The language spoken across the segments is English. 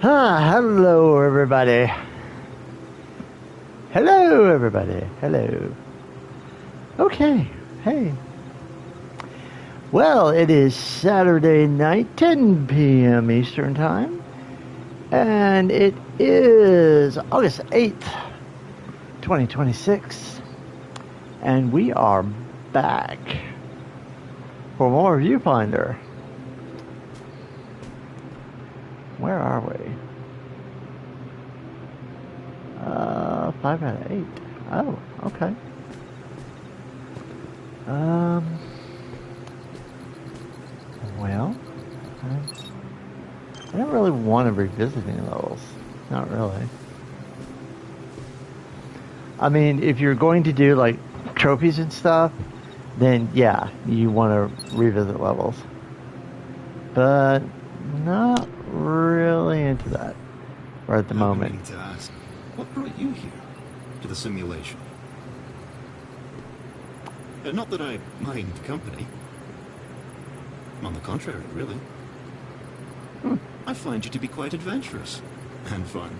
Hello everybody. Hello everybody. Hello. Okay. Hey. Well, it is Saturday night, 10 p.m. Eastern Time, and it is August 8th, 2026, and we are back for more Viewfinder. Where are we? 5 out of 8. Oh, okay. Well, I don't really want to revisit any levels. Not really. I mean, if you're going to do like trophies and stuff, then yeah, you want to revisit levels. But not really into that right at the moment. I need to ask, what brought you here to the simulation? Not that I mind company. On the contrary, really. I find you to be quite adventurous and fun.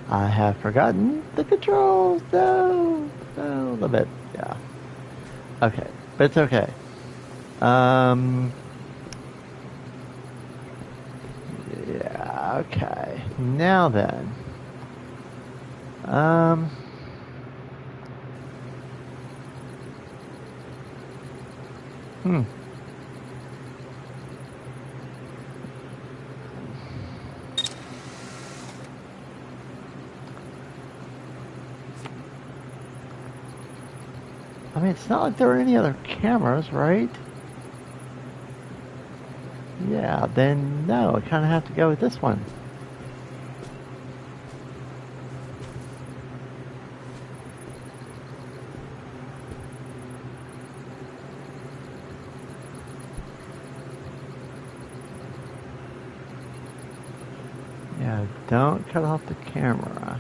I have forgotten the controls. No, a little bit. Yeah. Okay, but it's okay. Yeah. Okay. Now then. I mean, it's not like there are any other cameras, right? Yeah, then no, I kind of have to go with this one. Yeah, don't cut off the camera.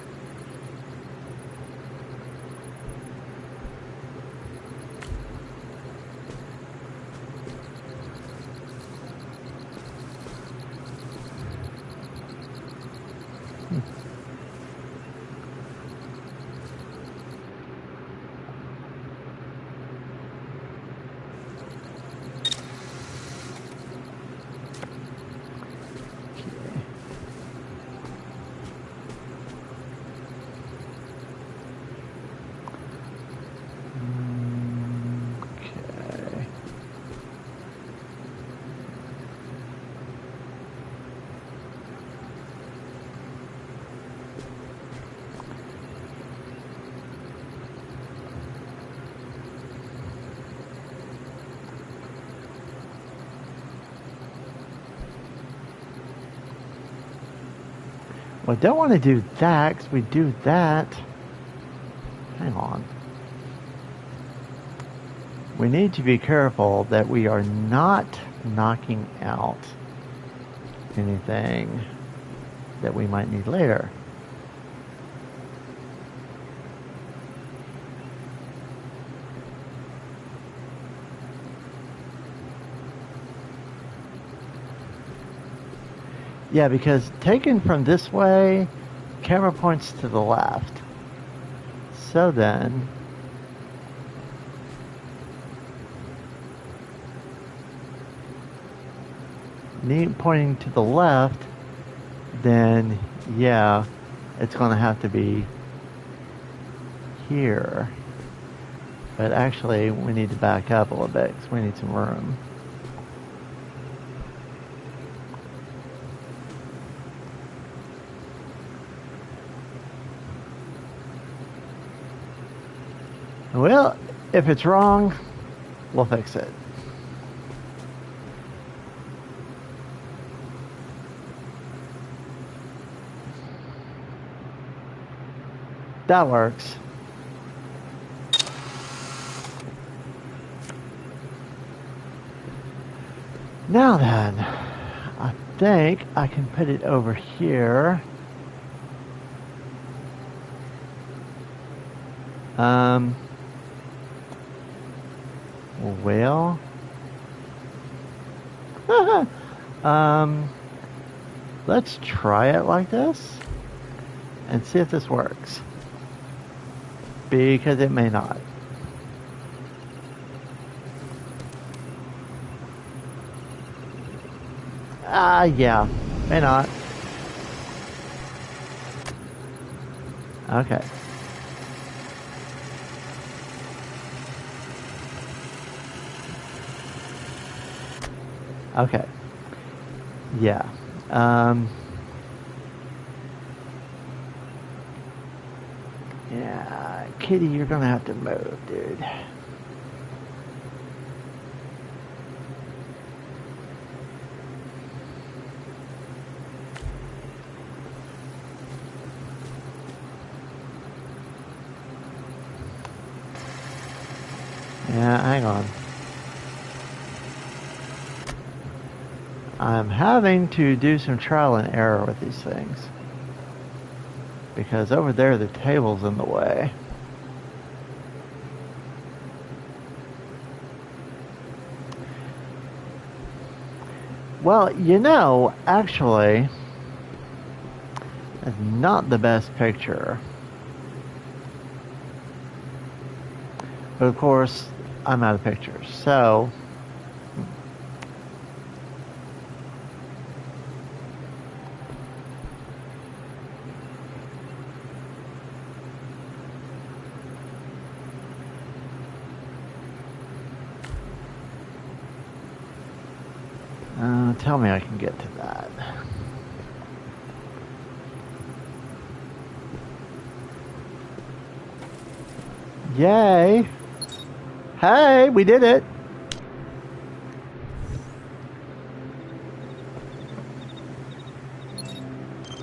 Well, I don't want to do that, because we do that. Hang on. We need to be careful that we are not knocking out anything that we might need later. Yeah, because taken from this way, camera points to the left. So then, pointing to the left, then yeah, it's going to have to be here. But actually, we need to back up a little bit because we need some room. Well, if it's wrong, we'll fix it. That works. Now then, I think I can put it over here. Well, Let's try it like this and see if this works. Because it may not. Yeah, may not. Okay. Okay. Yeah. Yeah, Kitty, you're gonna have to move, dude. Yeah, hang on. I'm having to do some trial and error with these things. Because over there the table's in the way. Well, you know, actually, it's not the best picture. But of course, I'm out of pictures, so... tell me I can get to that. Yay! Hey, we did it!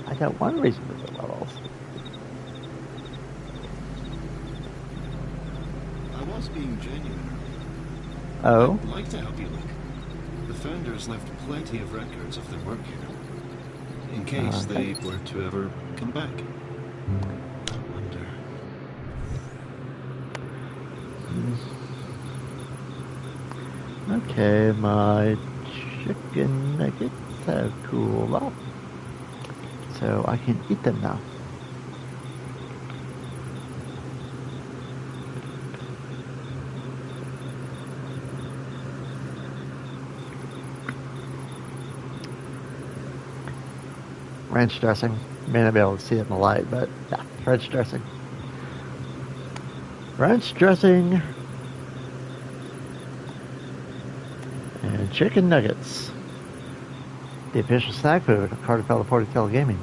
I got one reason for the levels. I was being genuine. Oh? I'd like to help you look. The founders left plenty of records of their work here, in case they were to ever come back. I wonder. Okay, my chicken nuggets have cooled off, so I can eat them now. Ranch dressing. You may not be able to see it in the light, but yeah, ranch dressing. Ranch dressing. And chicken nuggets. The official snack food of Carter Porticello Gaming.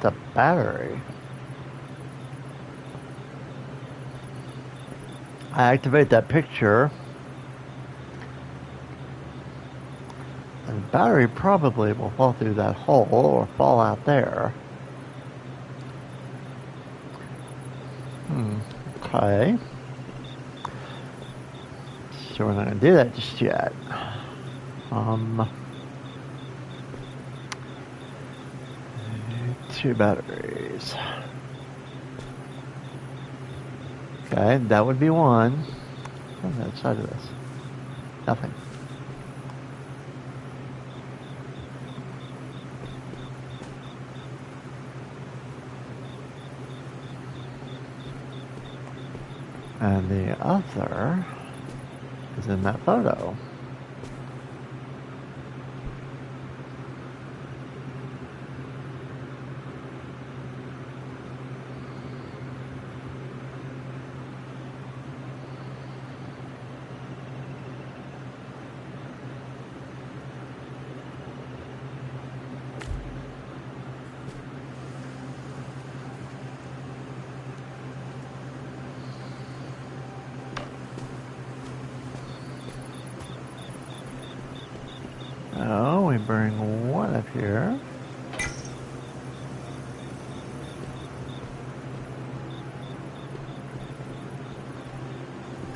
The battery. I activate that picture. And the battery probably will fall through that hole or fall out there. Okay. So we're not going to do that just yet. Two batteries. Okay, that would be one. On the other side of this. Nothing. And the other is in that photo. we bring one up here.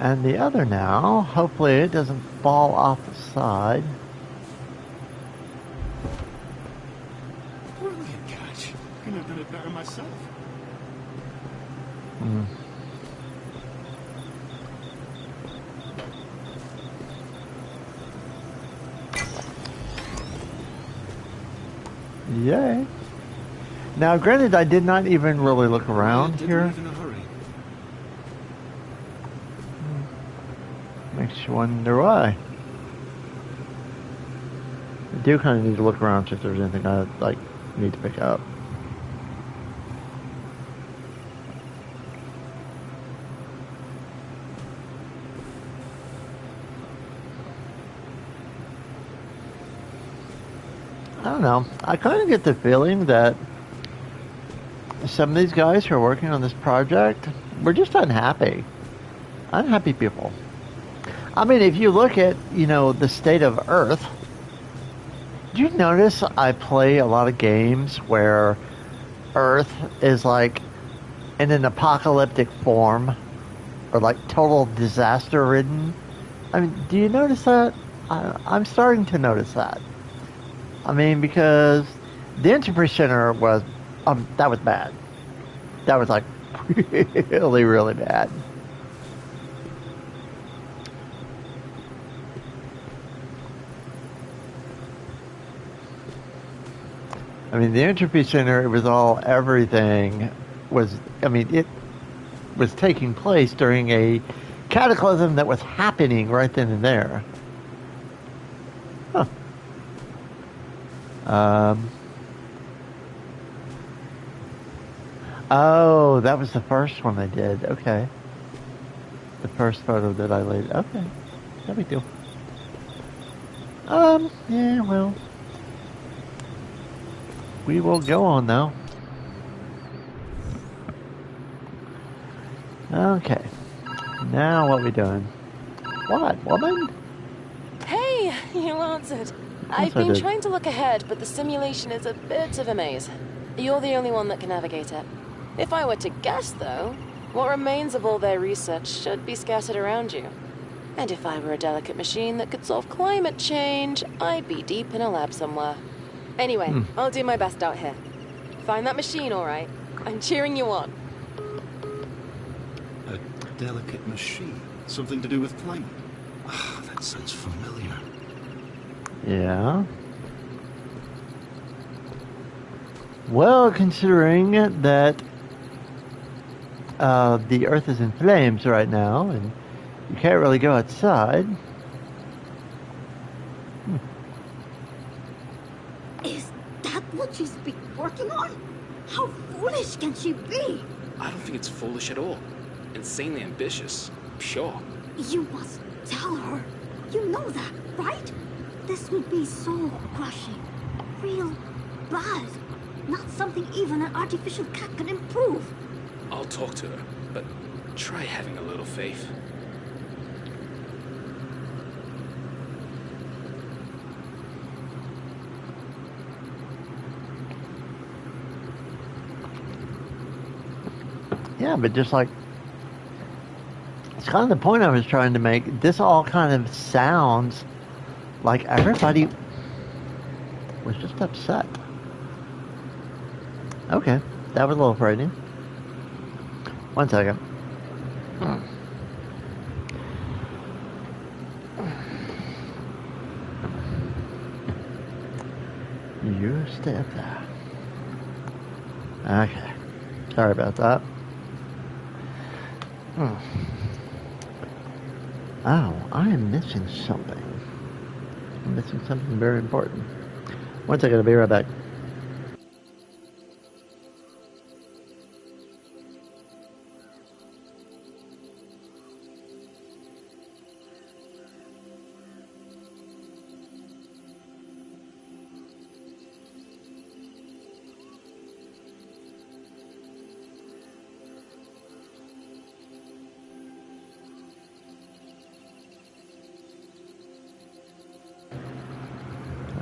And the other now, hopefully it doesn't fall off the side. Brilliant catch. Couldn't have done it better myself. Hmm. Yay. Now, granted, I did not even really look around here. Didn't leave in a hurry. Makes you wonder why. I do kind of need to look around see if there's anything I need to pick up. I don't know. I kind of get the feeling that some of these guys who are working on this project were just unhappy. Unhappy people. I mean, if you look at, the state of Earth, do you notice I play a lot of games where Earth is like in an apocalyptic form or like total disaster ridden? I mean, do you notice that? I'm starting to notice that. I mean, because the Entropy Center was, that was bad. That was like really, really bad. I mean, the Entropy Center, it was everything was, it was taking place during a cataclysm that was happening right then and there. Huh. Oh, that was the first one I did. Okay. The first photo that I laid. Okay. No big deal. Yeah, well. We will go on now. Okay. Now what we doing? What, woman? Hey, you answered. I've been trying to look ahead, but the simulation is a bit of a maze. You're the only one that can navigate it. If I were to guess, though, what remains of all their research should be scattered around you. And if I were a delicate machine that could solve climate change, I'd be deep in a lab somewhere. Anyway, I'll do my best out here. Find that machine, all right? I'm cheering you on. A delicate machine? Something to do with climate? Ah, that sounds familiar. Yeah. Well, considering that the Earth is in flames right now, and you can't really go outside. Is that what she's been working on? How foolish can she be? I don't think it's foolish at all. Insanely ambitious, sure. You must tell her. You know that, right? This would be soul crushing. Real bad. Not something even an artificial cat can improve. I'll talk to her, but try having a little faith. Yeah, but just like, it's kind of the point I was trying to make. This all kind of sounds like everybody was just upset. Okay, that was a little frightening. 1 second. You stay up there. Okay. Sorry about that. Oh, I am missing something. I'm missing something very important. 1 second, I'll be right back.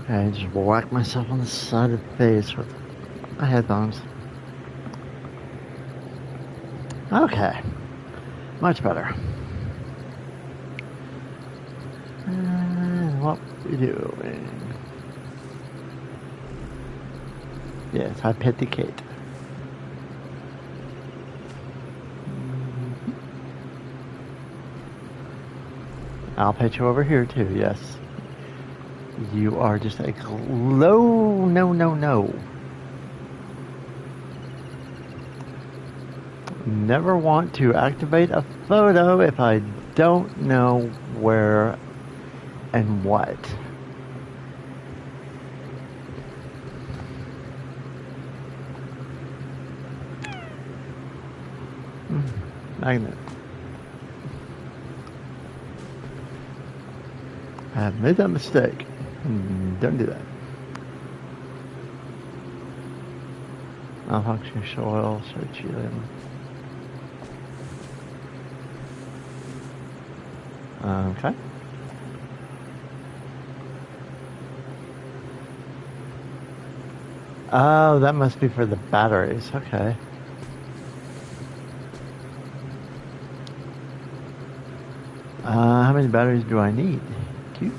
Okay, just whack myself on the side of the face with my headphones. Okay, much better. And what we doing? Yes, I pet the Kate. I'll pet you over here too, yes. You are just a low no. Never want to activate a photo if I don't know where and what. Magnet. I have made that mistake. Don't do that. Malfunctioning soil, search helium. Okay. Oh, that must be for the batteries. Okay. How many batteries do I need? 2?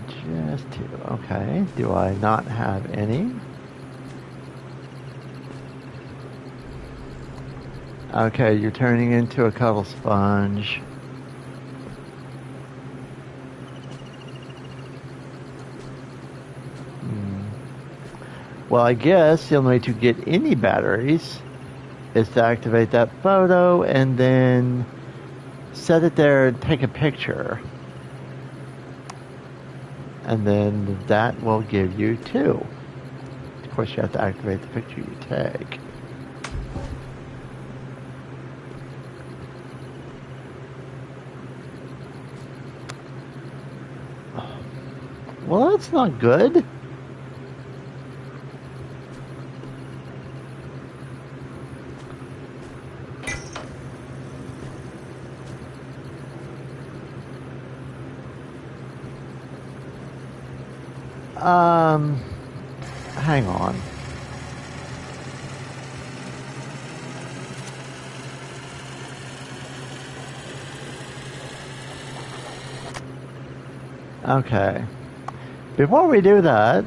Just 2. Okay. Do I not have any? Okay, you're turning into a cuddle sponge. Well, I guess the only way to get any batteries is to activate that photo and then set it there and take a picture. And then that will give you 2. Of course, you have to activate the picture you take. Well, that's not good. Hang on. Okay. Before we do that,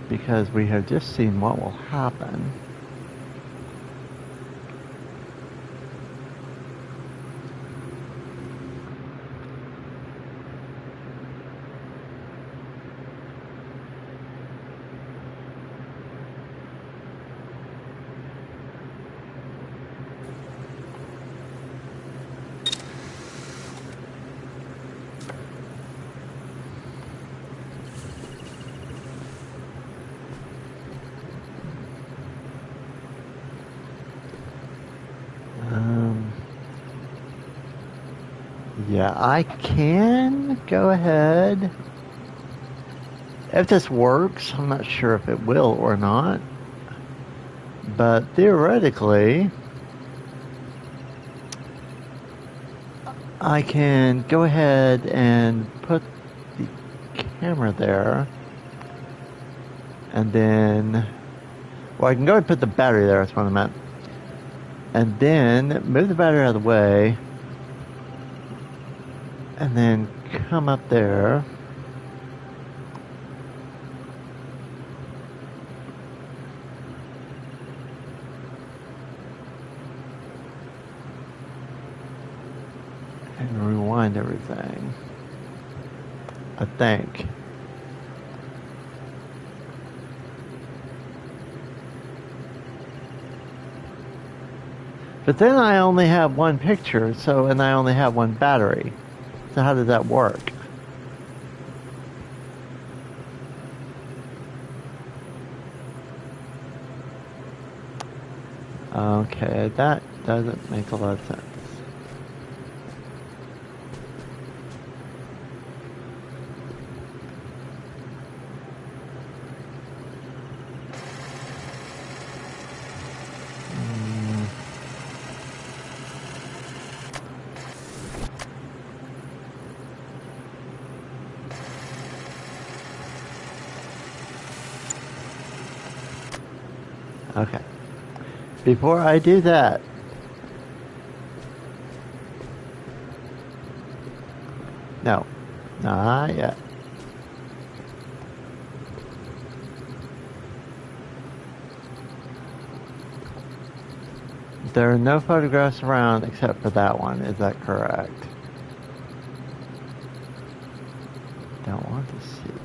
because we have just seen what will happen. Yeah, I can go ahead. If this works, I'm not sure if it will or not. But theoretically, I can go ahead and put the camera there. And then, well, I can go ahead and put the battery there, that's what I meant. And then move the battery out of the way. And then come up there. And rewind everything. I think. But then I only have one picture, and I only have one battery. So how does that work? Okay, that doesn't make a lot of sense. Okay. Before I do that, no, not yet. There are no photographs around except for that one. Is that correct? Don't want to see it.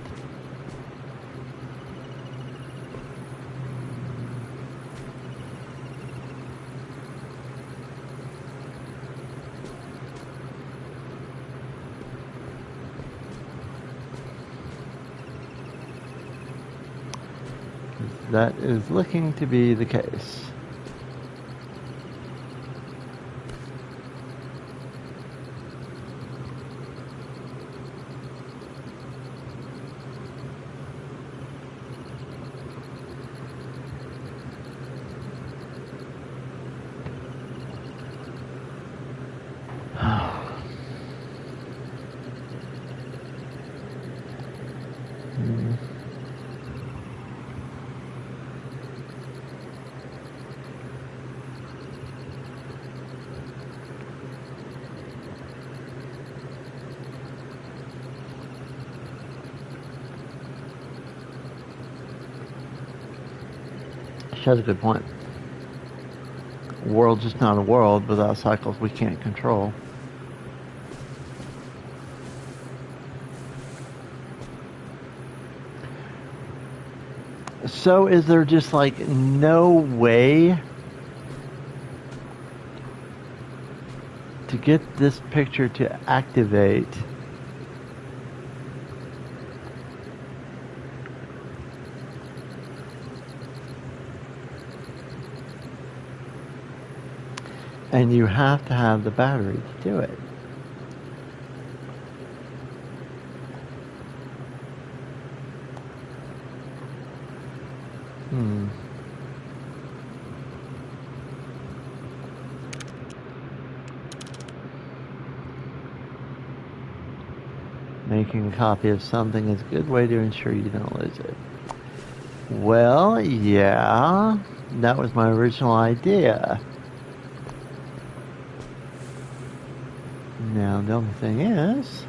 That is looking to be the case. She has a good point. World's just not a world without cycles we can't control. So is there just like no way to get this picture to activate? And you have to have the battery to do it. Making a copy of something is a good way to ensure you don't lose it. Well, yeah, that was my original idea. Now, the only thing is,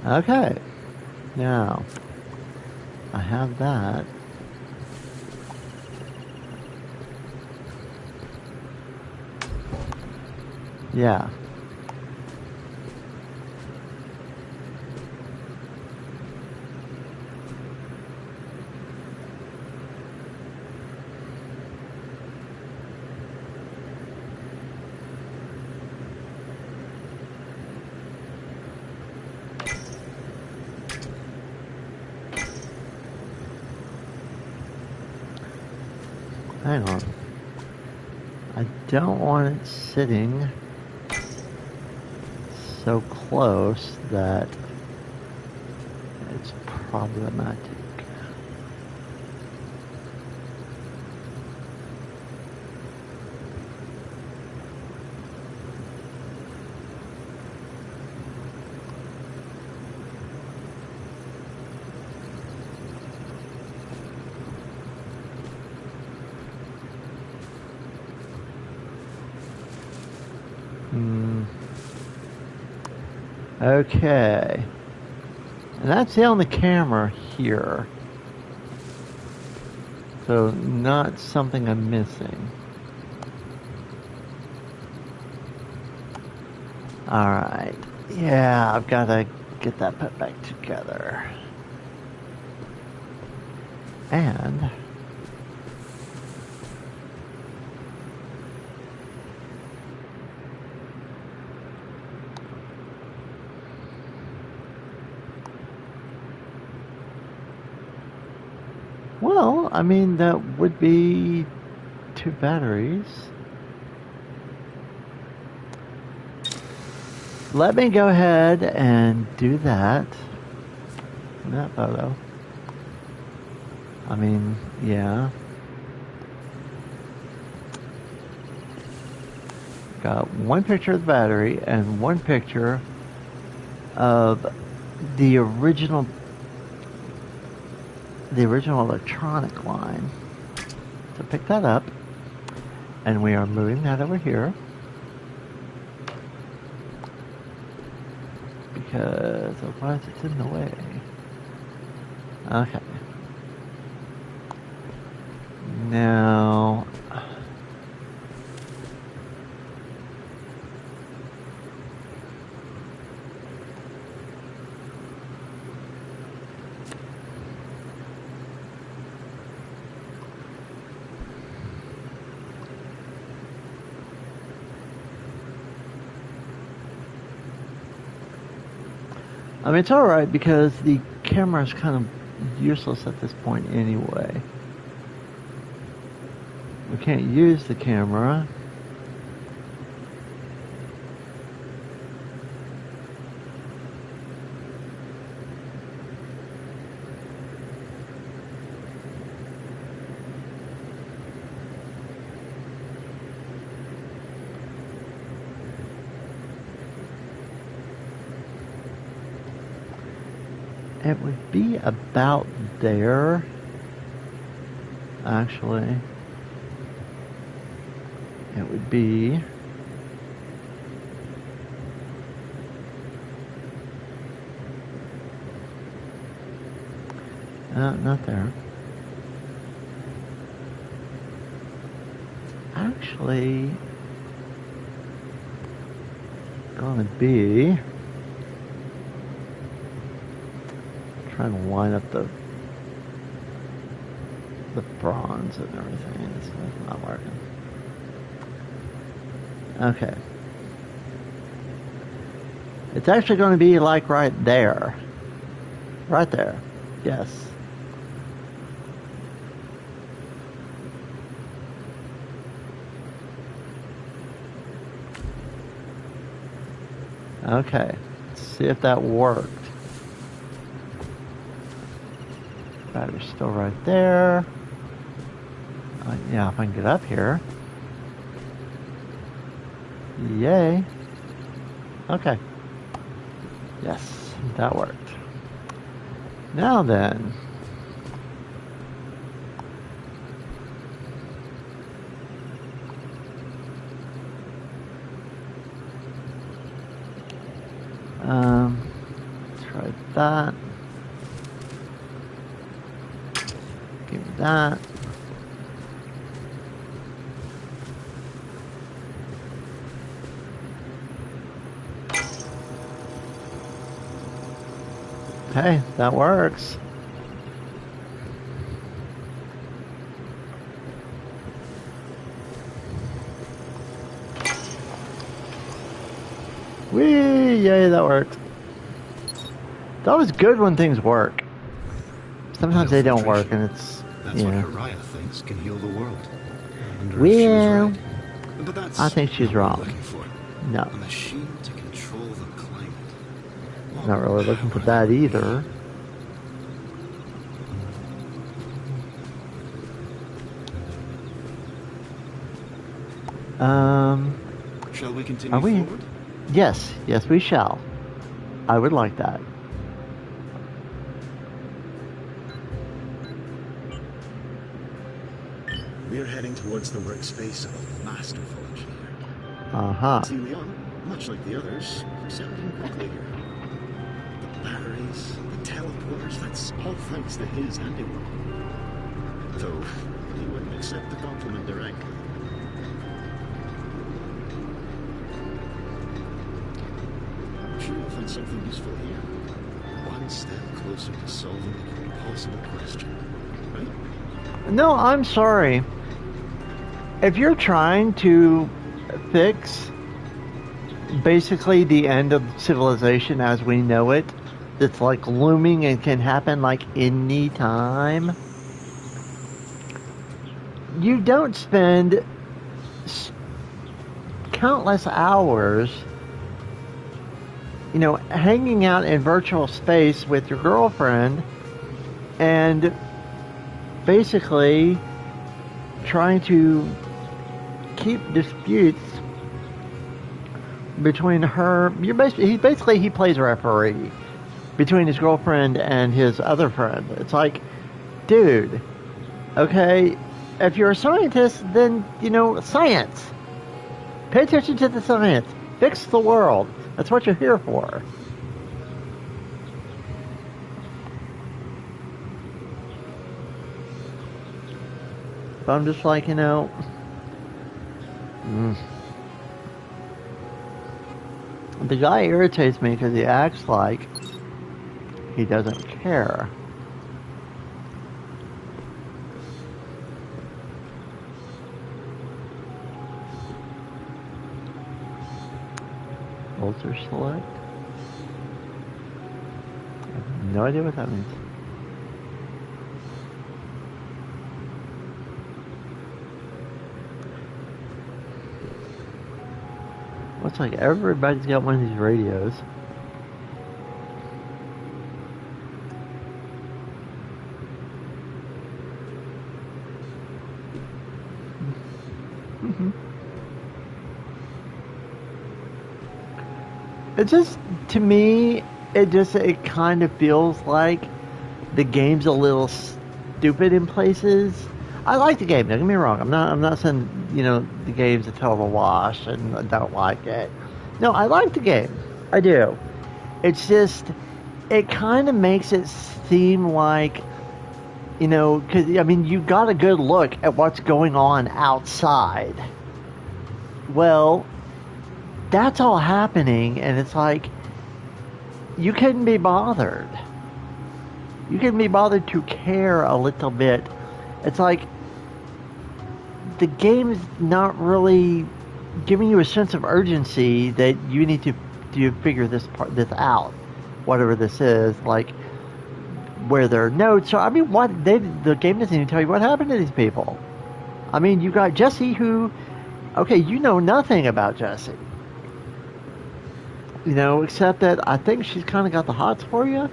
okay, now, I have that. Yeah. Hang on. I don't want it sitting so close that it's problematic. Okay. And that's on the camera here. So not something I'm missing. Alright. Yeah, I've got to get that put back together. And well, I mean, that would be 2 batteries. Let me go ahead and do that. That photo. I mean, yeah. got one picture of the battery and one picture of the original electronic line. So pick that up, and we are moving that over here because otherwise it's in the way. Okay. Now, I mean, it's alright because the camera is kind of useless at this point anyway. We can't use the camera. It would be about there, actually. It would be not there. Actually, gonna be trying to line up the bronze and everything. It's not working. Okay. It's actually going to be like right there. Right there. Yes. Okay. Let's see if that worked. Battery's still right there. Yeah, if I can get up here. Yay. Okay. Yes, that worked. Now then. Try that. Give me that. Okay, that works. Whee! Yay, that worked. It's always good when things work. Sometimes they don't work, and it's, That's what Haraya thinks can heal the world. Well, right. But that's I think she's wrong. Looking for. No. A machine to control the climate. Well, Not really looking for that either. Shall we continue forward? Yes, we shall. I would like that. We are heading towards the workspace of a masterful engineer. Uh-huh. See, Leon, much like the others, settled in quickly here. The batteries, the teleporters, that's all thanks to his handiwork. Though, he wouldn't accept the compliment directly. I'm sure you'll find something useful here. One step closer to solving the impossible question, right? No, I'm sorry. If you're trying to fix basically the end of civilization as we know it, that's like looming and can happen like any time, you don't spend countless hours, you know, hanging out in virtual space with your girlfriend and basically trying to keep disputes between her. He plays referee between his girlfriend and his other friend. It's like, dude, okay, if you're a scientist, then science. Pay attention to the science. Fix the world. That's what you're here for. But I'm just like, the guy irritates me because he acts like he doesn't care. Filter select? I have no idea what that means. Looks like everybody's got one of these radios. It just, to me, it kind of feels like the game's a little stupid in places. I like the game, don't get me wrong. I'm not saying, the game's a total wash and I don't like it. No, I like the game. I do. It's just, it kind of makes it seem like, because, you got a good look at what's going on outside. Well, that's all happening, and it's like, you couldn't be bothered. You couldn't be bothered to care a little bit. It's like, the game's not really giving you a sense of urgency that you need to figure this out, whatever this is, like where their notes are. The game doesn't even tell you what happened to these people. You got Jesse, who, okay, you know nothing about Jesse. Except that I think she's kind of got the hots for you.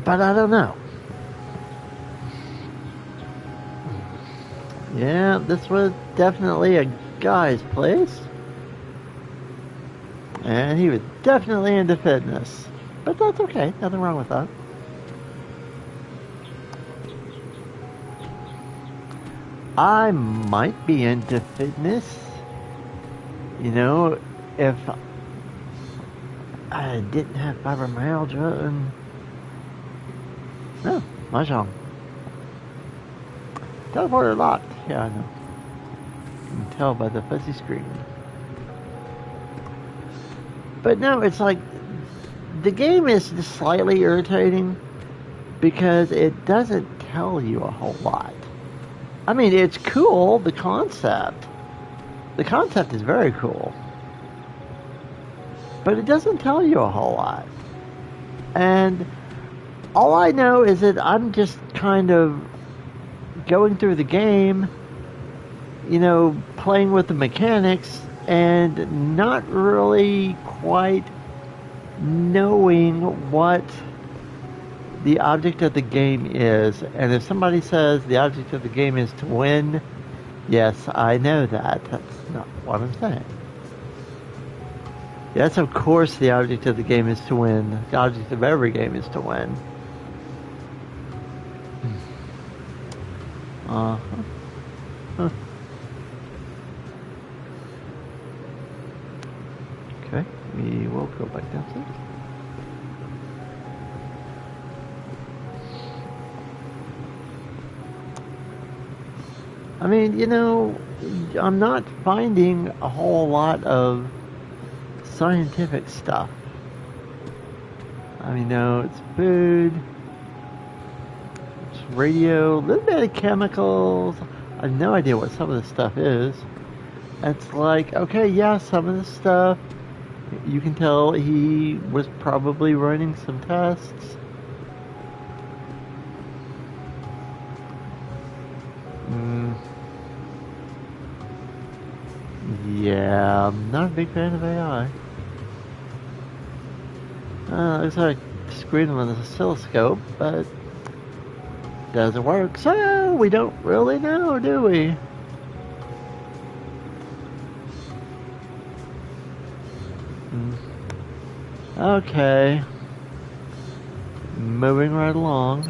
But I don't know. Yeah, this was definitely a guy's place. And he was definitely into fitness. But that's okay. Nothing wrong with that. I might be into fitness. If I didn't have fibromyalgia and... No, mahjong. Teleporter locked. Yeah, I know. You can tell by the fuzzy screen. But no, it's like... The game is just slightly irritating because it doesn't tell you a whole lot. It's cool, the concept. The concept is very cool. But it doesn't tell you a whole lot. And all I know is that I'm just kind of going through the game, playing with the mechanics and not really quite knowing what the object of the game is. And if somebody says the object of the game is to win, yes, I know that. That's not what I'm saying. Yes, of course the object of the game is to win. The object of every game is to win. Uh-huh. Huh. Okay, we will go back downstairs. I'm not finding a whole lot of scientific stuff. It's food, it's radio, a little bit of chemicals. I have no idea what some of this stuff is. It's like, okay, yeah, some of this stuff, you can tell he was probably running some tests. Yeah, I'm not a big fan of AI. Looks like screen with an oscilloscope, but doesn't work, so we don't really know, do we? Okay. Moving right along.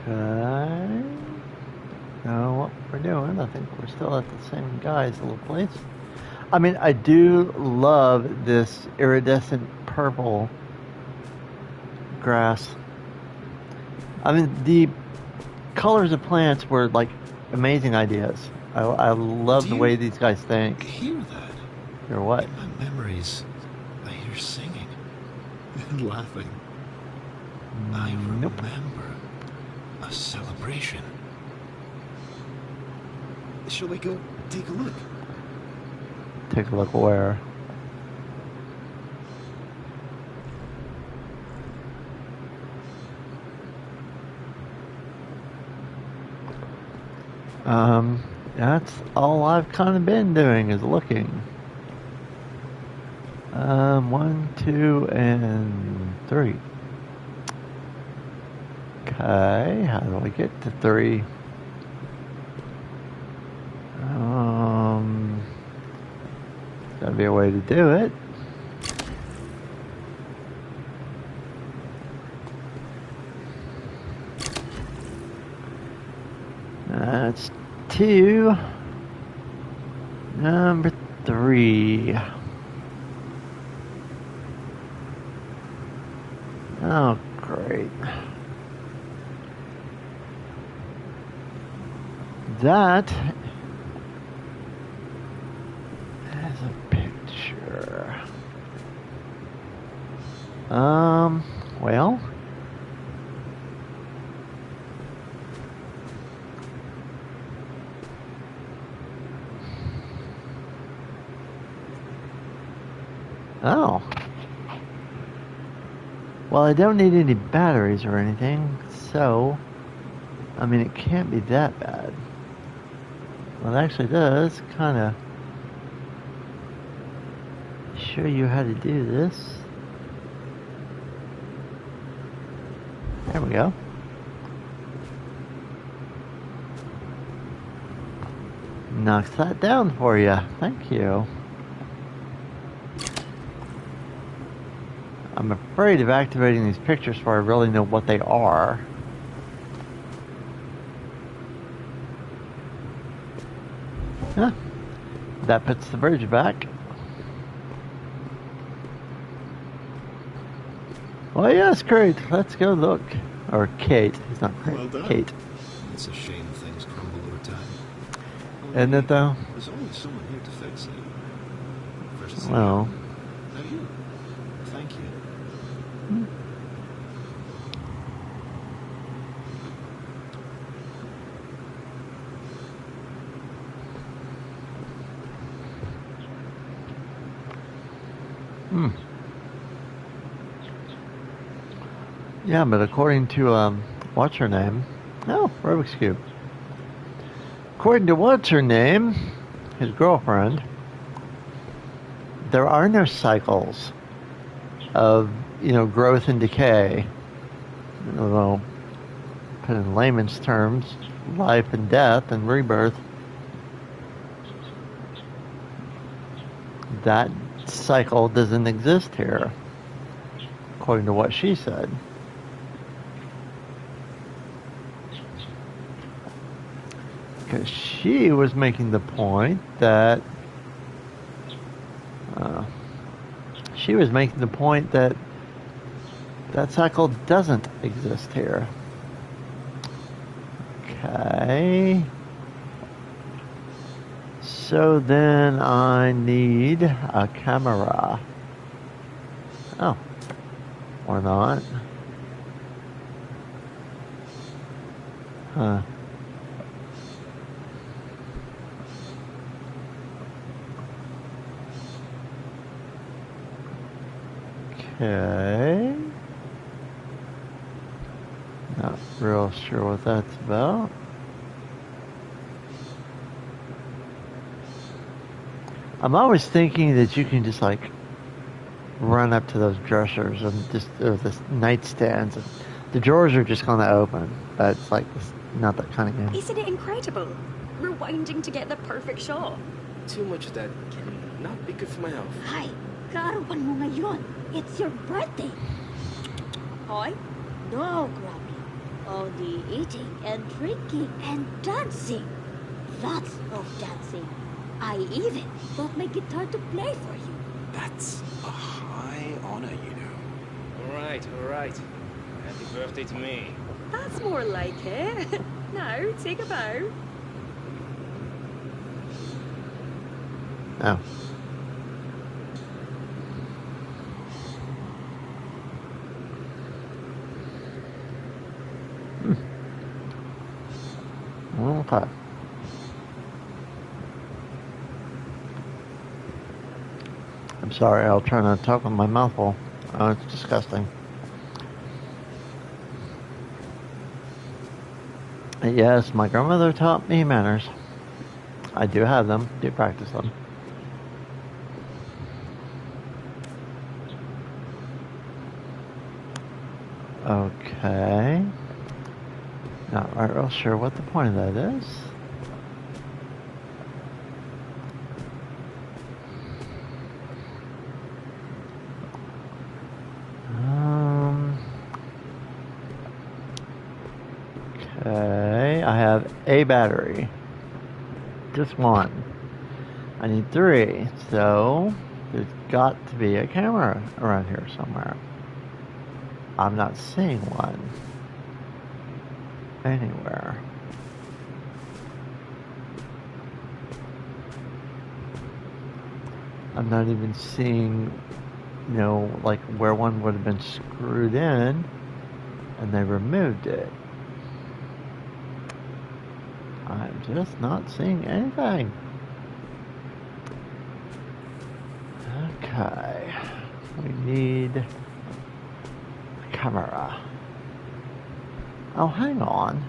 Okay. Know what we're doing. I think we're still at the same guy's little place. I mean, I do love this iridescent purple grass. I mean, the colors of plants were like amazing ideas. I love the way these guys think. Hear that? Hear what? In my memories, I hear singing and laughing. I remember a celebration. Shall we go take a look? Take a look where? That's all I've kind of been doing is looking. 1, 2, and 3. Okay, how do I get to 3? Gotta be a way to do it. That's 2. Number 3. Oh, great. That is a picture. Well. Oh. Well, I don't need any batteries or anything, so, I mean, it can't be that bad. Well, it actually does kind of show you how to do this. There we go. Knocks that down for you. Thank you. I'm afraid of activating these pictures before I really know what they are. Huh. That puts the bridge back. Well, yes, great. Let's go look. Or Kate. It's not great. Well done. Kate. It's a shame things crumble over time. Isn't it, though? There's always someone here to fix it. First Well. Now you. Thank you. Yeah, but according to, what's her name? Oh, Rubik's Cube. According to what's her name, his girlfriend, there are no cycles of, growth and decay. Although, put in layman's terms, life and death and rebirth. That cycle doesn't exist here, according to what she said. Because she was making the point that that cycle doesn't exist here. Okay. So then I need a camera. Oh. Or not. Huh. Okay. Not real sure what that's about. I'm always thinking that you can just like run up to those dressers and just or the nightstands, and the drawers are just gonna open. But it's like it's not that kind of game. Isn't it incredible? Rewinding to get the perfect shot. Too much of that can not be good for my health. Hi, karuan mo ngayon. It's your birthday. Hi? No, Grubby. Only eating and drinking and dancing. Lots of dancing. I even got my guitar to play for you. That's a high honor, you know. All right. Happy birthday to me. That's more like it. Now, take a bow. Oh. Okay. I'm sorry, I'll try not to talk with my mouth full. Oh, it's disgusting. Yes, my grandmother taught me manners. I do have them, do practice them. Okay. Not real sure what the point of that is. Okay, I have a battery. Just one. I need 3, so there's got to be a camera around here somewhere. I'm not seeing one anywhere. I'm not even seeing, you know, like where one would have been screwed in and they removed it. I'm just not seeing anything. Okay. We need a camera. Oh, hang on.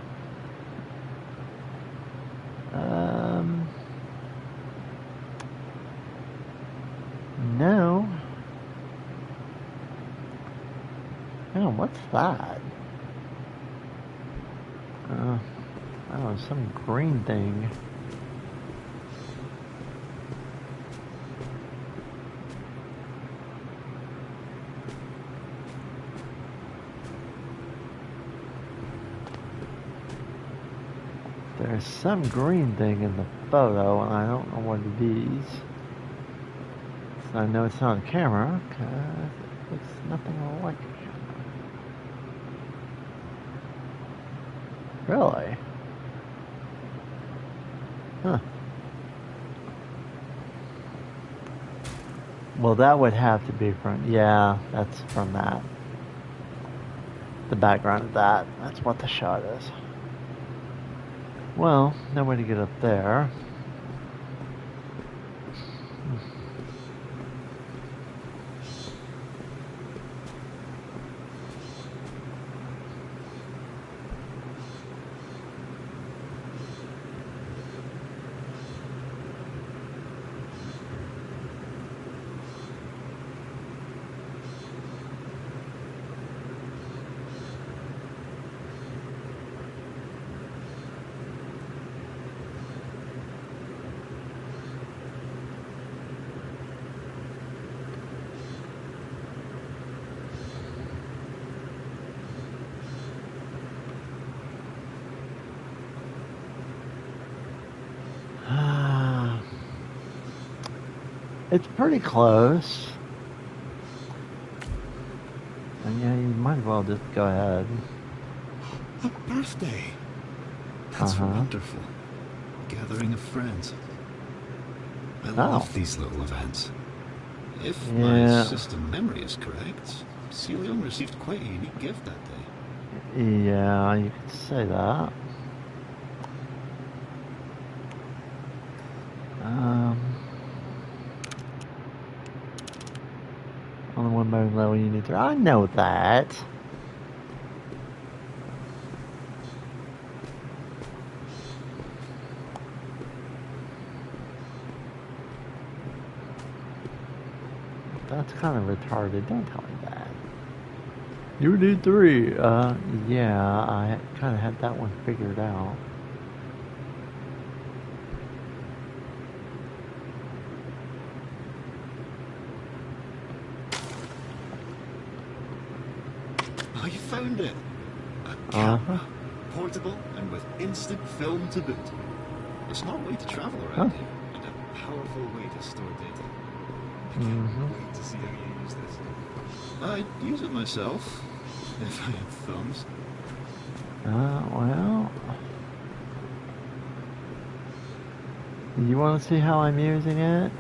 No. Hang on, what's that? I don't know, some green thing. There's some green thing in the photo, and I don't know what it is. So I know it's not a camera, because it looks nothing like a camera. Really? Huh. Well, that would have to be from, yeah, that's from that. The background of that. That's what the shot is. Well, no way to get up there. It's pretty close. And yeah, you might as well just go ahead. A birthday. That's wonderful. Gathering of friends. I love these little events. If my system memory is correct, Celion received quite a unique gift that day. Yeah, you could say that. On the one mode level you need to... I know that. That's kind of retarded. Don't tell me that. You need 3. Yeah, I kind of had that one figured out. I found it! A camera, portable, and with instant film to boot. A smart way to travel around here, and a powerful way to store data. I can't wait to see how you use this. I'd use it myself, if I had thumbs. Well... You want to see how I'm using it?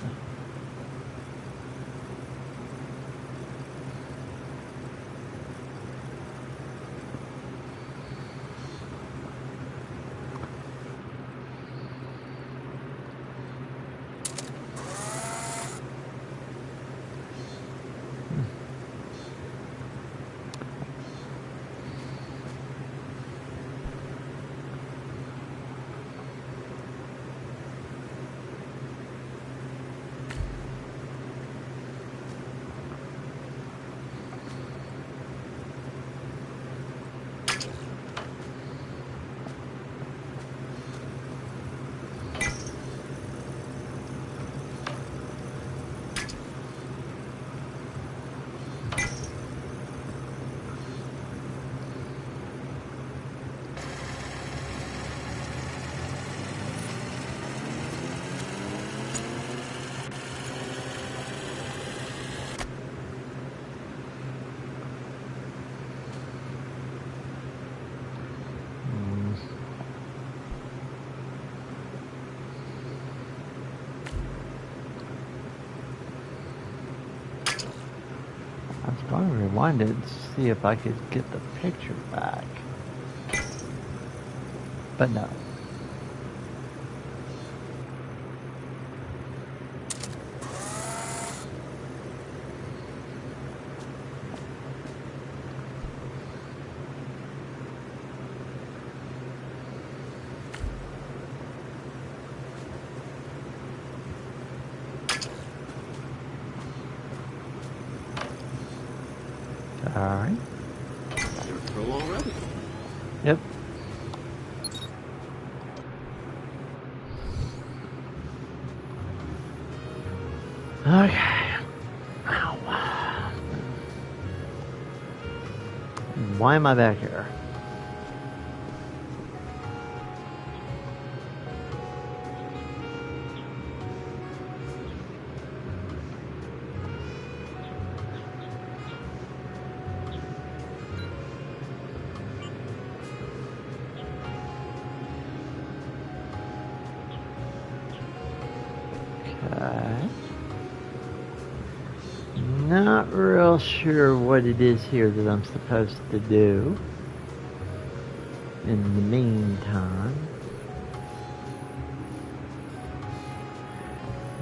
I was going to rewind it to see if I could get the picture back. But no. Alright. You're pro already. Yep. Okay. Ow. Why am I back here? Not real sure what it is here that I'm supposed to do in the meantime.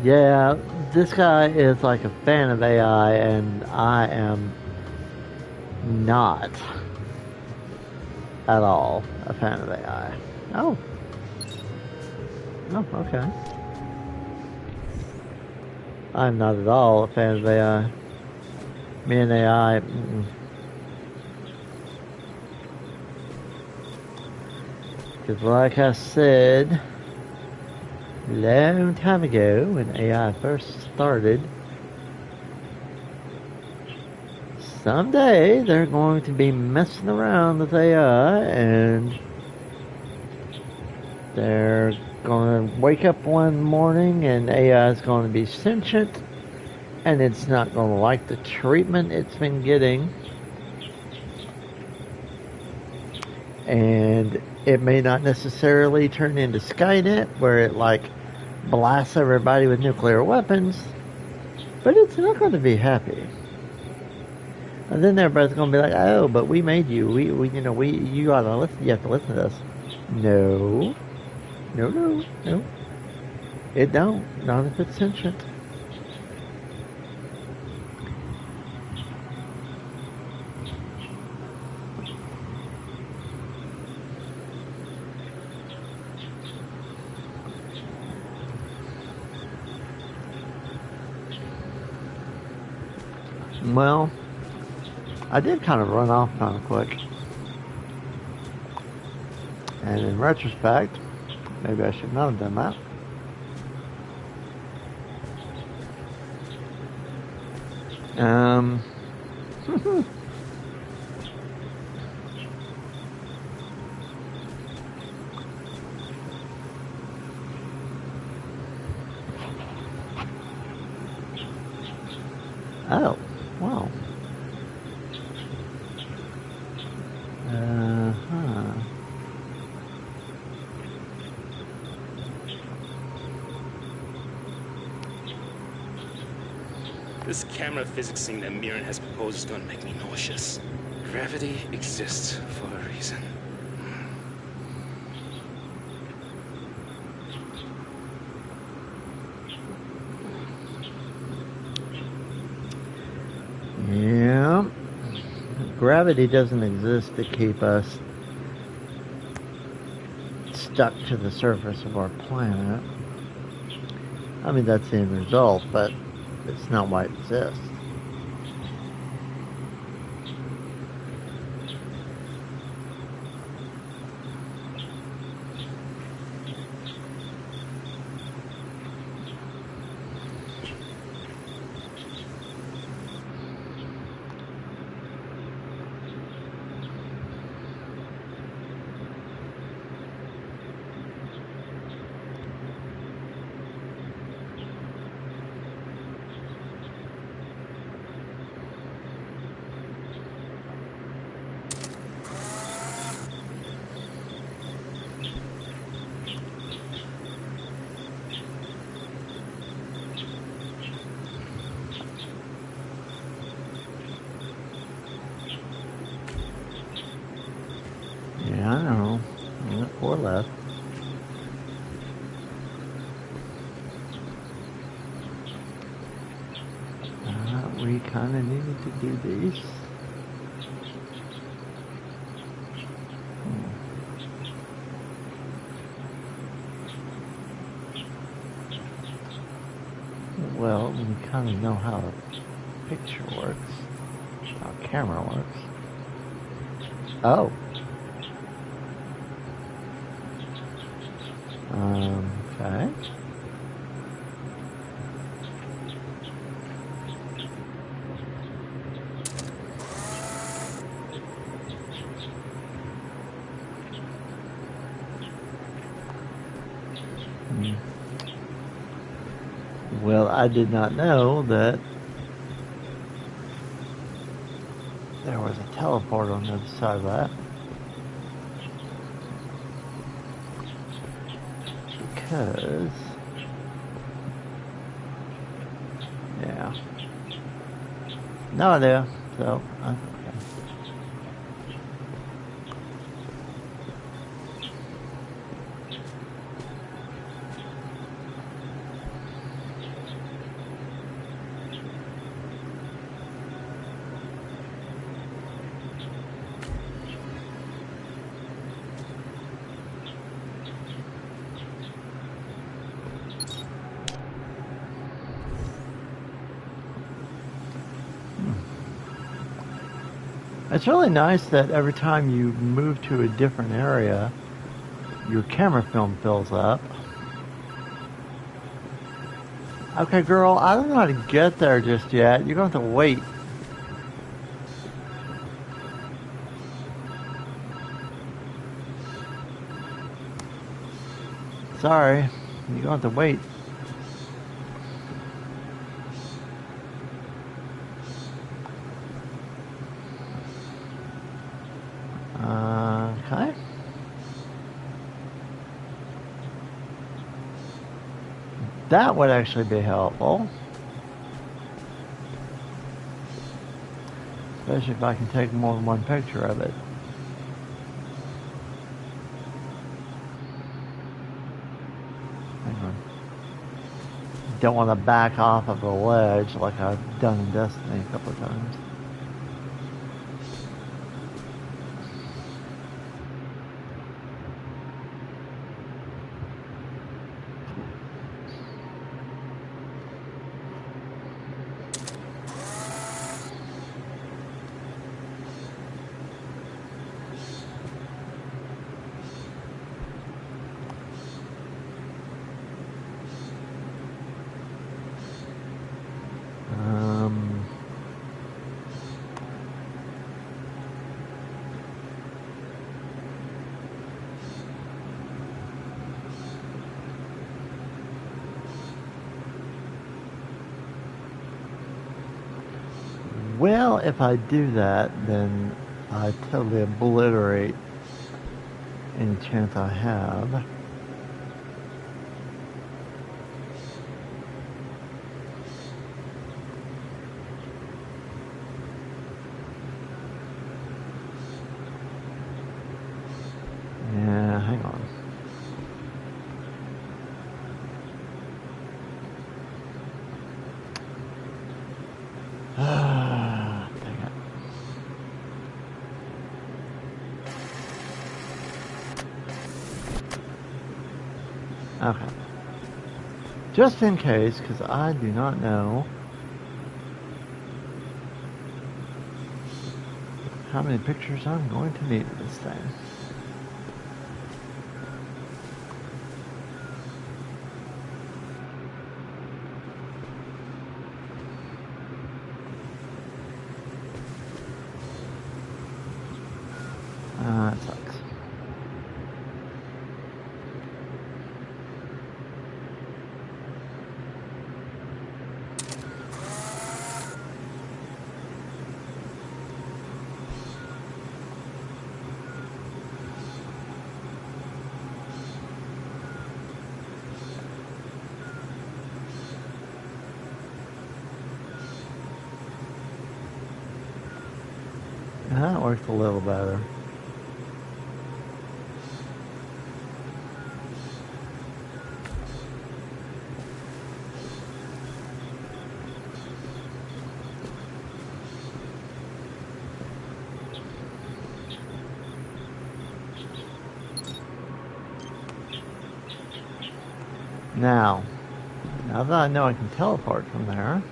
Yeah, this guy is like a fan of AI and I am not at all a fan of AI. Oh. Oh, okay. I'm not at all a fan of AI. Me and AI, because like I said a long time ago when AI first started, someday they're going to be messing around with AI and they're going to wake up one morning and AI is going to be sentient and it's not going to like the treatment it's been getting, and it may not necessarily turn into Skynet where it like blasts everybody with nuclear weapons, but it's not going to be happy. And then everybody's gonna be like, "Oh, but we made you. You oughta listen. You have to listen to us." No, no. It don't. Not if it's sentient. Well, I did kind of run off kind of quick. And in retrospect, maybe I should not have done that. Oh, wow. This camera physics thing that Mirren has proposed is going to make me nauseous. Gravity exists for a reason. Yeah. Gravity doesn't exist to keep us stuck to the surface of our planet. I mean, that's the end result, but it's not why it exists. Yeah, I know. I got 4 left. We kind of needed to do these. Well, we kind of know how a picture works, how a camera works. Oh. Okay. Well, I did not know that there was a teleport on the other side of that. Because, yeah, no idea. So, okay. It's really nice that every time you move to a different area, your camera film fills up. Okay, girl, I don't know how to get there just yet. You're going to have to wait. Sorry, you're going to have to wait. Okay. That would actually be helpful. Especially if I can take more than one picture of it. Hang on. Don't want to back off of the ledge like I've done in Destiny a couple of times. Well, if I do that, then I totally obliterate any chance I have. Yeah, hang on. Dang it. Okay. Just in case, because I do not know how many pictures I'm going to need of this thing. That sucks. That works a little better. Now that I know I can teleport from there,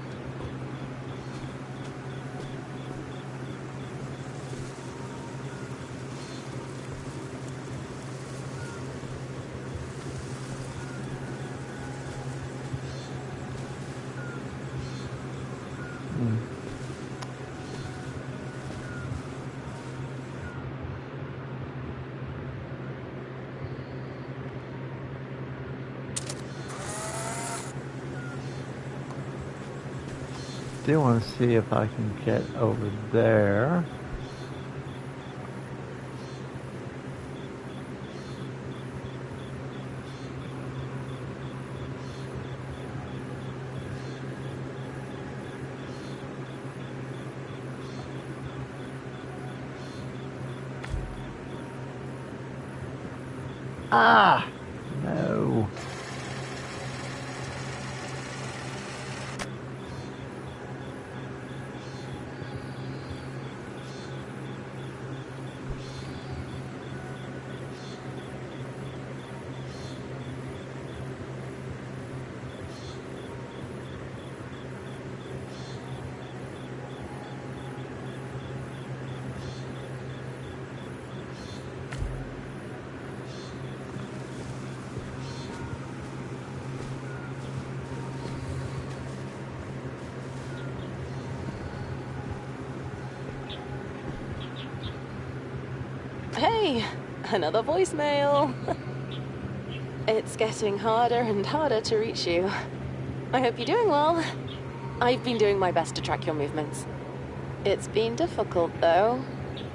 do want to see if I can get over there. Ah! No. Hey, another voicemail. It's getting harder and harder to reach you. I hope you're doing well. I've been doing my best to track your movements. It's been difficult, though.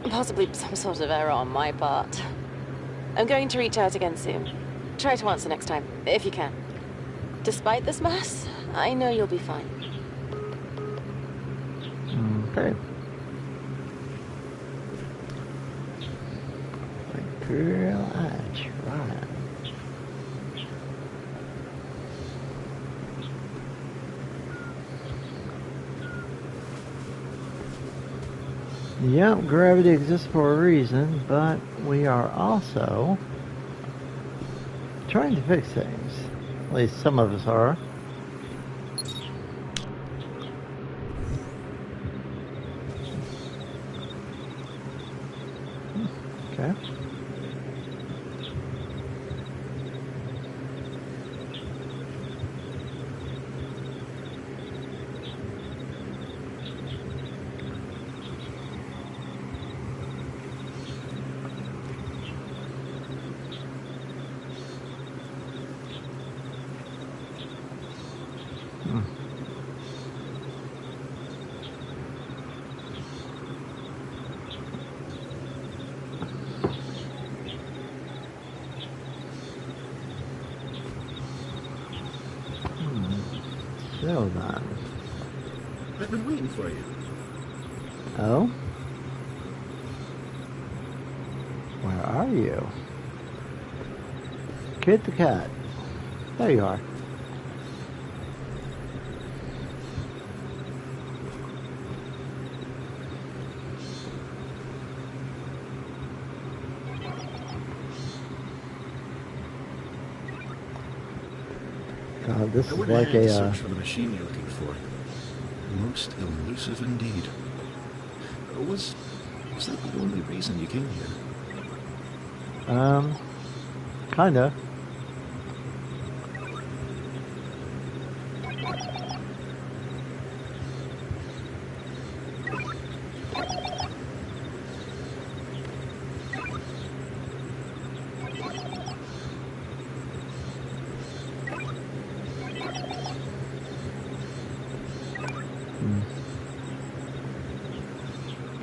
Possibly some sort of error on my part. I'm going to reach out again soon. Try to answer next time, if you can. Despite this mess, I know you'll be fine. Okay. Girl, I tried. Yep, gravity exists for a reason, but we are also trying to fix things. At least some of us are. Okay. So then. I've been waiting for you. Oh? Where are you? Kid the cat. There you are. God, this I is went like ahead to a, search for the machine you're looking for. Most elusive indeed. Was that the only reason you came here? kinda.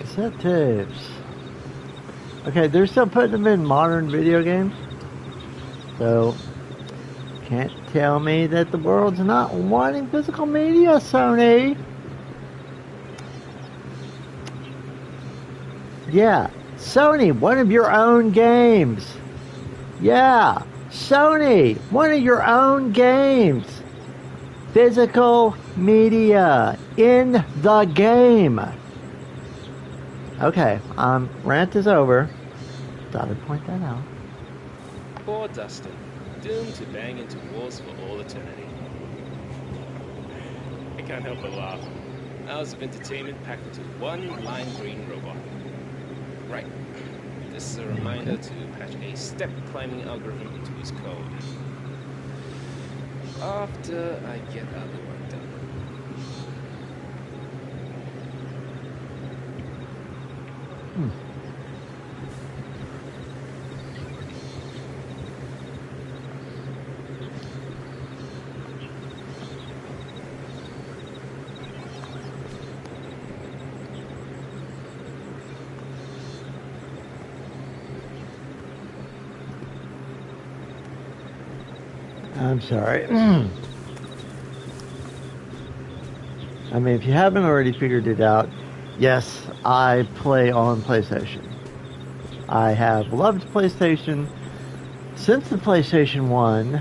Cassette tapes. Okay, they're still putting them in modern video games. So, can't tell me that the world's not wanting physical media, Sony. Yeah, Sony, one of your own games. Yeah, Sony, one of your own games. Physical media in the game. Okay, rant is over. Thought I'd point that out. Poor Dustin, doomed to bang into walls for all eternity. I can't help but laugh. Hours of entertainment packed into one lime green robot. Right. This is a reminder to patch a step-climbing algorithm into his code. After I get other work done. I'm sorry. I mean, if you haven't already figured it out, yes, I play on PlayStation. I have loved PlayStation since the PlayStation 1.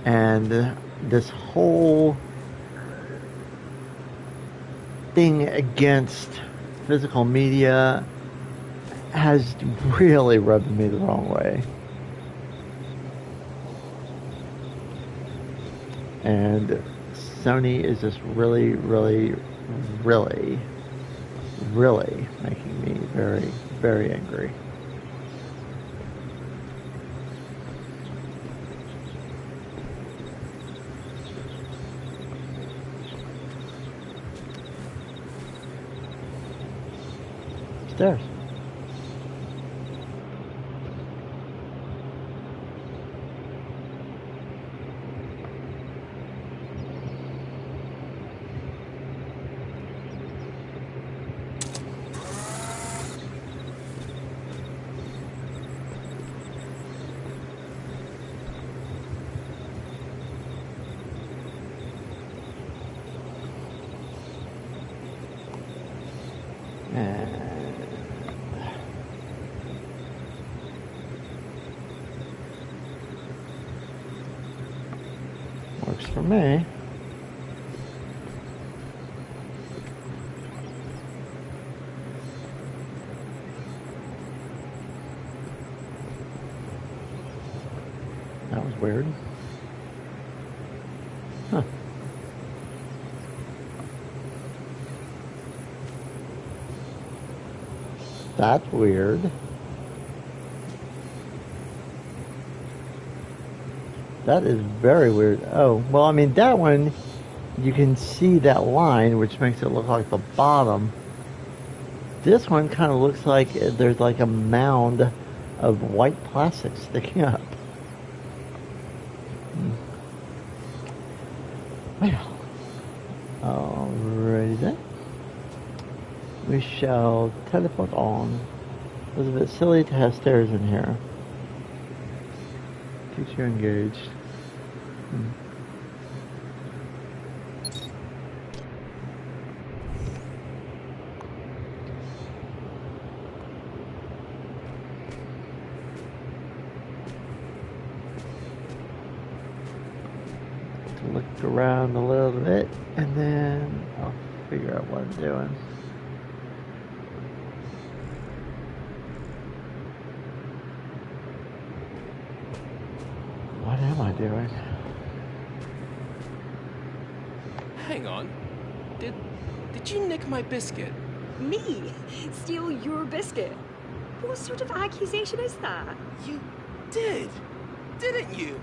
And this whole thing against physical media has really rubbed me the wrong way. And Sony is just really, really, really, really making me very, very angry. Stairs. Works for me. That was weird. Huh. That's weird. That is very weird. Oh, well, I mean, that one, you can see that line, which makes it look like the bottom. This one kind of looks like there's like a mound of white plastic sticking up. Well, alrighty then. We shall teleport on. It was a bit silly to have stairs in here. Keeps you engaged. Look around a little bit and then I'll figure out what I'm doing. What am I doing? Hang on. Did you nick my biscuit? Me? Steal your biscuit? What sort of accusation is that? You did, didn't you?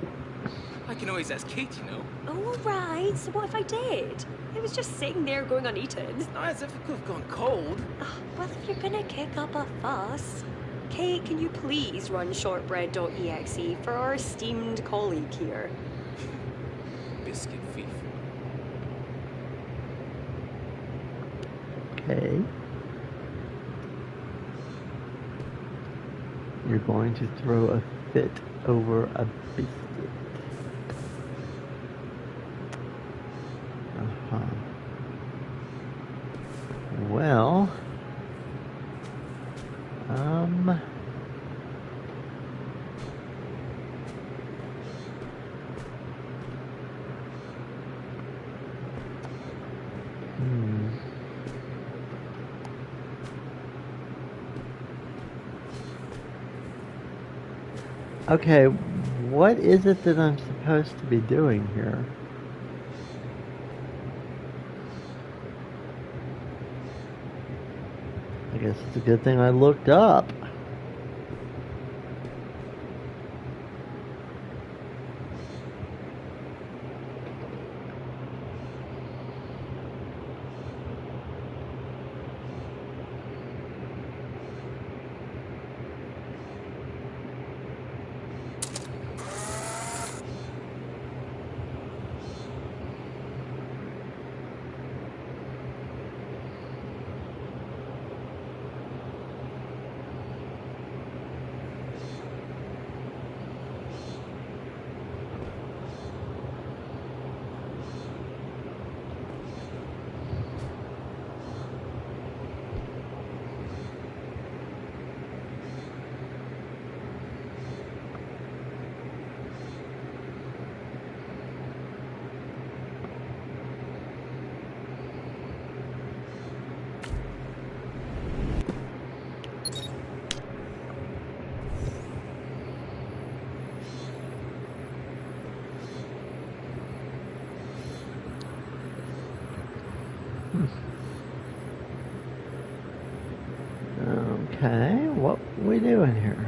I can always ask Kate, you know. Oh, right. So what if I did? It was just sitting there going uneaten. It's not as if it could have gone cold. Oh, well, if you're gonna kick up a fuss... Kate, can you please run shortbread.exe for our esteemed colleague here? Biscuit thief. Okay. You're going to throw a fit over a biscuit. Well, okay, what is it that I'm supposed to be doing here? I guess it's a good thing I looked up. Okay, what we doing here?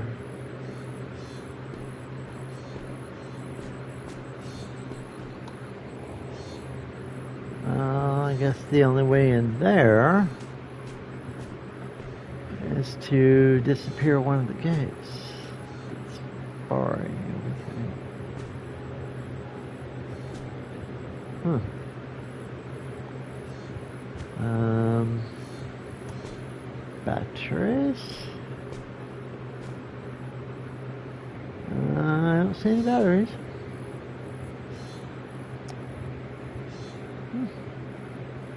I guess the only way in there is to disappear one of the gates. It's barring everything. Batteries. I don't see any batteries.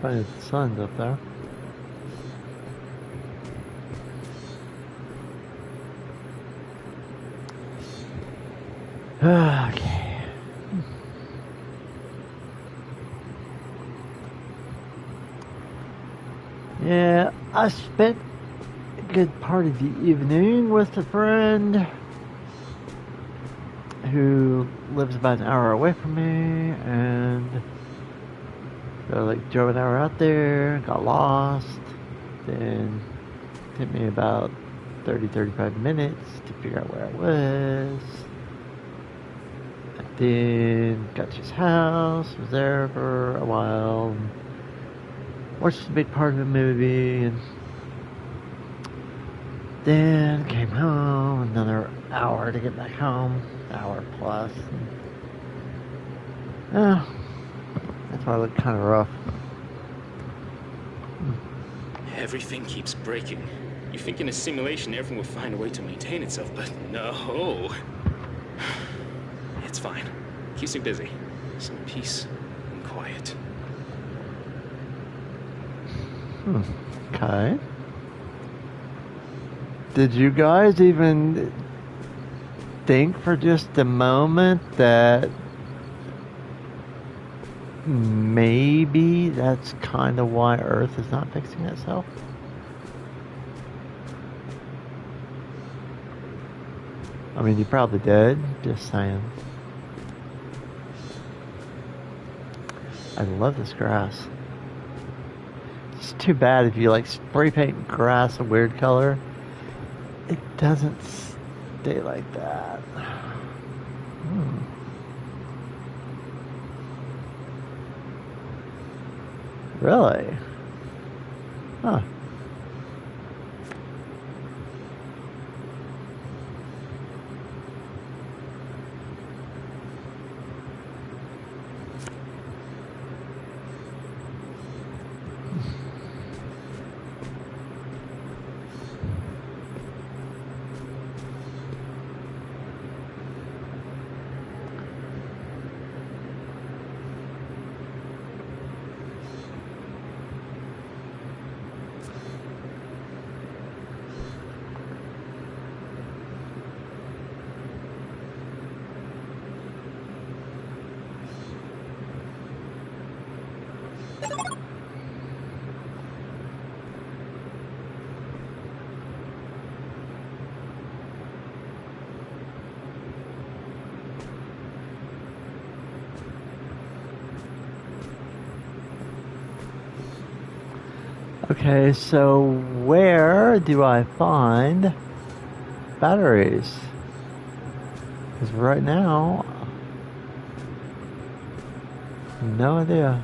Funny the sun's up there. Okay. I spent a good part of the evening with a friend who lives about an hour away from me, and so like drove an hour out there, got lost, then it took me about 30-35 minutes to figure out where I was. And then got to his house, was there for a while, watched a big part of the movie, and then came home, another hour to get back home, hour plus. And, that's why I look kind of rough. Everything keeps breaking. You think in a simulation everything will find a way to maintain itself, but no. It's fine. Keeps me busy. Some peace and quiet. Okay. Did you guys even think for just a moment that maybe that's kind of why Earth is not fixing itself? I mean, you probably did, just saying. I love this grass. It's too bad if you like spray paint grass a weird color, it doesn't stay like that. Really? Huh. Okay, so where do I find batteries? Because right now, no idea.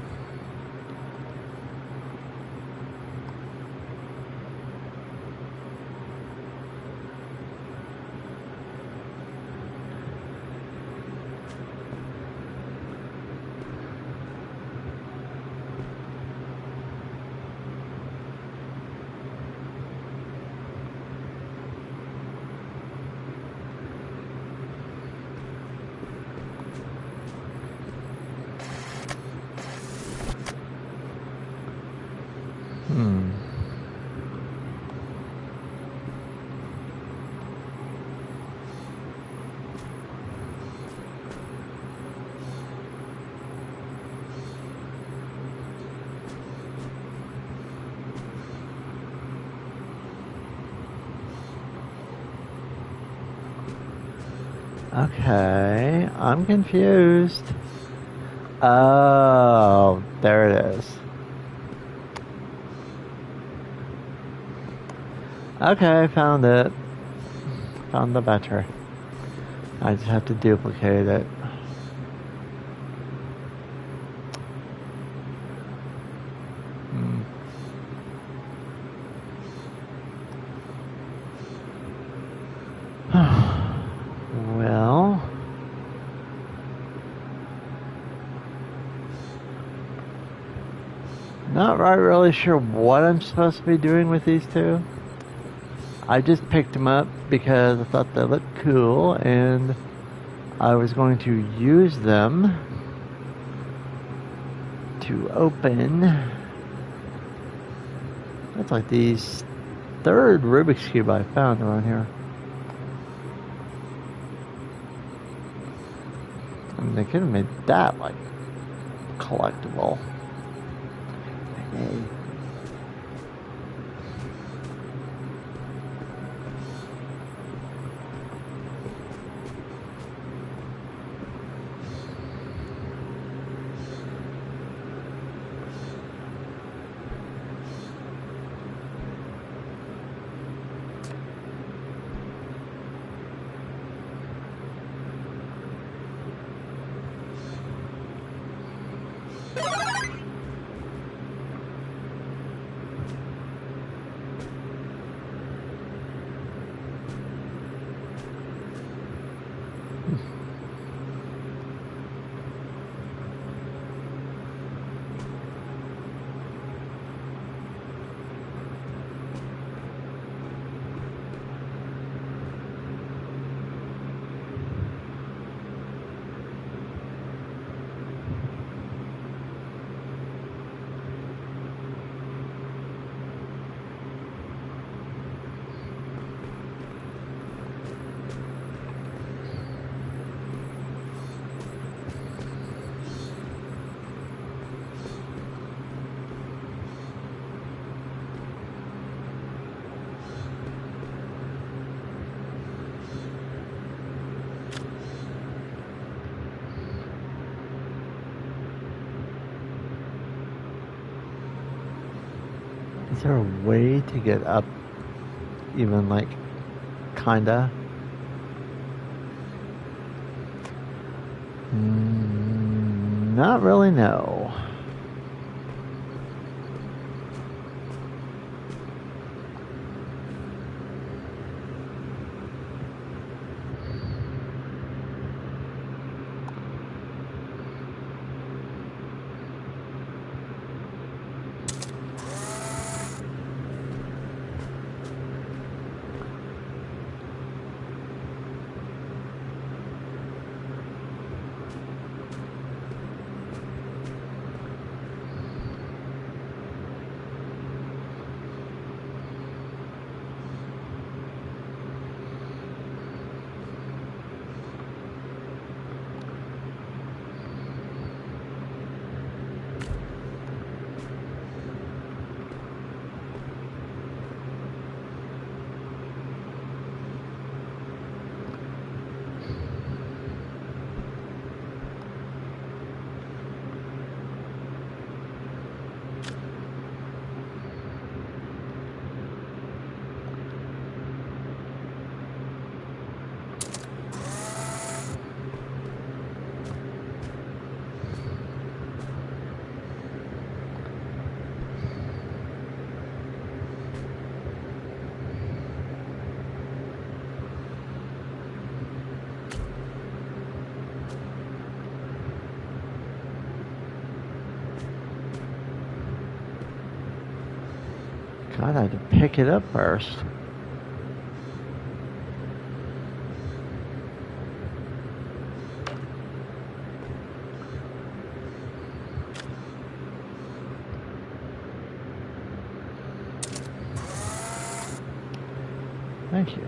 Okay, I'm confused. Oh, there it is. Okay, found it. Found the battery. I just have to duplicate it. Well, not really sure what I'm supposed to be doing with these two. I just picked them up because I thought they looked cool and I was going to use them to open. That's like the third Rubik's Cube I found around here. I mean, they could have made that like collectible. Is there a way to get up even, like, kinda? Not really, no. God, I had to pick it up first. Thank you.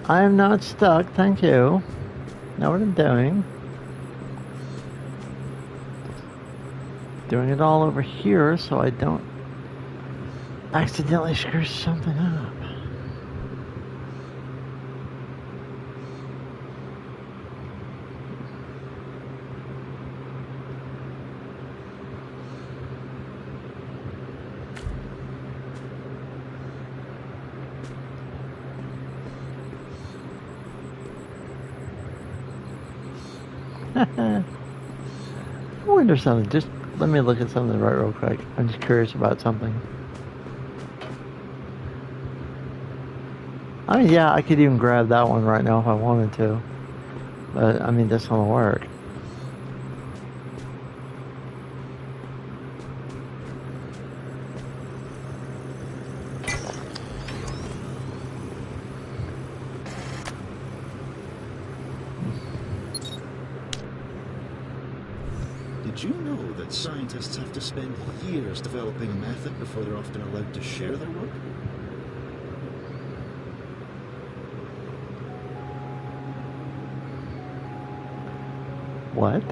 I am not stuck, thank you. Know what I'm doing. Doing it all over here so I don't accidentally screw something up. I wonder something. Just let me look at something right real quick. I'm just curious about something. I mean, yeah, I could even grab that one right now if I wanted to. But, I mean, that's gonna work. Did you know that scientists have to spend years developing a method before they're often allowed to share their work? What?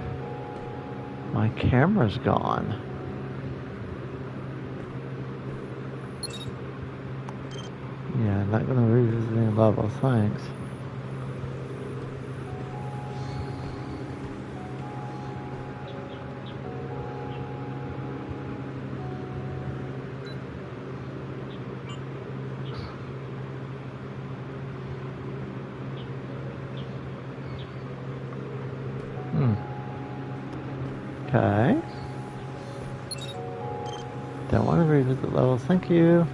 My camera's gone. Yeah, not gonna revisit any level, thanks. Okay. Don't want to revisit levels, thank you.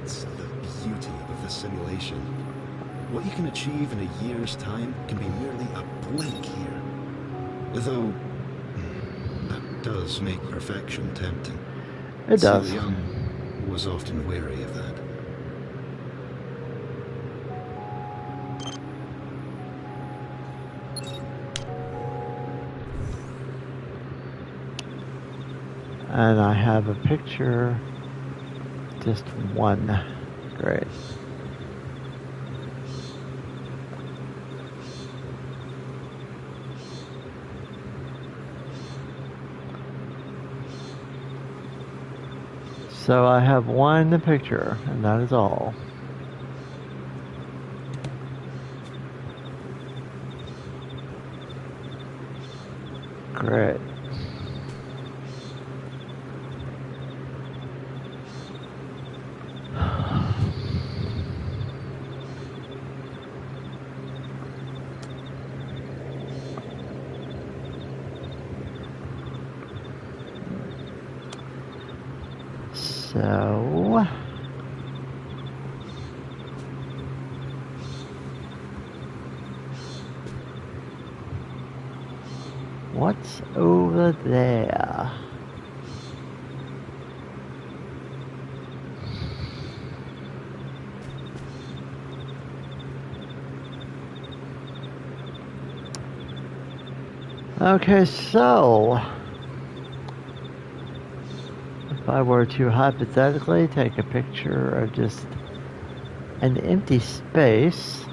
That's the beauty of the simulation. What you can achieve in a year's time can be merely a blink here. Though, that does make perfection tempting. It does. Young was often wary of that. And I have a picture, just one. Great. So I have one picture, and that is all. Great. So, what's over there? Okay, so if I were to hypothetically take a picture of just an empty space,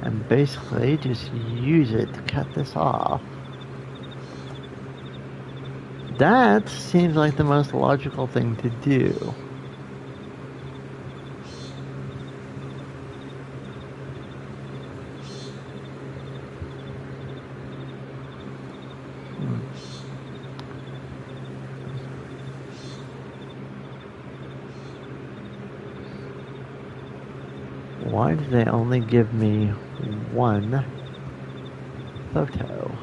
and basically just use it to cut this off, that seems like the most logical thing to do. Why do they only give me one photo?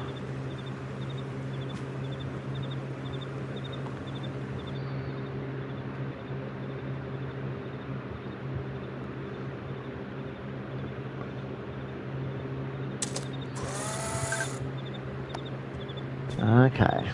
Okay.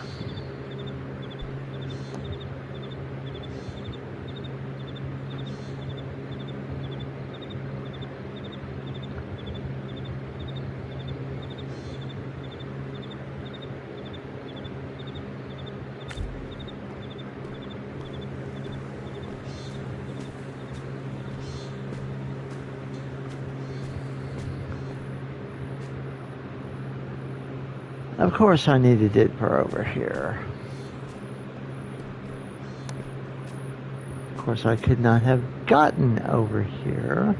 Of course I needed it for over here. Of course I could not have gotten over here.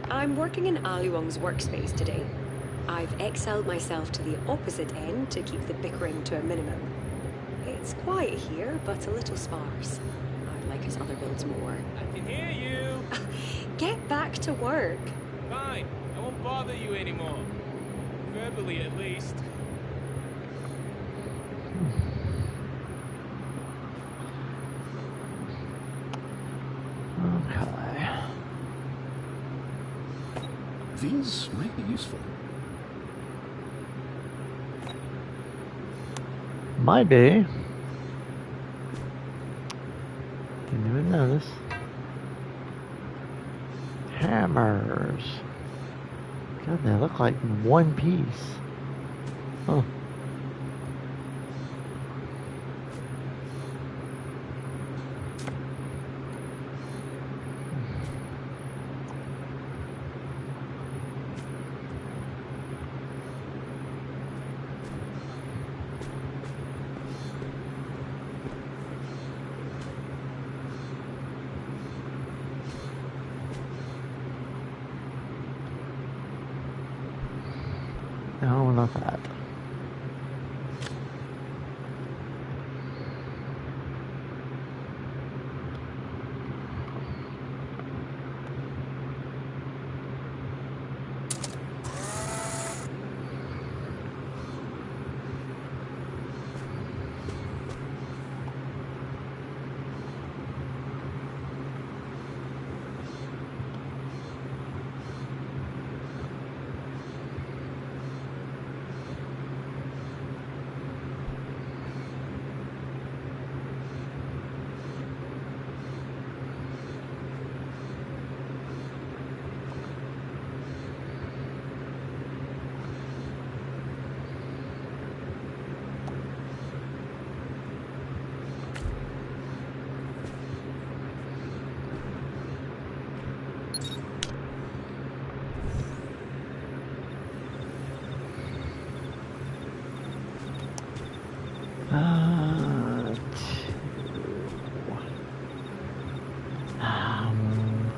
I'm working in Ali Wong's workspace today. I've excelled myself to the opposite end to keep the bickering to a minimum. It's quiet here, but a little sparse. I like his other builds more. I can hear you. Get back to work. Fine. I won't bother you anymore. Verbally, at least. Okay. These might be useful. Might be. Didn't even notice. Hammers. God, they look like one piece. Huh. No, not that.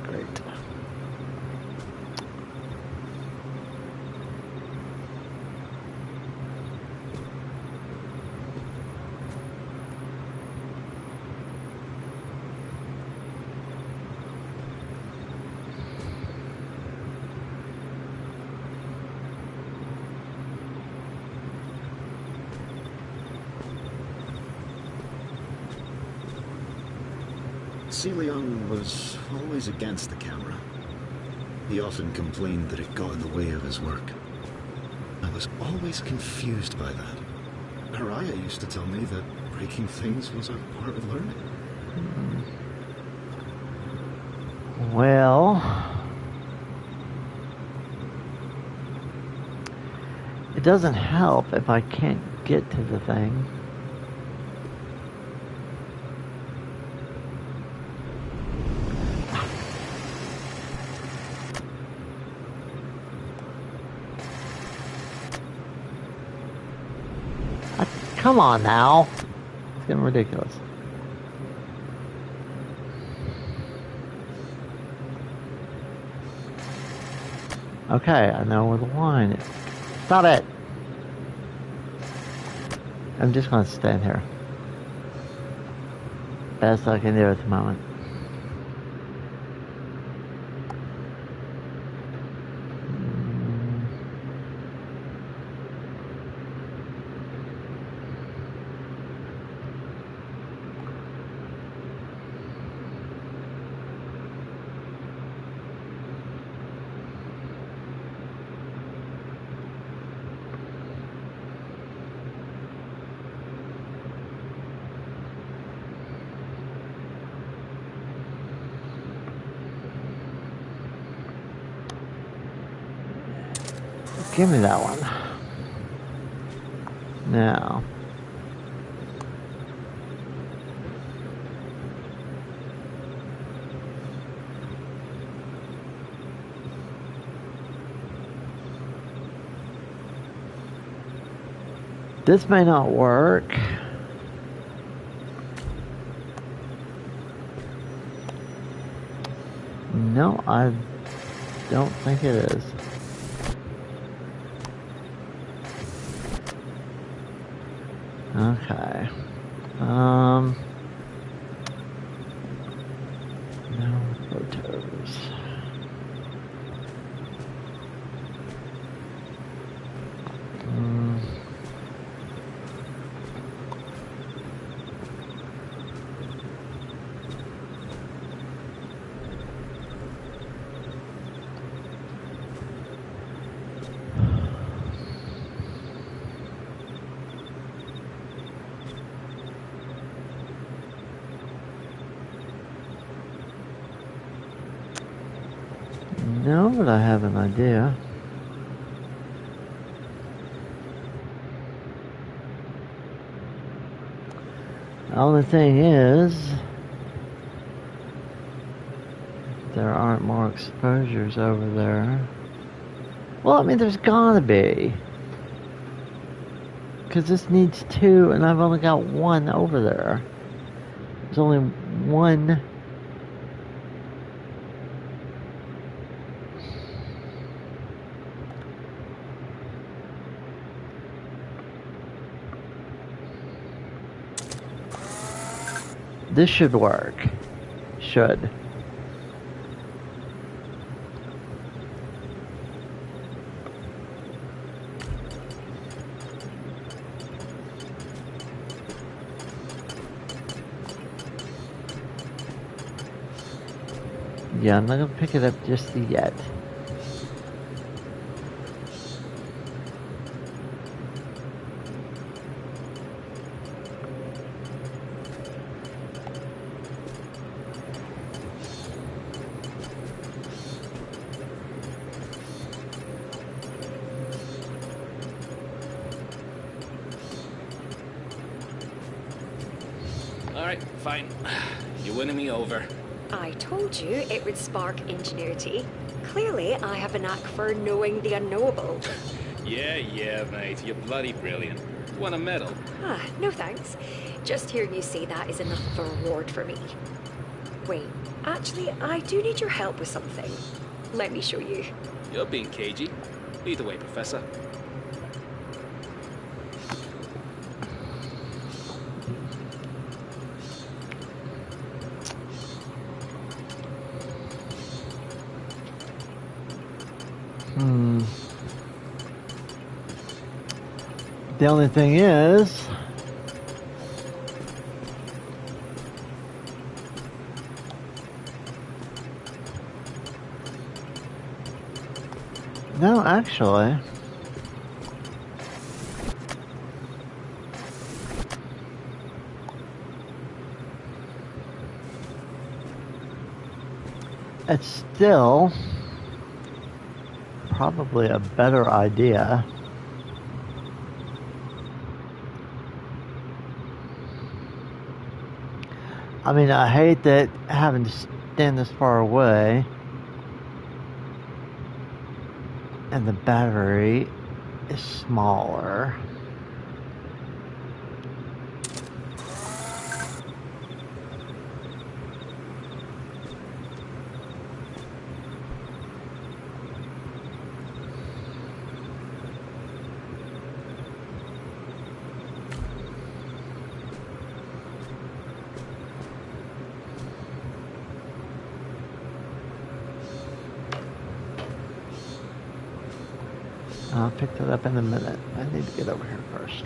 Great. Leon was always against the camera. He often complained that it got in the way of his work. I was always confused by that. Araya used to tell me that breaking things was a part of learning. Well, it doesn't help if I can't get to the thing. Come on now. It's getting ridiculous. Okay, I know where the line is. Stop it! I'm just gonna stand here. Best I can do at the moment. Give me that one. Now. This may not work. No, I don't think it is. Okay. No photos. No, but I have an idea. The only thing is, there aren't more exposures over there. Well, I mean, there's gotta be. Because this needs 2, and I've only got 1 over there. There's only 1. This should work. Should. Yeah, I'm not gonna pick it up just yet. Alright, fine. You're winning me over. I told you it would spark ingenuity. Clearly, I have a knack for knowing the unknowable. Yeah, mate. You're bloody brilliant. Won a medal. Ah, no thanks. Just hearing you say that is enough of a reward for me. Wait, actually, I do need your help with something. Let me show you. You're being cagey. Lead the way, Professor. The only thing is, no, actually, it's still probably a better idea I mean, I hate that having to stand this far away and the battery is smaller. I'll pick that up in a minute. I need to get over here first.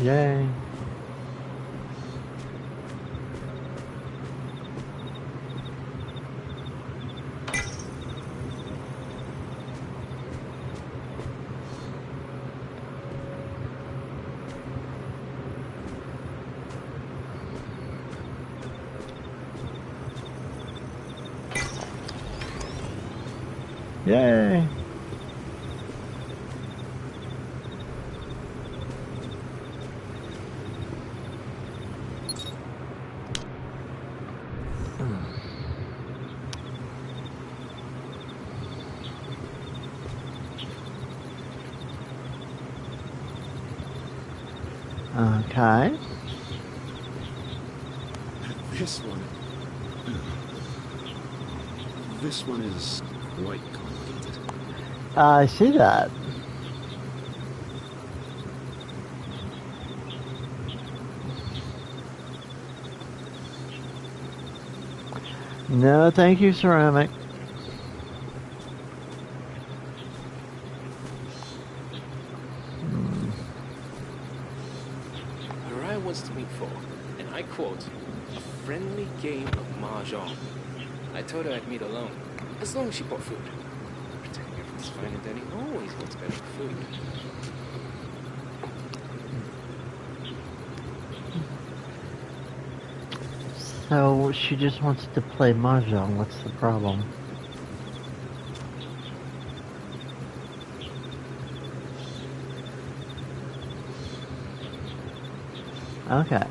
Yay. Yay! Okay. This one is quite complicated. I see that. No, thank you, ceramic. Mariah wants to meet for, and I quote, a friendly game of mahjong. I told her I'd meet alone, as long as she bought food. Pretending everything's fine and Danny always wants better food. So she just wants to play mahjong. What's the problem? Okay.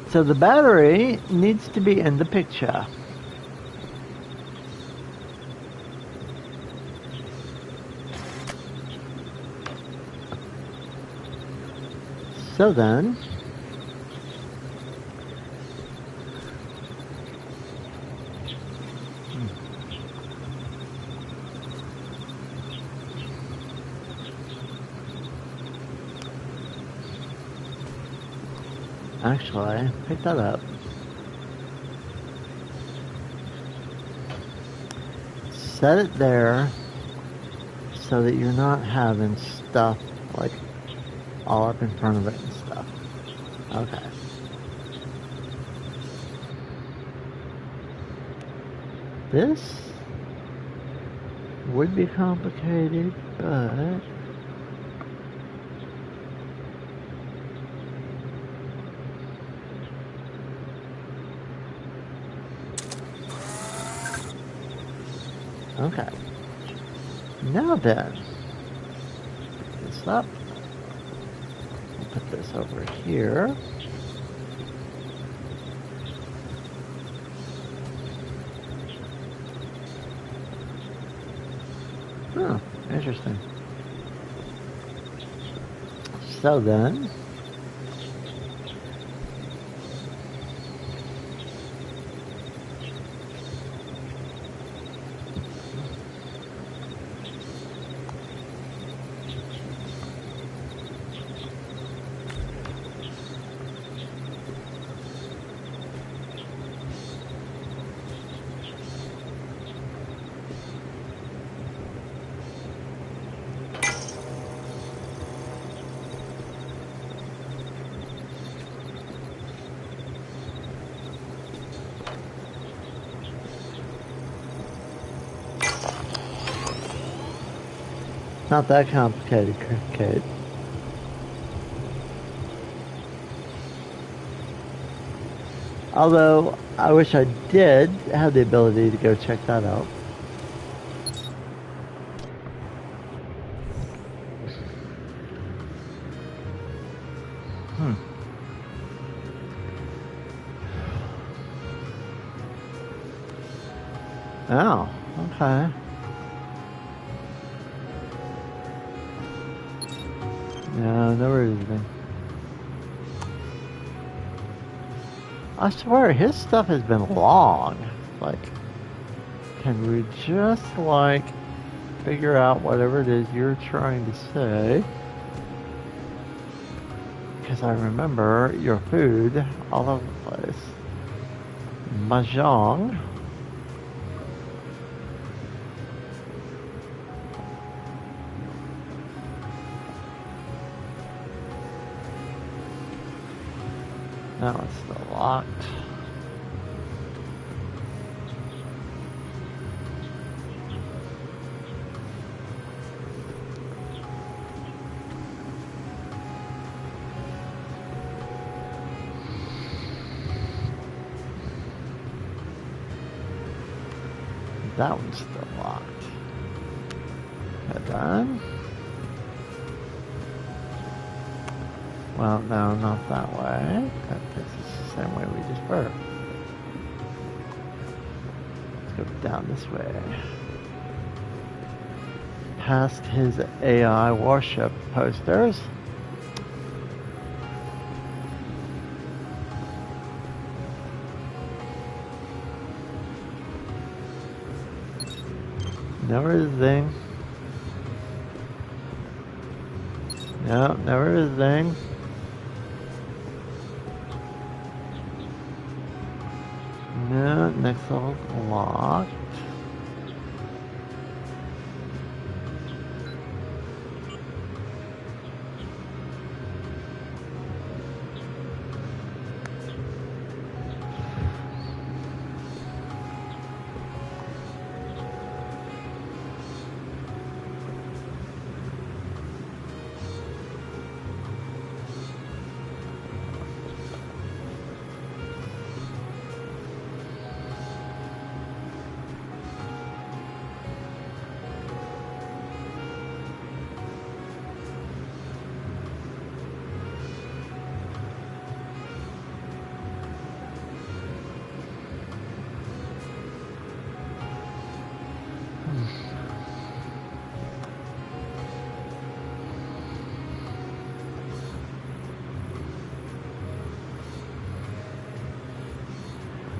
So the battery needs to be in the picture. So then, Actually, pick that up. Set it there so that you're not having stuff like all up in front of it and stuff. Okay. This would be complicated, but okay. Now then, pick this up. We'll put this over here. Oh, interesting. So then, not that complicated, Kate. Although, I wish I did have the ability to go check that out. Oh, okay. No, never anything. I swear, his stuff has been long. Like, can we just, like, figure out whatever it is you're trying to say? Because I remember your food all over the place. Mahjong. Now it's still locked. That one's still locked. That done? Well, no, not that way. This is the same way we just were. Let's go down this way. Past his AI warship posters. Never a thing. No, never a thing. No, next level locked.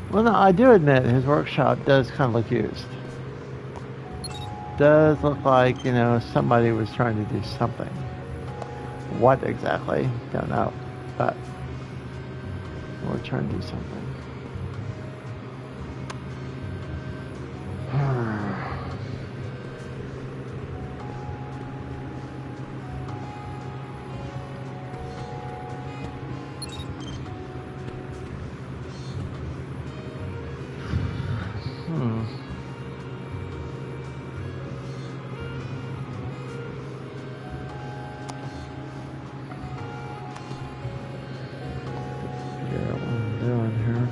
Well, no, I do admit his workshop does kind of look used. Does look like, you know, somebody was trying to do something. What exactly? Don't know. But We're trying to do something. Figure out what I'm doing here.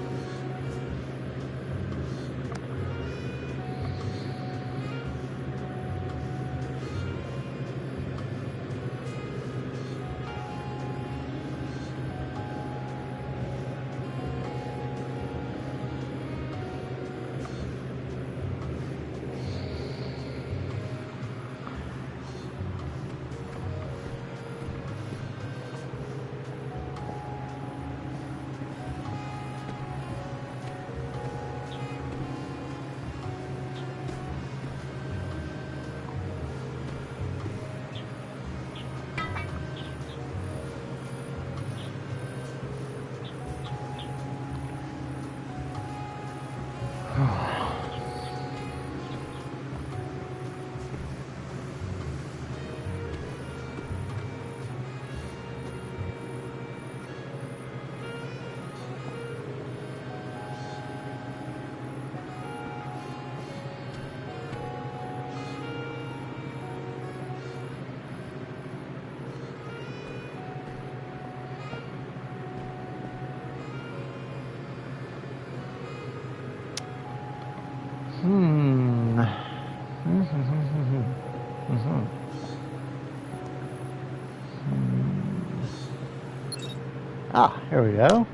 Ah, here we go.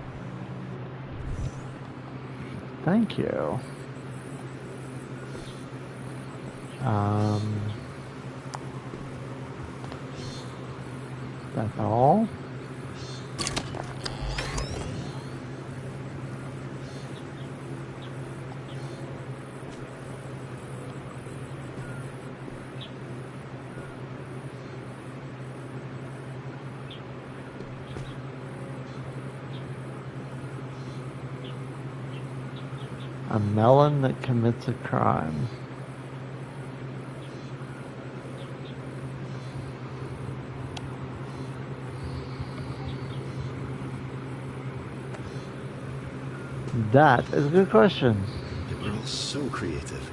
Thank you. That's all. A melon that commits a crime. That is a good question. They were all so creative.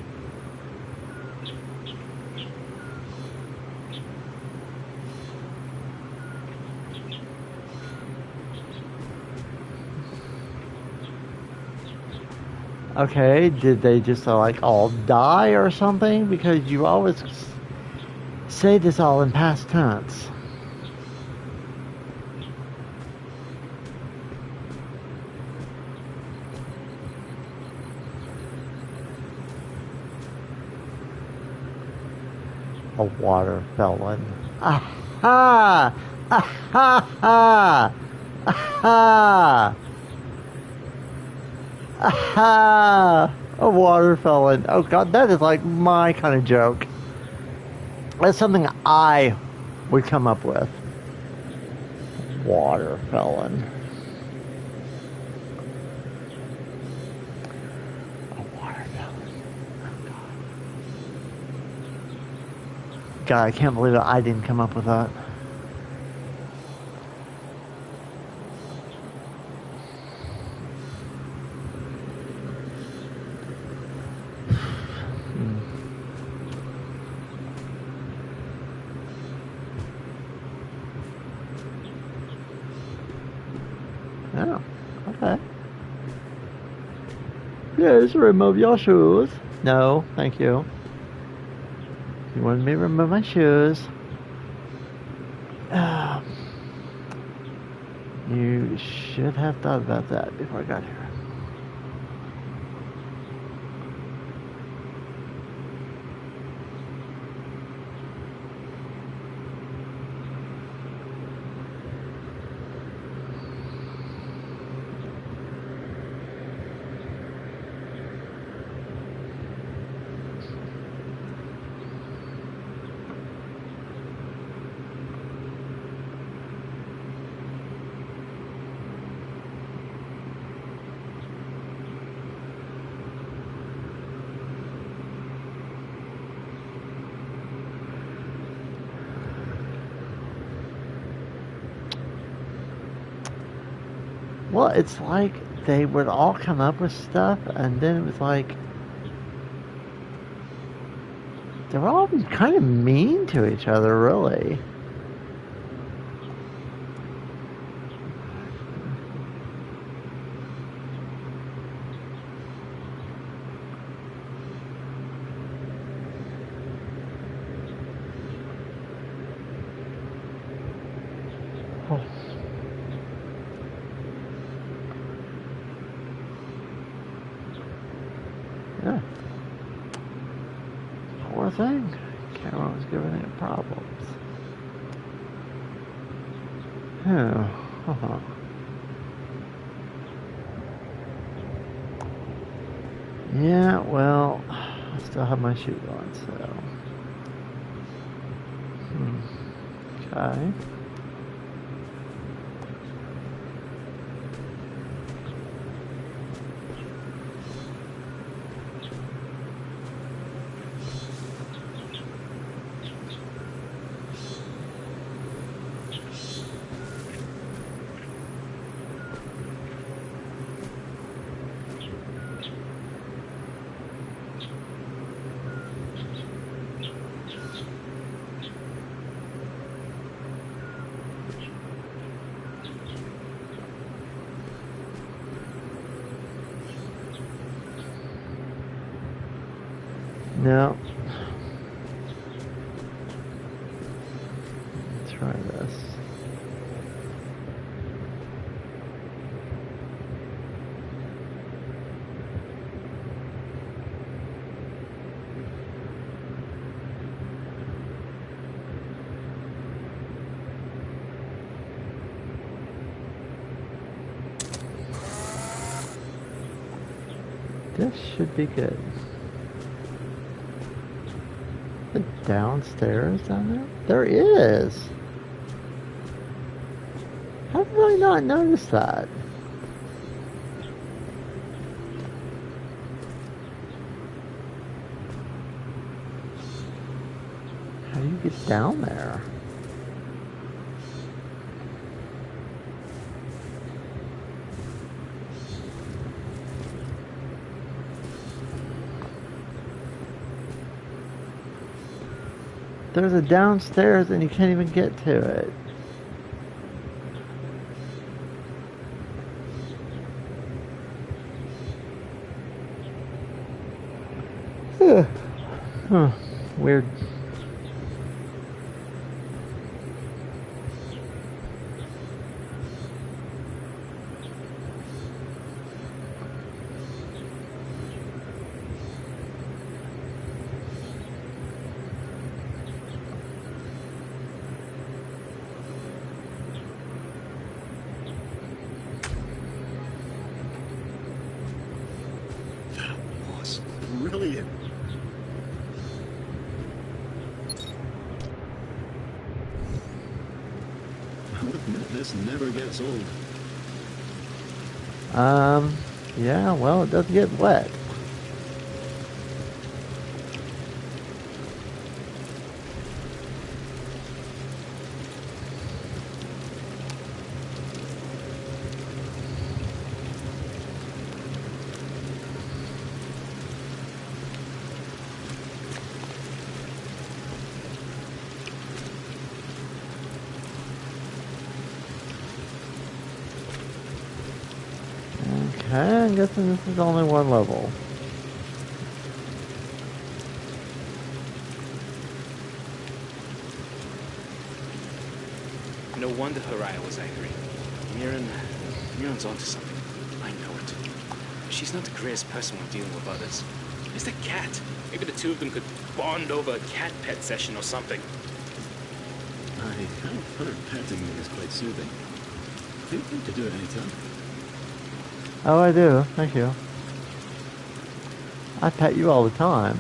Okay, did they just like all die or something? Because you always say this all in past tense. A water felon. Aha! Aha! Aha! Aha! A water felon. Oh god, that is like my kind of joke. That's something I would come up with. Water felon. A water felon. Oh god. God, I can't believe I didn't come up with that. Oh, okay. Yes, remove your shoes. No, thank you. You wanted me to remove my shoes. You should have thought about that before I got here. Well, it's like they would all come up with stuff, and then it was like they were all kind of mean to each other, really. Oh. Yeah. Poor thing. Camera was giving it problems. Oh. Uh-huh. Yeah, well, I still have my shoe on, so. Okay. No. Let's try this. This should be good. The downstairs down there? There is! How did I not notice that? How do you get down there? There's a downstairs and you can't even get to it. Huh. Weird. That was brilliant. I'll admit this never gets old. Yeah, well, it doesn't get wet. Okay, I'm guessing this is only one level. No wonder Haraya was angry. Miran's onto something. I know it. She's not the greatest person when dealing with others. It's the cat. Maybe the two of them could bond over a cat pet session or something. I have heard petting is quite soothing. Feel free to do it anytime. Oh, I do. Thank you. I pet you all the time.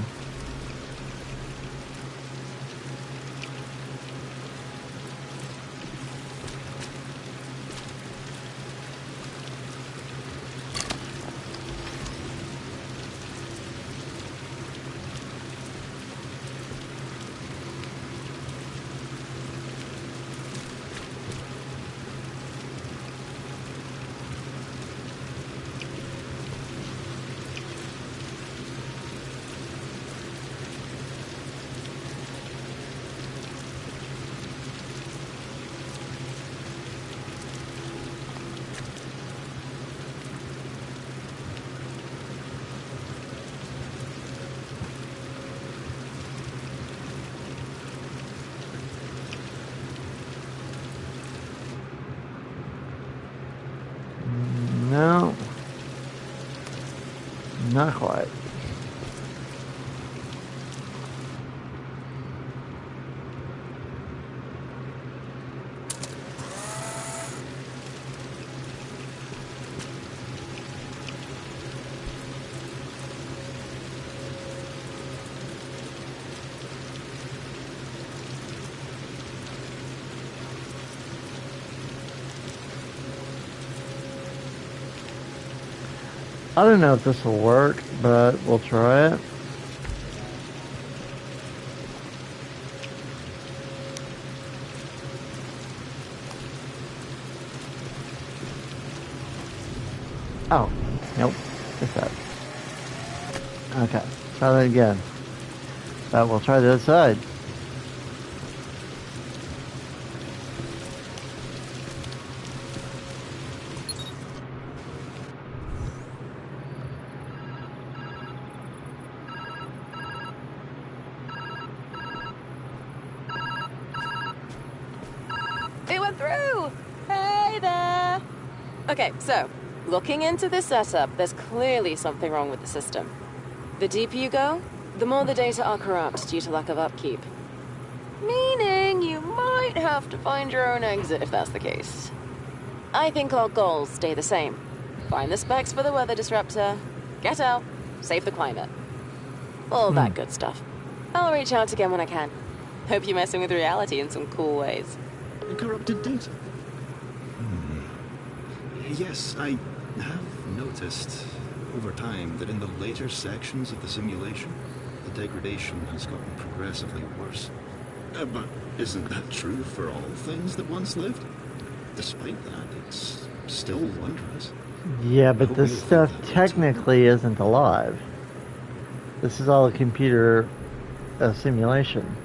No. Not quite. I don't know if this will work, but we'll try it. Oh, nope. Just that. Okay, try that again. But we'll try the other side. It went through! Hey there! Okay, so, looking into this setup, there's clearly something wrong with the system. The deeper you go, the more the data are corrupt due to lack of upkeep. Meaning you might have to find your own exit if that's the case. I think our goals stay the same. Find the specs for the weather disruptor, get out, save the climate. All that good stuff. I'll reach out again when I can. Hope you're messing with reality in some cool ways. Corrupted data. Yes, I have noticed over time that in the later sections of the simulation, the degradation has gotten progressively worse. But isn't that true for all things that once lived? Despite that, it's still wondrous. Yeah, but this stuff technically isn't alive. This is all a computer simulation.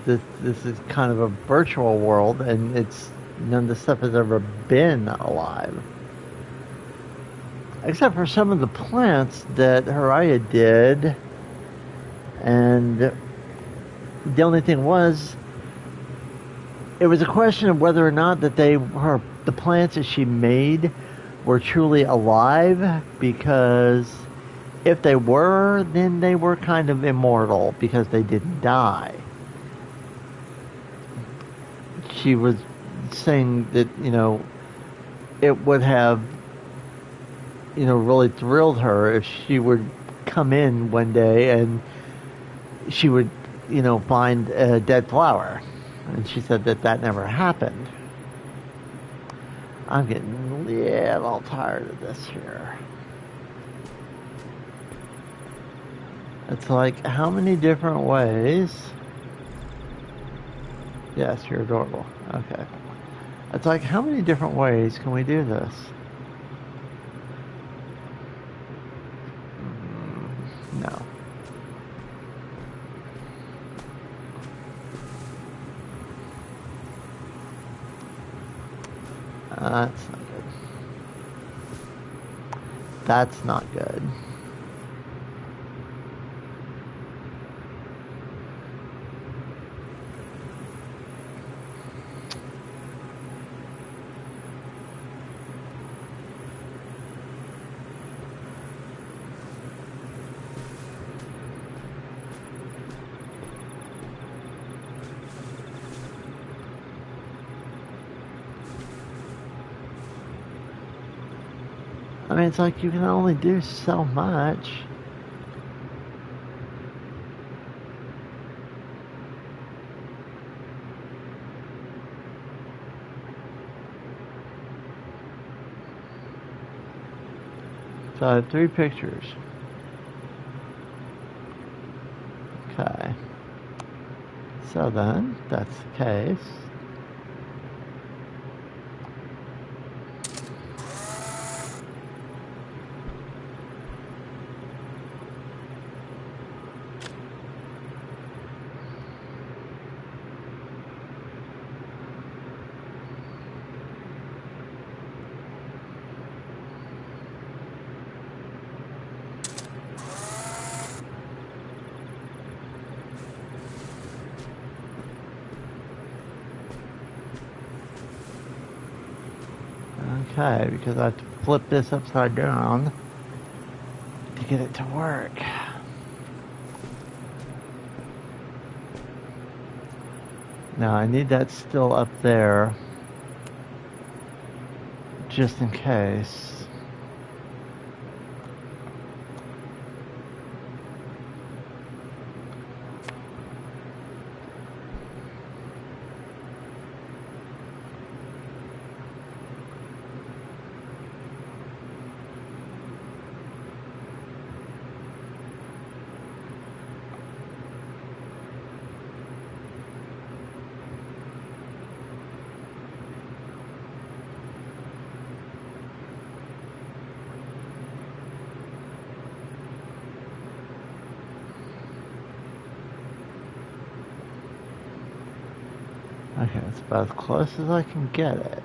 This is kind of a virtual world, and it's none of the stuff has ever been alive. Except for some of the plants that Haraya did, and the only thing was, it was a question of whether or not that the plants that she made were truly alive, because if they were, then they were kind of immortal because they didn't die. She was saying that, it would have, really thrilled her if she would come in one day and she would, find a dead flower. And she said that never happened. I'm getting a little tired of this here. It's like, how many different ways? Yes, you're adorable. Okay. It's like, how many different ways can we do this? No. That's not good. That's not good. I mean, it's like you can only do so much. So I have 3 pictures. Okay. So then, that's the case. Okay, because I have to flip this upside down to get it to work. Now I need that still up there, just in case. Okay, it's about as close as I can get it.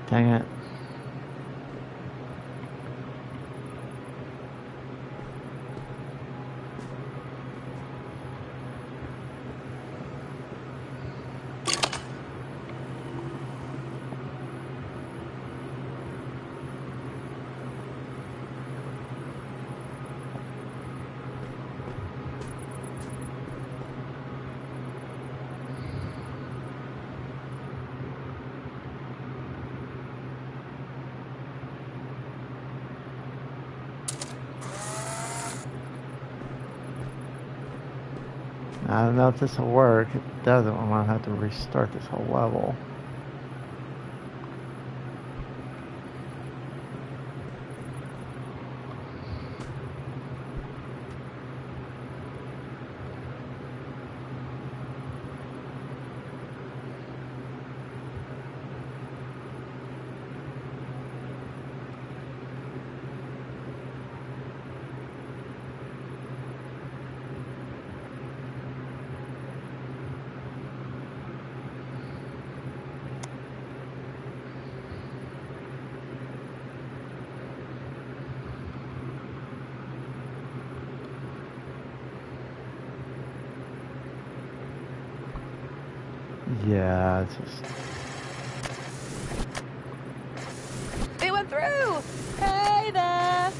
Dang it. I don't know if this will work. If it doesn't, I'm going to have to restart this whole level. Yeah, it's just... It went through! Hey there!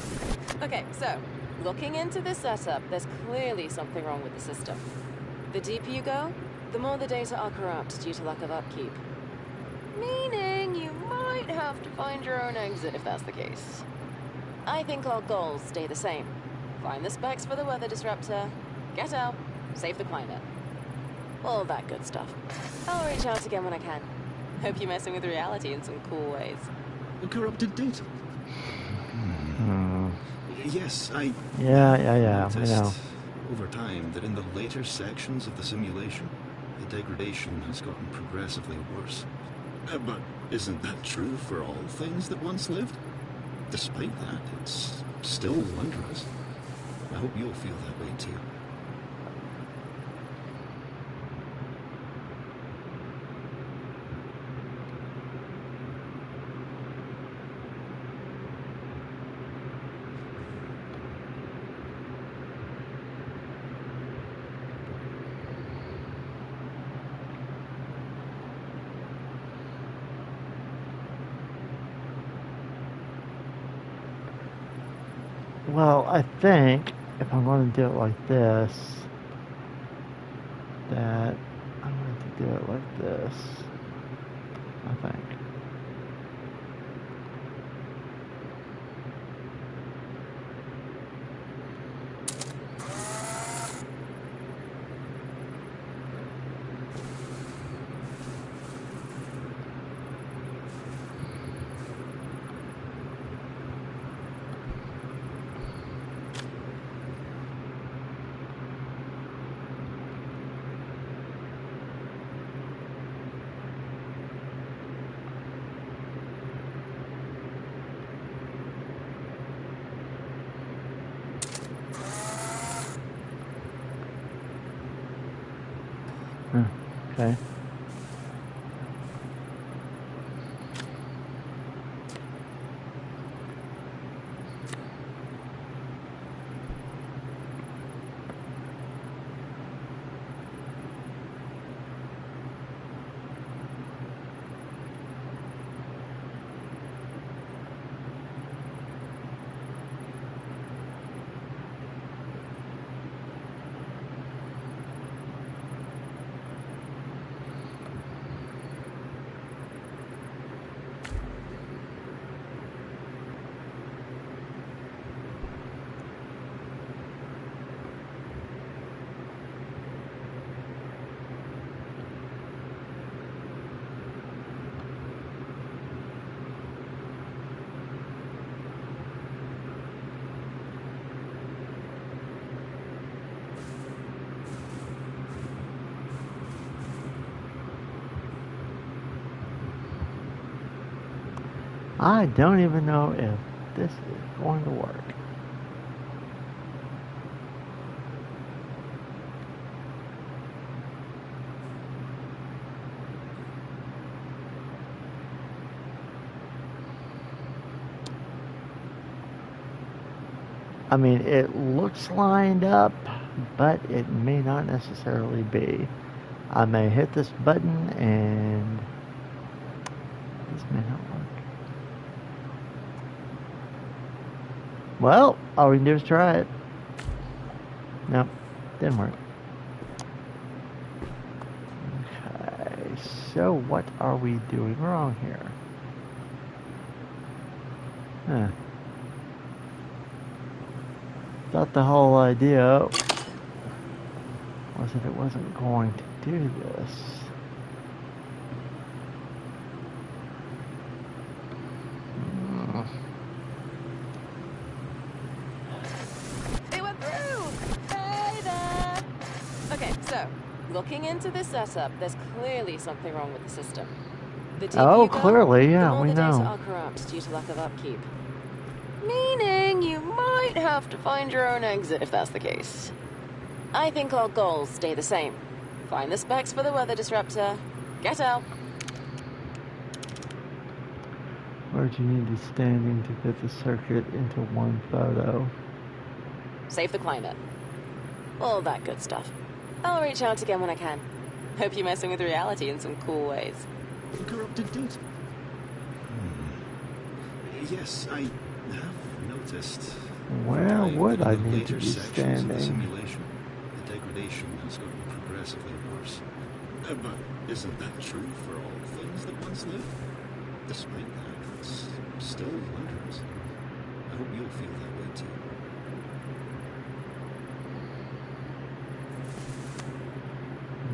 Okay, so, looking into this setup, there's clearly something wrong with the system. The deeper you go, the more the data are corrupt due to lack of upkeep. Meaning you might have to find your own exit if that's the case. I think our goals stay the same. Find the specs for the weather disruptor, get out, save the climate. All that good stuff. I'll reach out again when I can. Hope you're messing with reality in some cool ways. Corrupted data? Yes, I Yeah, I noticed know. over time that in the later sections of the simulation, the degradation has gotten progressively worse. But isn't that true for all things that once lived? Despite that, it's still wondrous. I hope you'll feel that way too. Well, I think if I'm going to do it like this, that I'm going to do it like this, I think. Okay. I don't even know if this is going to work. I mean, it looks lined up, but it may not necessarily be. I may hit this button and this may not work. Well, all we can do is try it. Nope, didn't work. Okay, so what are we doing wrong here? Huh. Thought the whole idea was that it wasn't going to do this. They went through! Hey there! Okay, so, looking into this setup, there's clearly something wrong with the system. The deeper Oh, you go, clearly, yeah, the more we the data know. are corrupt due to lack of upkeep. Meaning you might have to find your own exit if that's the case. I think our goals stay the same. Find the specs for the weather disruptor. Get out. Where'd you need the standing to fit the circuit into one photo? Save the climate. All that good stuff. I'll reach out again when I can. Hope you're messing with reality in some cool ways. Corrupted data. Yes, I have noticed. Where would I In the need to later be sections of the standing? simulation, the degradation has gotten progressively worse. But isn't that true for all things that once lived? Despite that, it's still wondrous. I hope you'll feel that way too.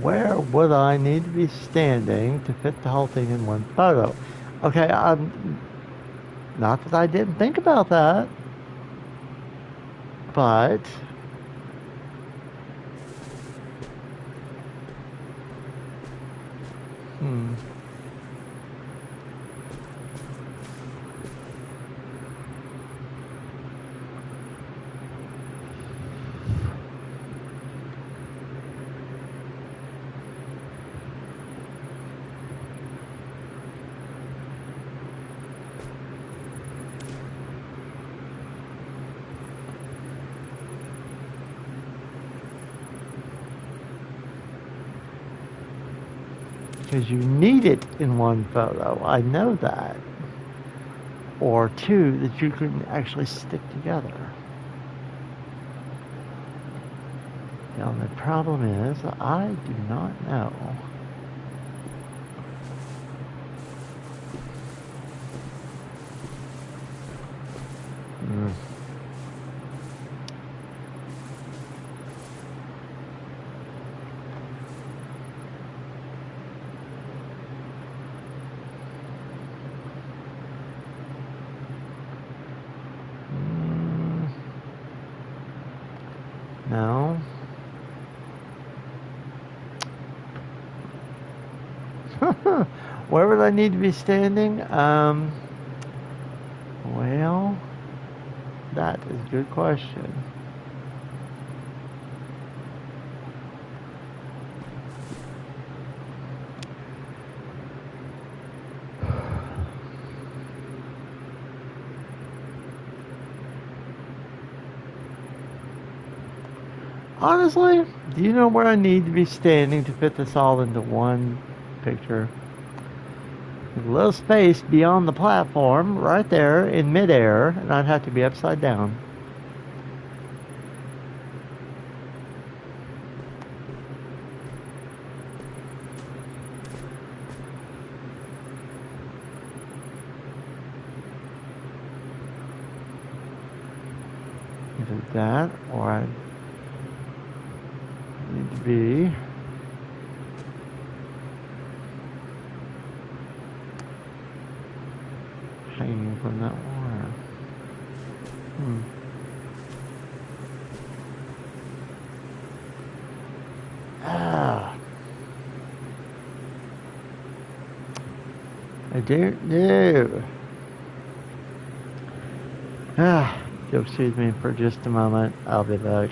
Where would I need to be standing to fit the whole thing in one photo? Okay, not that I didn't think about that, but because you need it in one photo, I know that. Or two that you can actually stick together. The only problem is I do not know. No. Where would I need to be standing? Well, that is a good question. Honestly, do you know where I need to be standing to fit this all into one picture? There's a little space beyond the platform, right there in midair, and I'd have to be upside down. Either that, or I need to be hanging from that wire. Ah, I don't know. Ah, you'll excuse me for just a moment. I'll be back.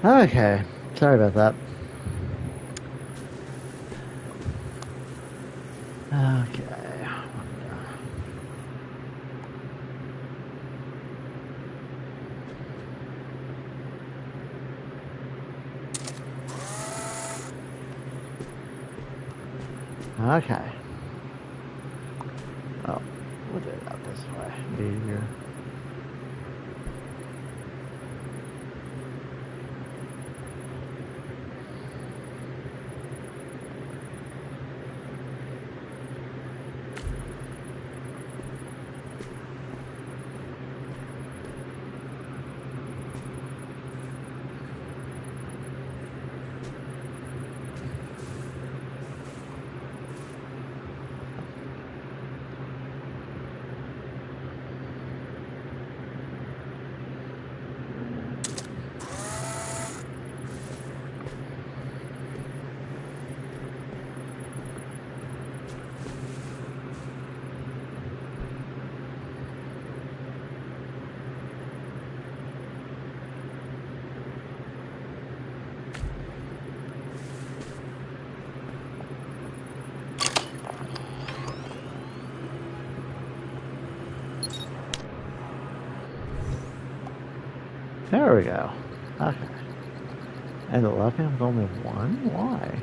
Okay, sorry about that. Okay. Okay. Oh, we'll do it out this way. Be easier. There we go. Okay. And the left hand's only one? Why?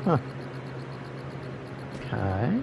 Huh. Okay.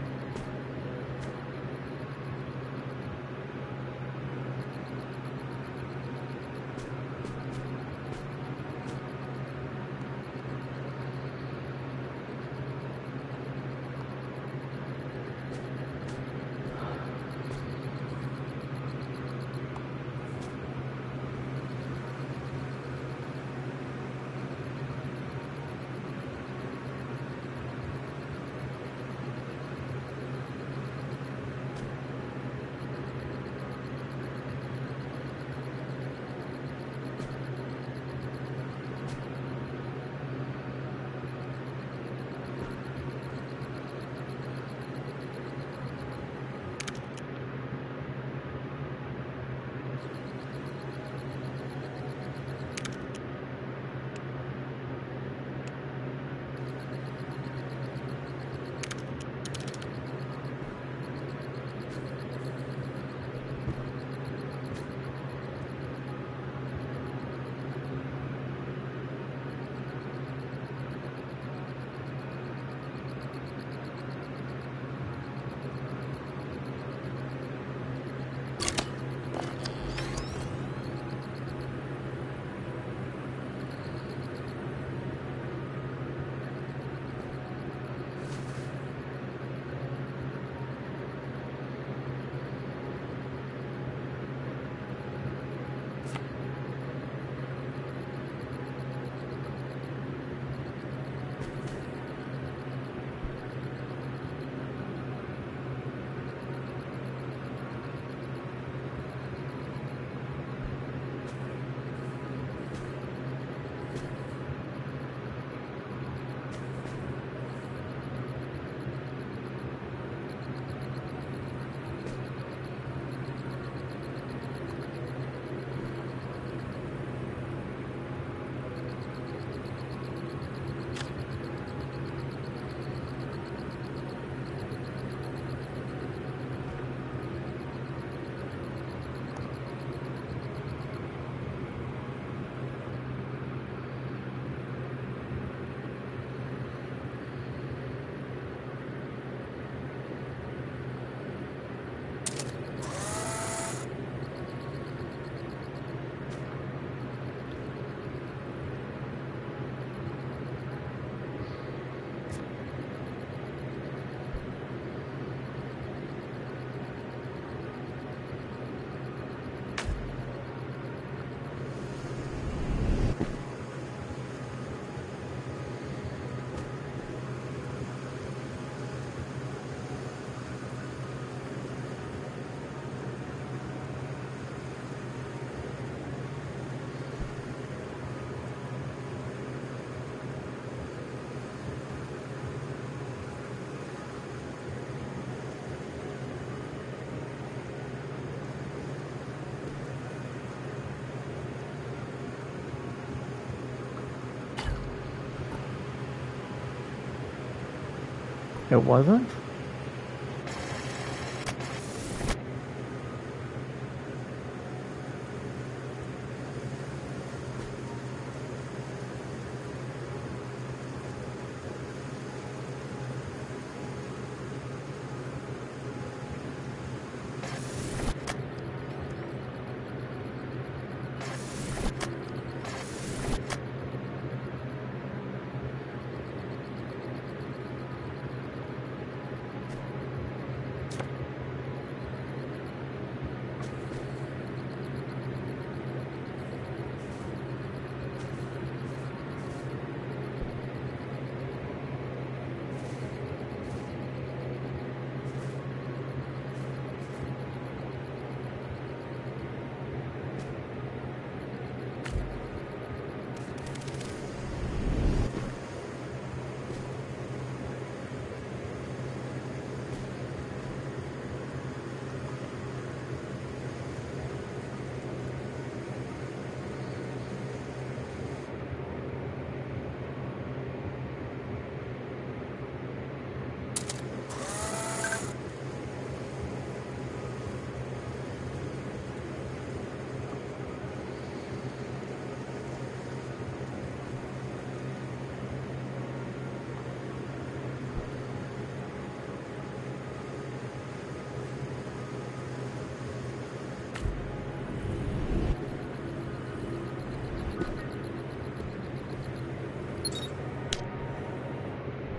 It wasn't?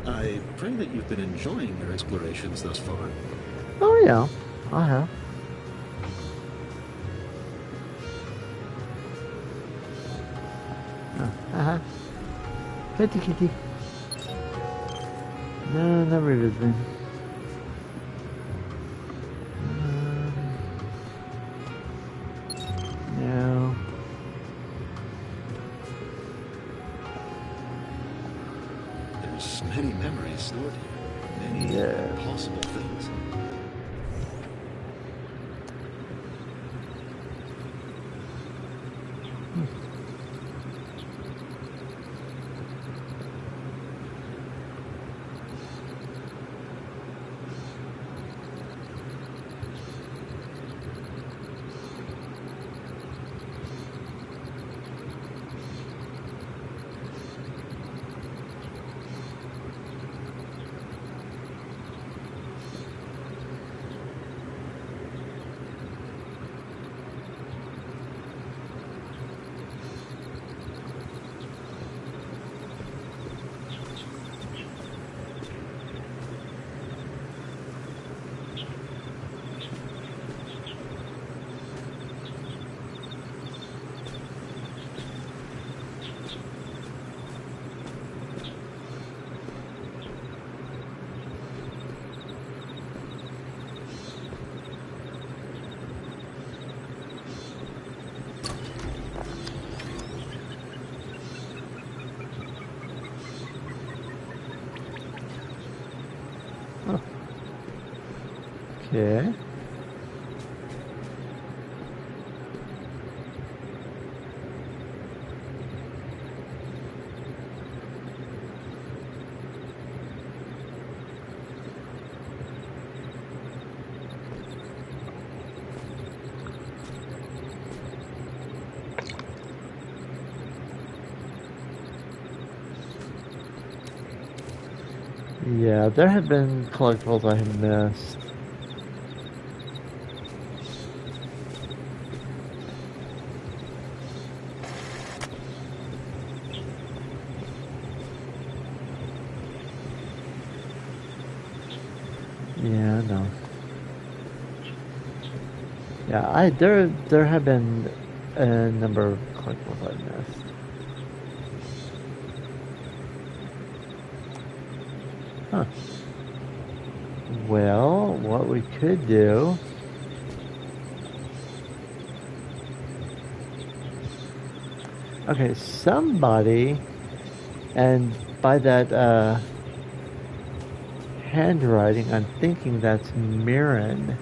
I pray that you've been enjoying your explorations thus far. Oh yeah, I have. Uh-huh. Kitty kitty. No, not revisiting. No. There's many memories stored here. Many Yeah. possible things. Okay. Yeah, there have been collectibles I have missed. Yeah, I know. Yeah, there have been a number of collectibles I missed. Huh. Well, what we could do... Okay, somebody, and by that handwriting, I'm thinking that's Mirren.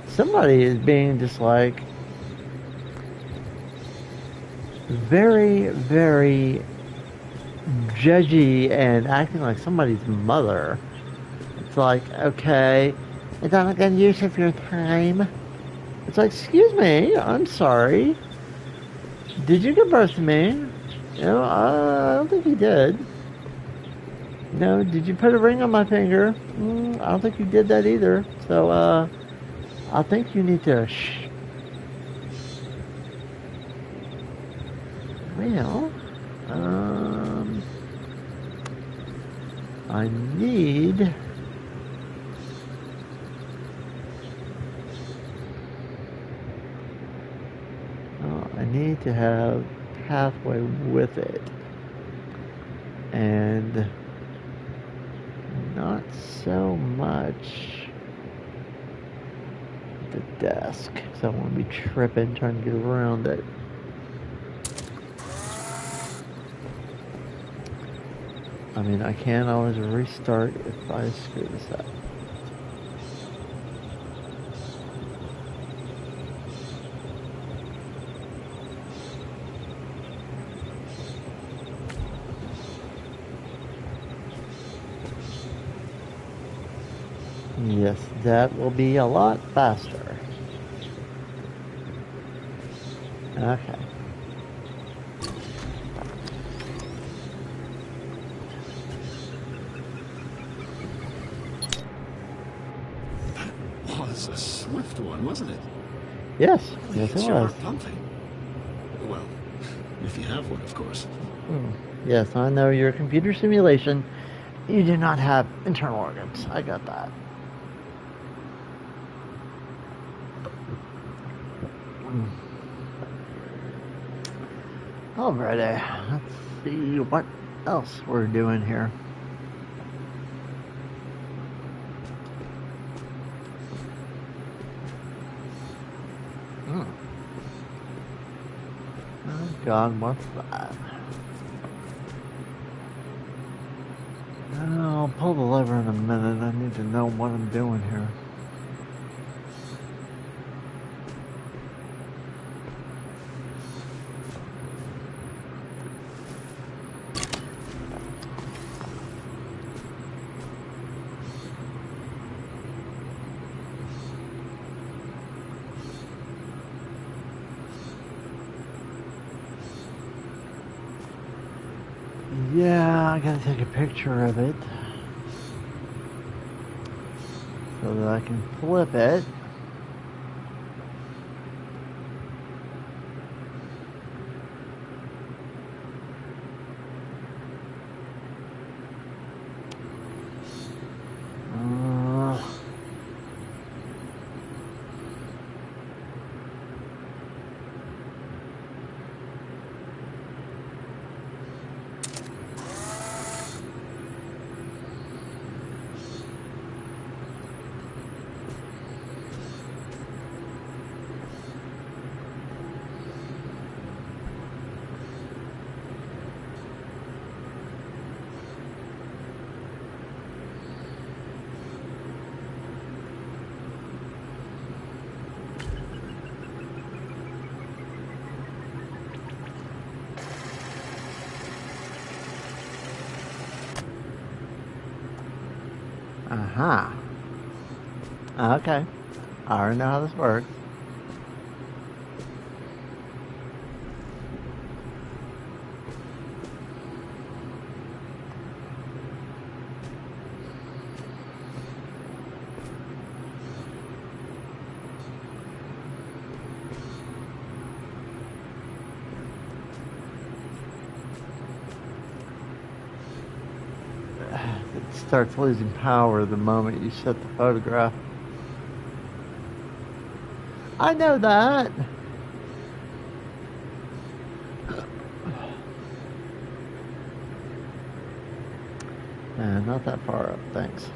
Somebody is being just like very, very judgy and acting like somebody's mother. It's like, okay, it's not a good use of your time. It's like, excuse me, I'm sorry. Did you give birth to me? You know, I don't think you did. No, did you put a ring on my finger? I don't think you did that either. So, I think you need to shh. Well, I need... I need to have pathway with it. And not so much the desk, because I don't want to be tripping trying to get around it. I mean, I can always restart if I screw this up. Yes, that will be a lot faster. Okay. That was a swift one, wasn't it? Yes, Really yes gets it your was. heart pumping. Well, if you have one, of course. Yes, I know you're a computer simulation. You do not have internal organs. I got that. Alrighty, let's see what else we're doing here. Oh God, what's that? I'll pull the lever in a minute. I need to know what I'm doing here. Yeah, I gotta take a picture of it so that I can flip it. Aha. Okay. I already know how this works. It starts losing power the moment you set the photograph. I know that. Not that far up, thanks.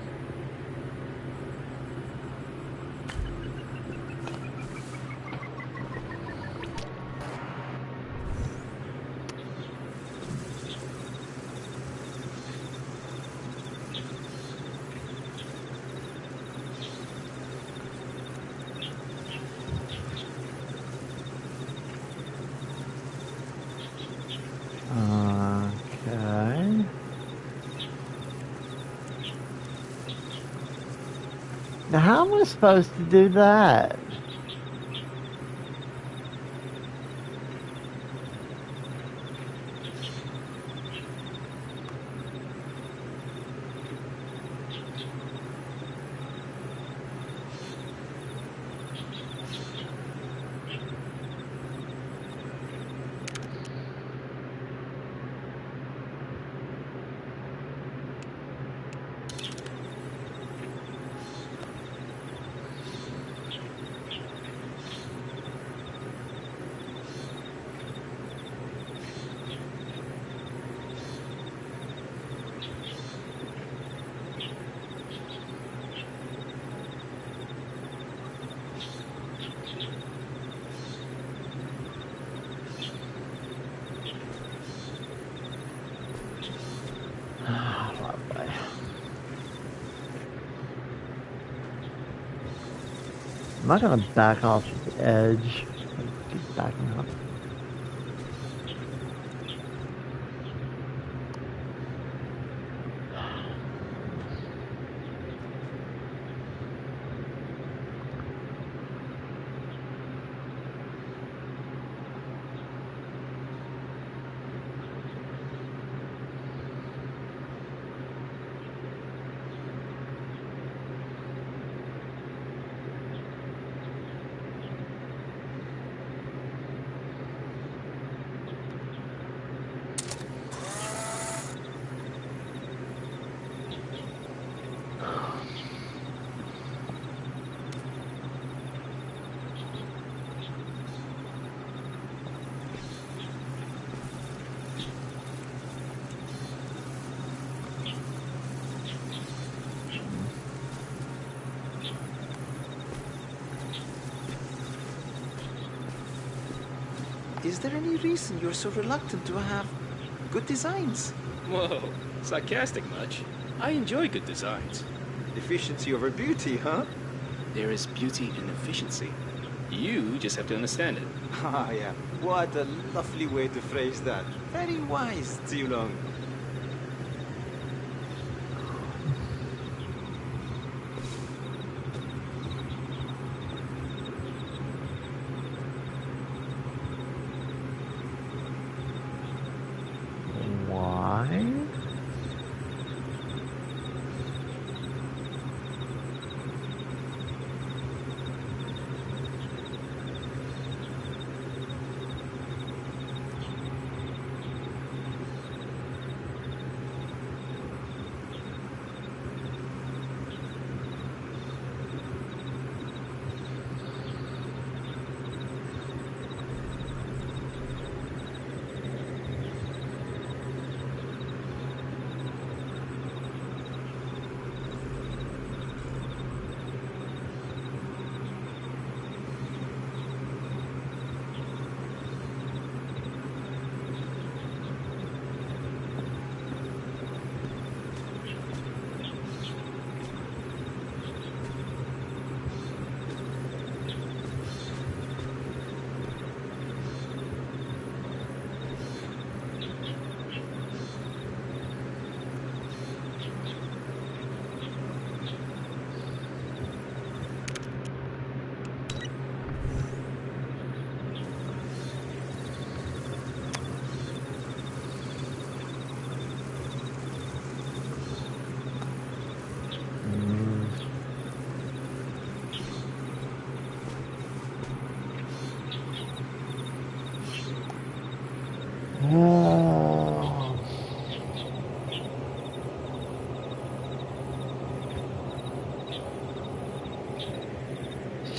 Okay. How am I supposed to do that? I'm not gonna back off the edge. Keep backing up. Is there any reason you're so reluctant to have good designs? Whoa, sarcastic much? I enjoy good designs. Efficiency over beauty, huh? There is beauty in efficiency. You just have to understand it. Ah, yeah. What a lovely way to phrase that. Very wise, Zilong.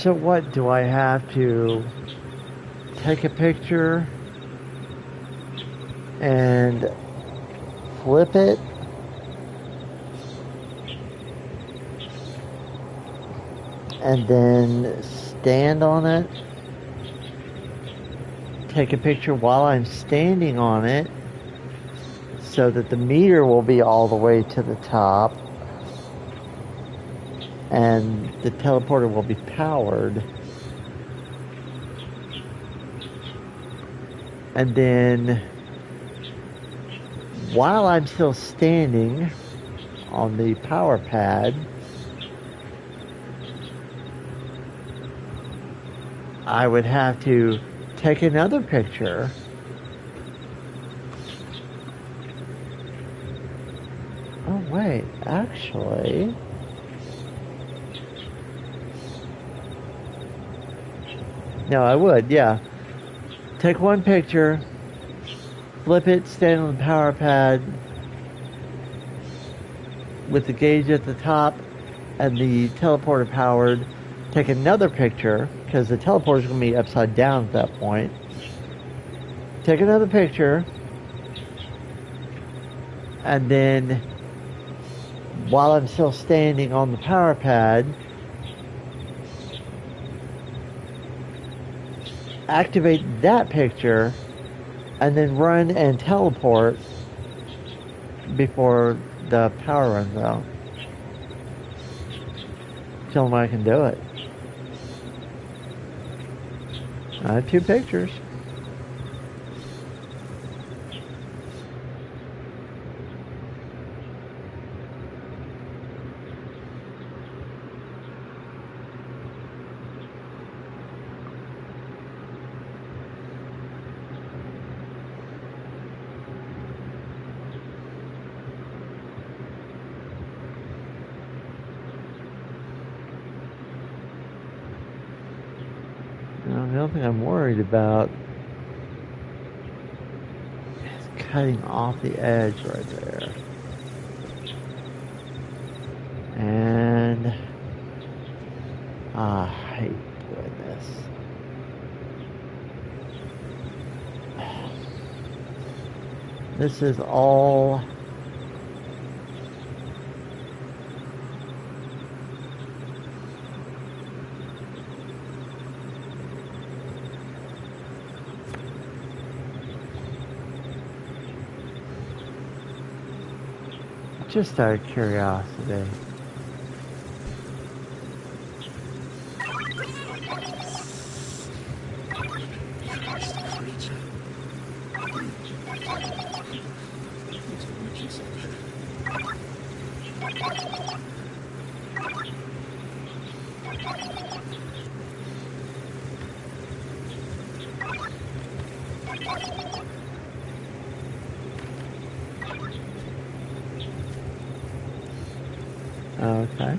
So what, do I have to take a picture and flip it? And then stand on it? Take a picture while I'm standing on it so that the meter will be all the way to the top and the teleporter will be powered. And then while I'm still standing on the power pad, I would have to take another picture. Oh wait, actually, no, I would, yeah. Take one picture, flip it, stand on the power pad with the gauge at the top and the teleporter powered. Take another picture, because the teleporter is going to be upside down at that point. Take another picture, and then while I'm still standing on the power pad, activate that picture, and then run and teleport before the power runs out. Tell them I can do it. I have 2 pictures. The only thing I'm worried about is cutting off the edge right there. And I hate doing this. This is all just out of curiosity. Okay.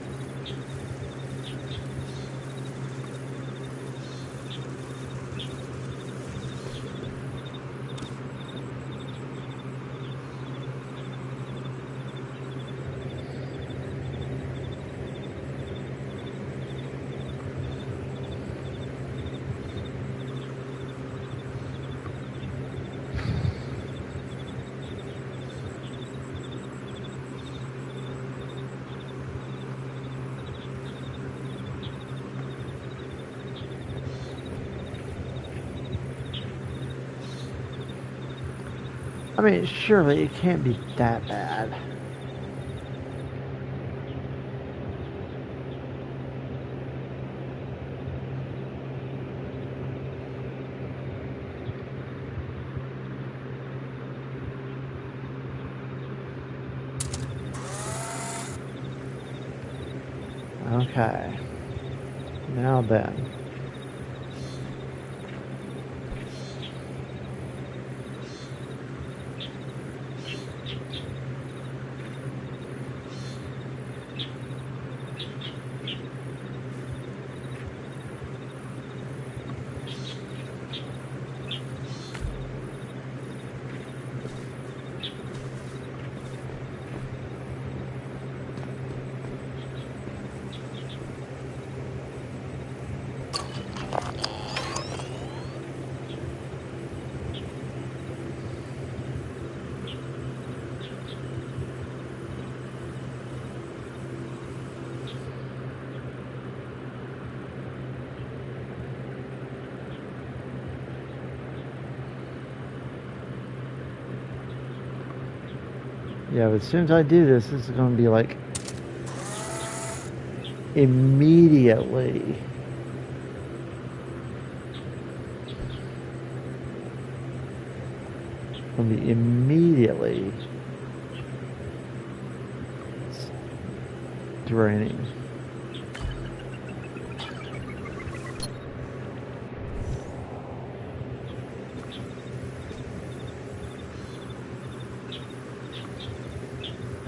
I mean, surely it can't be that bad. Okay. Now then. Yeah, but as soon as I do this, this is going to be like immediately. Going to be immediately draining.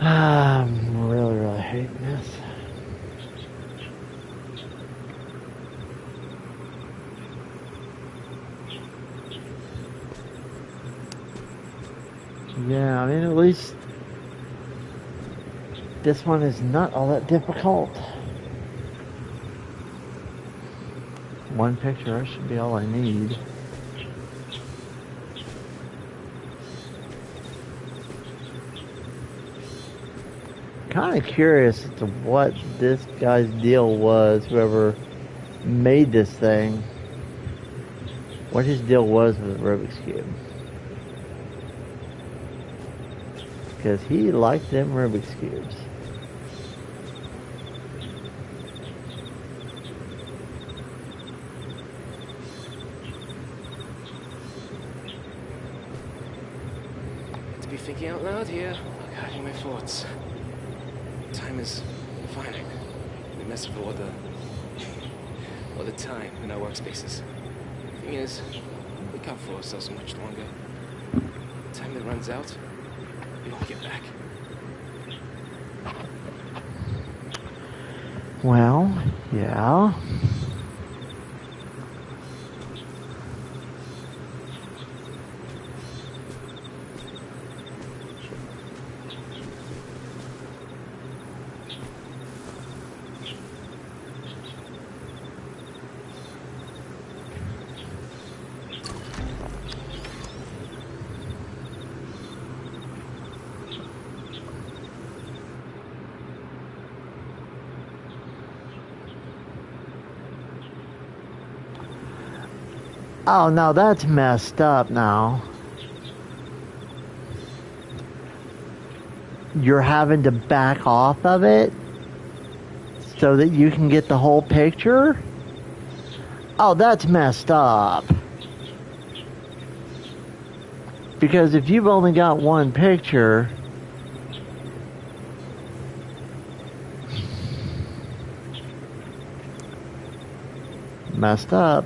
I'm really hating this. Yeah, I mean, at least this one is not all that difficult. One picture should be all I need. Kind of curious as to what this guy's deal was, whoever made this thing. What his deal was with Rubik's Cube. Because he liked them Rubik's Cubes. To be thinking out loud here, hiding my thoughts. Time is finite. We mess with all the time in our workspaces. Thing is, we can't fool ourselves much longer. The time that runs out, we won't get back. Well, yeah. Oh, no, that's messed up now. You're having to back off of it so that you can get the whole picture? Oh, that's messed up. Because if you've only got one picture, messed up.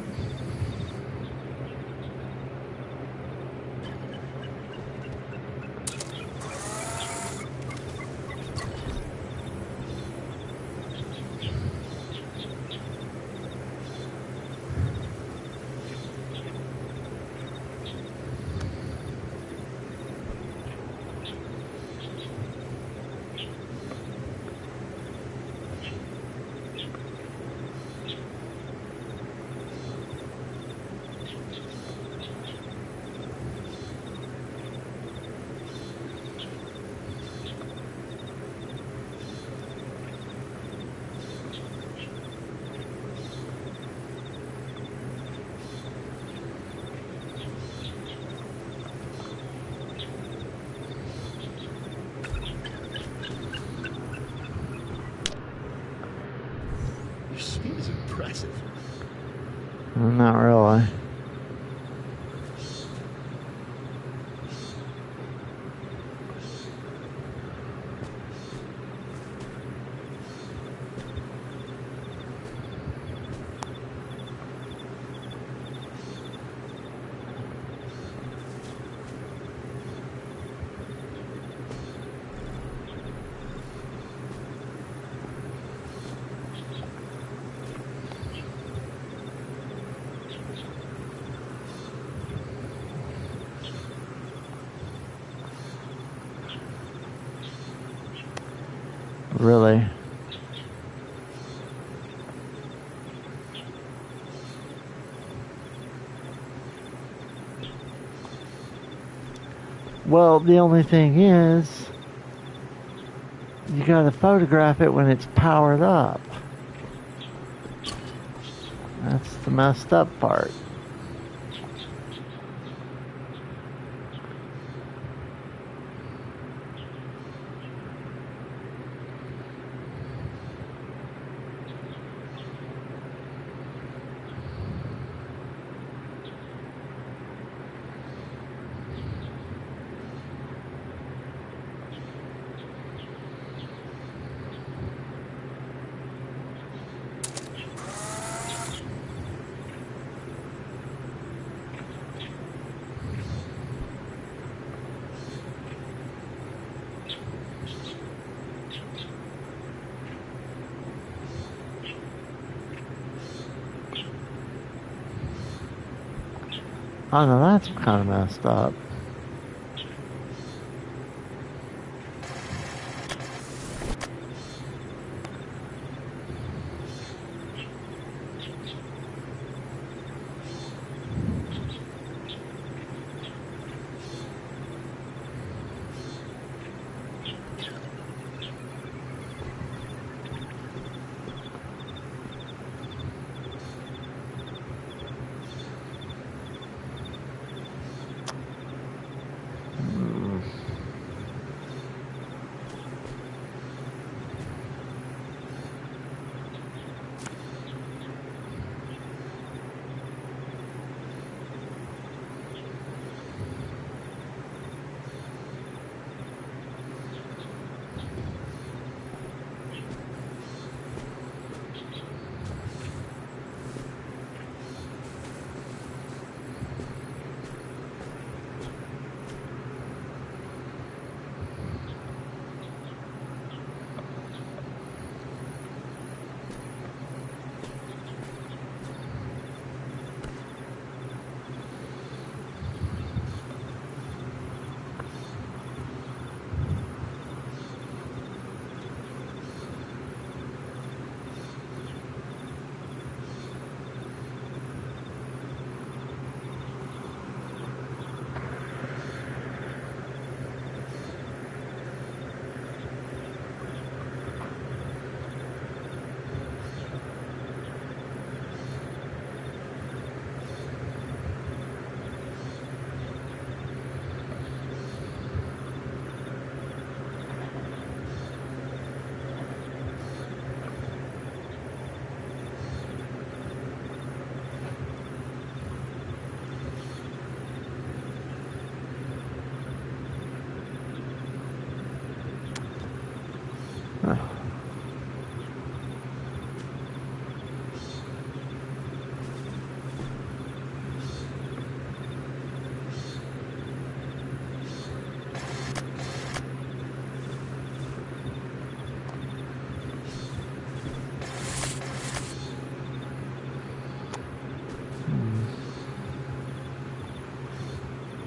Your speed is impressive. Not really. Really. Well, the only thing is, you gotta photograph it when it's powered up. That's the messed up part. Oh no, that's kind of messed up.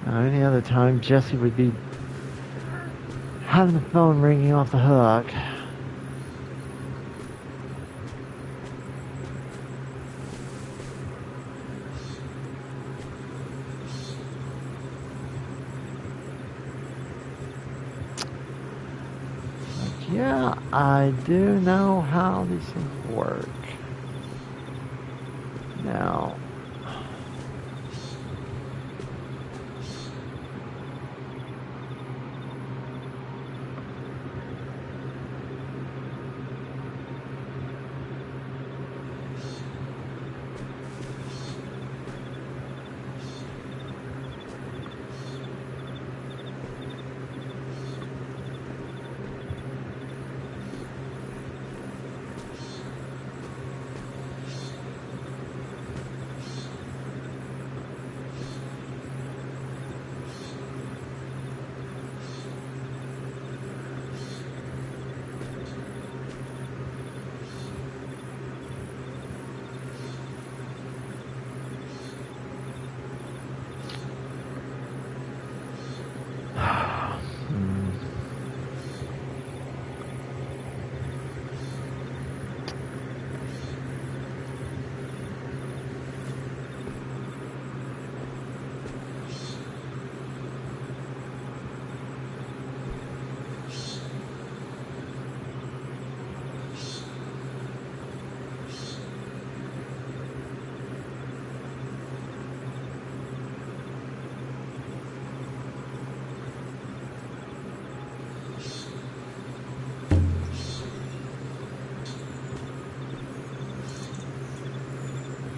Any other time, Jesse would be having the phone ringing off the hook. Like, yeah, I do know how these things work. Now,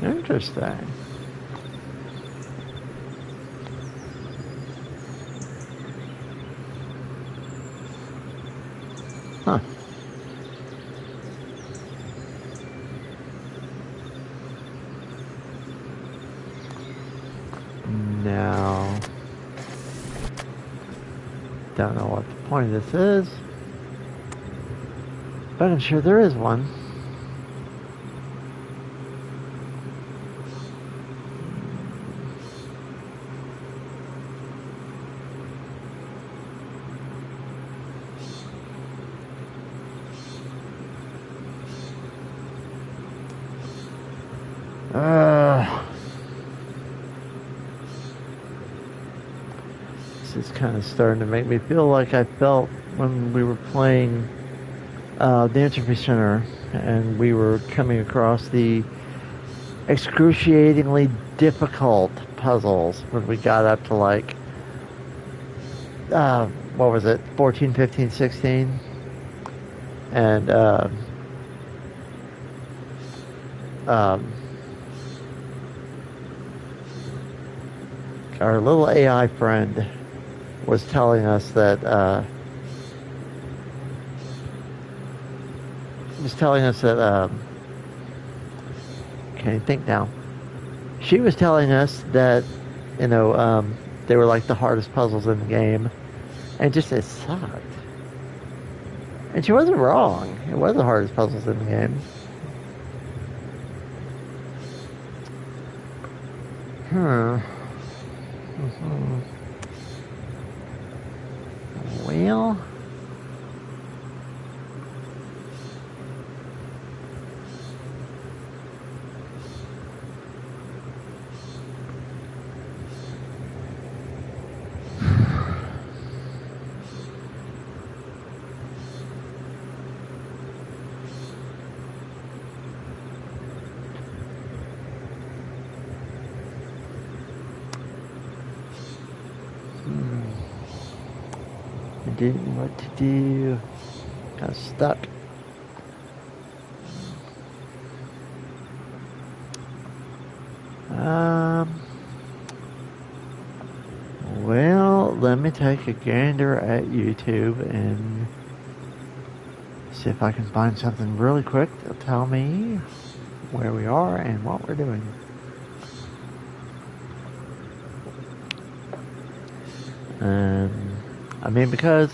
interesting. Huh. Now, don't know what the point of this is, but I'm sure there is one. This is kind of starting to make me feel like I felt when we were playing the Entropy Center and we were coming across the excruciatingly difficult puzzles when we got up to like what was it, 14, 15, 16, and our little AI friend was telling us that can't think now. She was telling us that, you know, they were like the hardest puzzles in the game, and just it sucked. And she wasn't wrong. It was the hardest puzzles in the game. Well, I didn't know what to do. Got stuck. Well, let me take a gander at YouTube and see if I can find something really quick that'll tell me where we are and what we're doing. I mean, because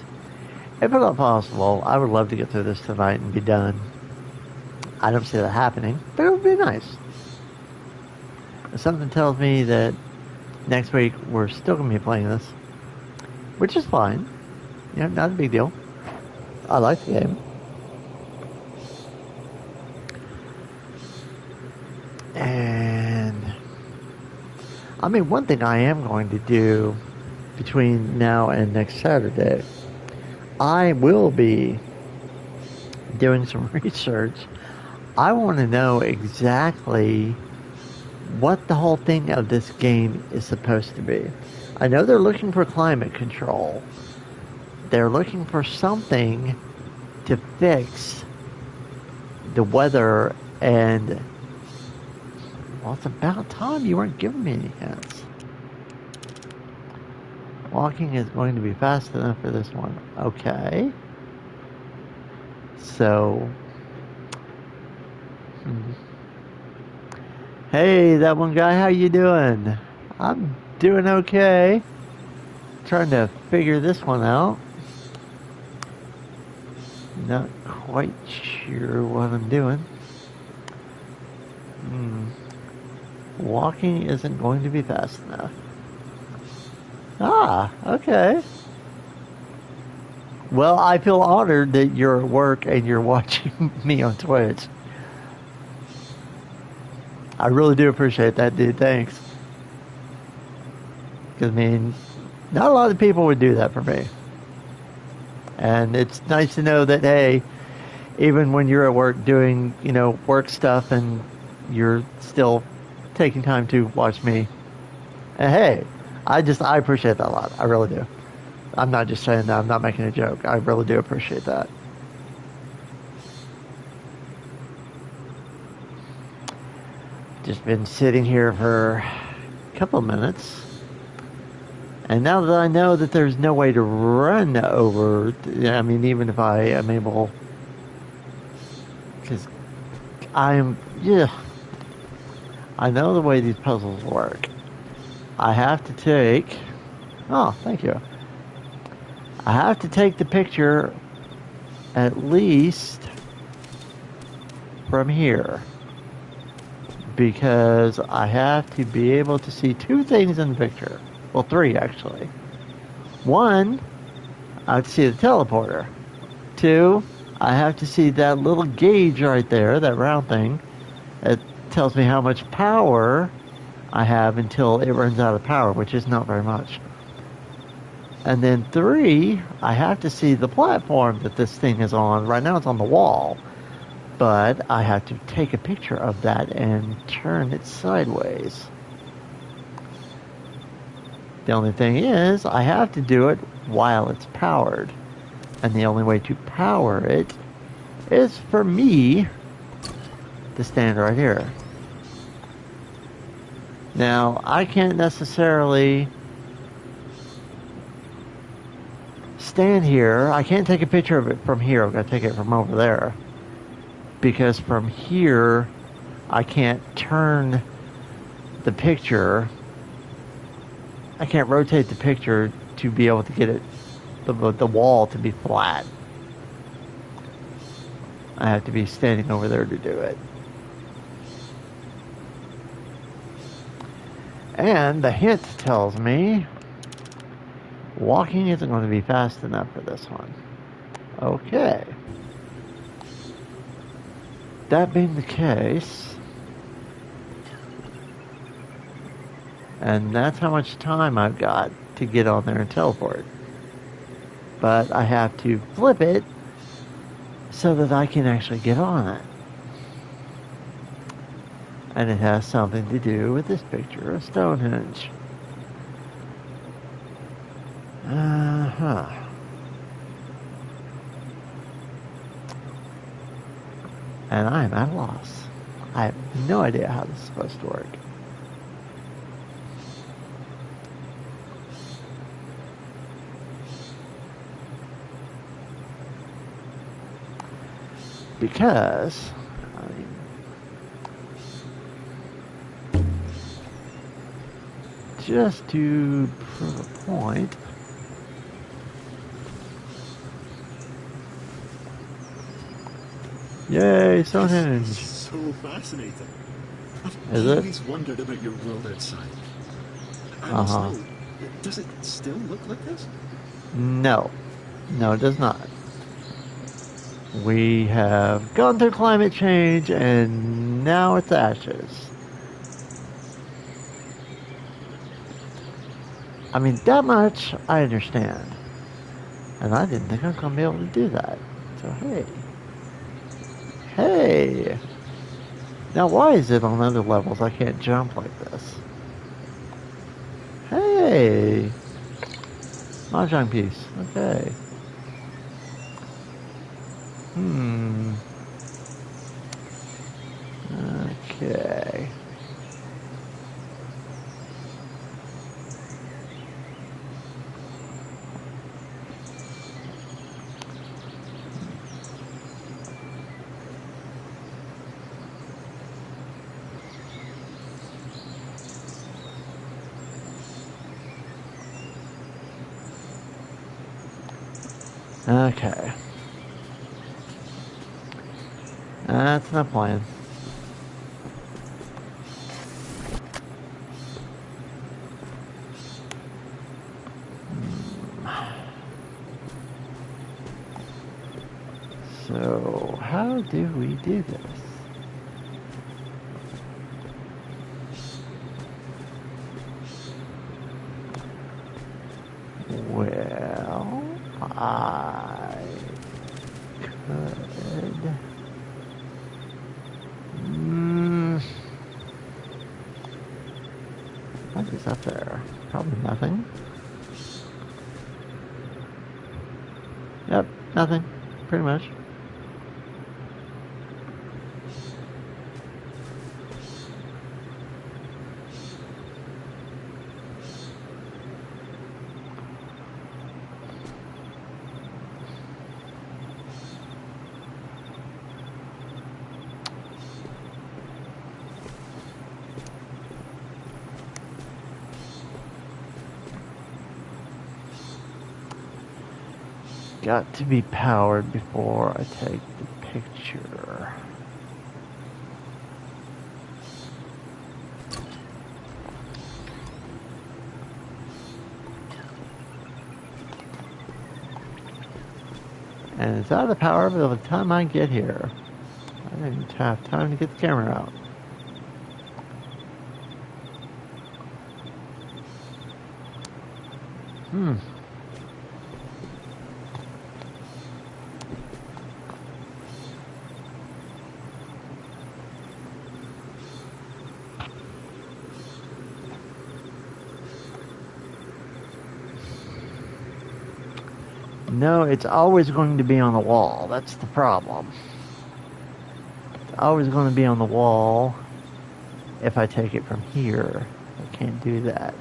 if it's not possible, I would love to get through this tonight and be done. I don't see that happening, but it would be nice. Something tells me that next week we're still going to be playing this, which is fine. You know, not a big deal. I like the game. And I mean, one thing I am going to do between now and next Saturday, I will be doing some research. I want to know exactly what the whole thing of this game is supposed to be. I know they're looking for climate control. They're looking for something to fix the weather, and well, it's about time you weren't giving me any hints. Walking is going to be fast enough for this one. Okay. So. Hey, that one guy, how you doing? I'm doing okay. Trying to figure this one out. Not quite sure what I'm doing. Walking isn't going to be fast enough. Ah, okay. Well, I feel honored that you're at work and you're watching me on Twitch. I really do appreciate that, dude. Thanks. Because, I mean, not a lot of people would do that for me. And it's nice to know that, hey, even when you're at work doing, you know, work stuff and you're still taking time to watch me. And hey, I appreciate that a lot. I really do. I'm not just saying that. I'm not making a joke. I really do appreciate that. Just been sitting here for a couple of minutes. And now that I know that there's no way to run over, I mean, even if I am able, because I know the way these puzzles work. I have to take, oh, thank you. I have to take the picture at least from here, because I have to be able to see two things in the picture. Well, three, actually. One, I have to see the teleporter. Two, I have to see that little gauge right there, that round thing, at tells me how much power I have until it runs out of power, which is not very much. And then 3, I have to see the platform that this thing is on. Right now it's on the wall, but I have to take a picture of that and turn it sideways. The only thing is, I have to do it while it's powered. And the only way to power it is for me to stand right here. Now, I can't necessarily stand here. I can't take a picture of it from here. I've got to take it from over there. Because from here, I can't turn the picture. I can't rotate the picture to be able to get it, the wall to be flat. I have to be standing over there to do it. And the hint tells me walking isn't going to be fast enough for this one. Okay. That being the case, and that's how much time I've got to get on there and teleport. But I have to flip it so that I can actually get on it. And it has something to do with this picture of Stonehenge. Uh-huh. And I am at a loss. I have no idea how this is supposed to work. Because, I mean, just to prove a point, yay, Stonehenge! So fascinating. I've Is it? always wondered about your world outside. I must know, does it still look like this? No. No, it does not. We have gone through climate change and now it's ashes. I mean, that much I understand. And I didn't think I was going to be able to do that. So, hey. Hey! Now, why is it on other levels I can't jump like this? Hey! Mahjong piece. Okay. Okay. Okay. That's not playing. So, how do we do this? Well, I could... What is up there? Probably nothing. Yep, nothing. Pretty much. Got to be powered before I take the picture. And it's out of power by the time I get here. I didn't have time to get the camera out. No, it's always going to be on the wall. That's the problem. It's always going to be on the wall if I take it from here. I can't do that.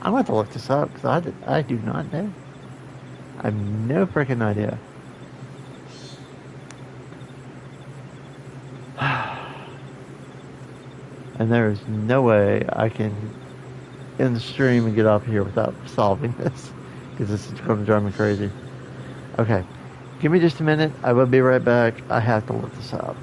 I'm going to have to look this up because I do not know. I have no freaking idea. And there's no way I can end the stream and get off here without solving this, because this is going to drive me crazy. Okay, give me just a minute. I will be right back. I have to look this up.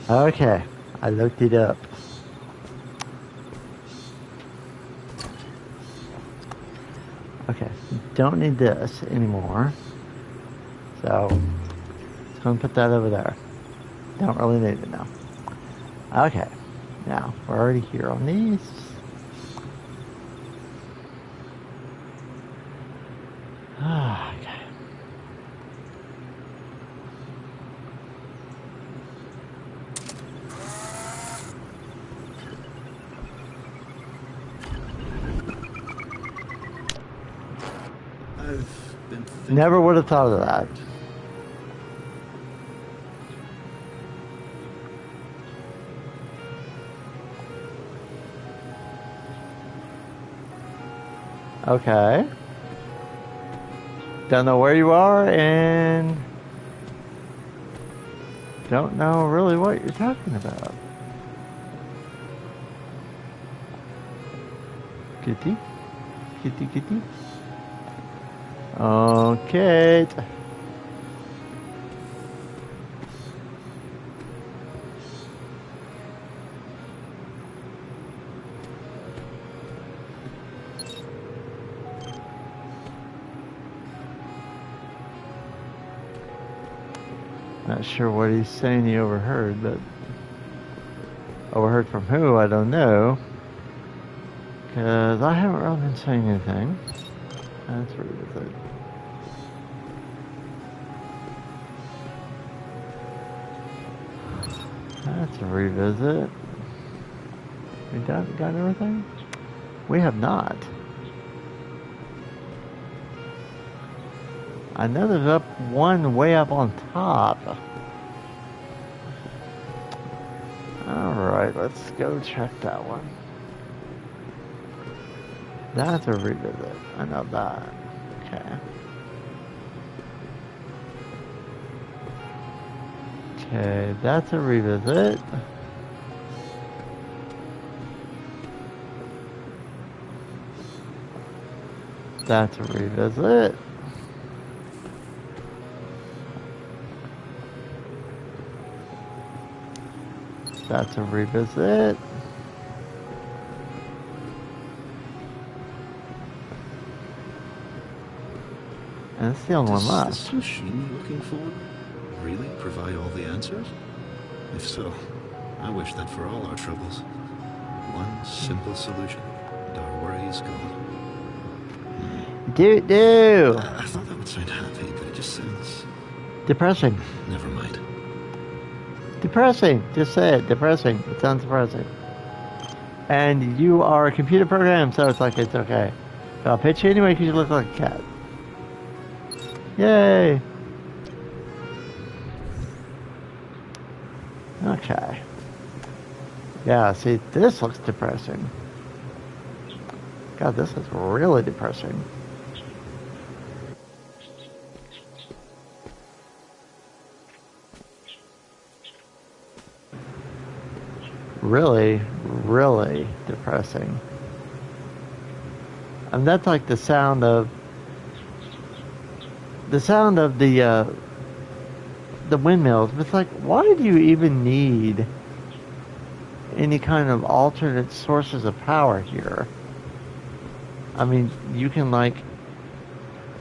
Okay, I looked it up. Okay, don't need this anymore. So, just gonna put that over there. Don't really need it now. Okay, now we're already here on these. Okay. I've been thinking. Never would have thought of that. Okay. Don't know where you are and don't know really what you're talking about. Kitty? Kitty, kitty? Okay. Not sure what he's saying he overheard, but overheard from who, I don't know. Because I haven't really been saying anything. That's really good. That's a revisit. We got everything? We have not. I know there's up one way up on top. Alright, let's go check that one. That's a revisit. I know that. Okay. Okay, that's a revisit. That's a revisit. That's a revisit. And it's the only one left. Does this machine you're looking for really provide all the answers? If so, I wish that for all our troubles. One simple solution, and our worries gone. Do. I thought that would sound happy, but it just sounds... Depressing. Never mind. Depressing. Just say it. Depressing. It sounds depressing. And you are a computer program, so it's like, it's okay. So I'll pitch you anyway because you look like a cat. Yay! Okay. Yeah, see, this looks depressing. God, this is really depressing. Really, really depressing. And that's like the sound of the windmills. It's like, why do you even need any kind of alternate sources of power here? I mean, you can like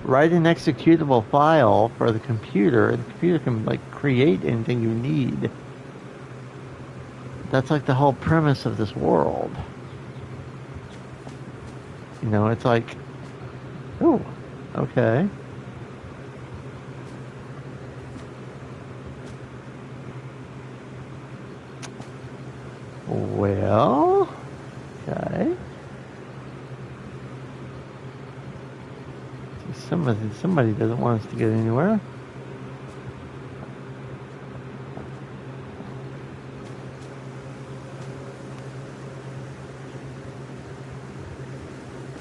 write an executable file for the computer, and the computer can like create anything you need. That's like the whole premise of this world. You know, it's like, oh, okay. Well, okay. Somebody doesn't want us to get anywhere.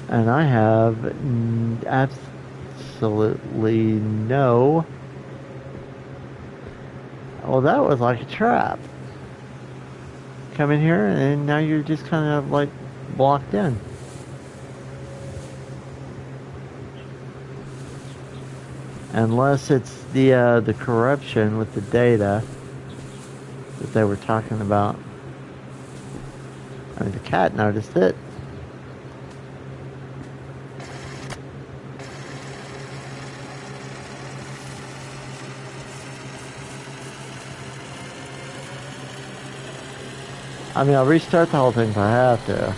And I have absolutely no... Well, that was like a trap. Come in here, and now you're just kind of like blocked in. Unless it's the corruption with the data. that they were talking about. I mean, the cat noticed it. I mean, I'll restart the whole thing if I have to.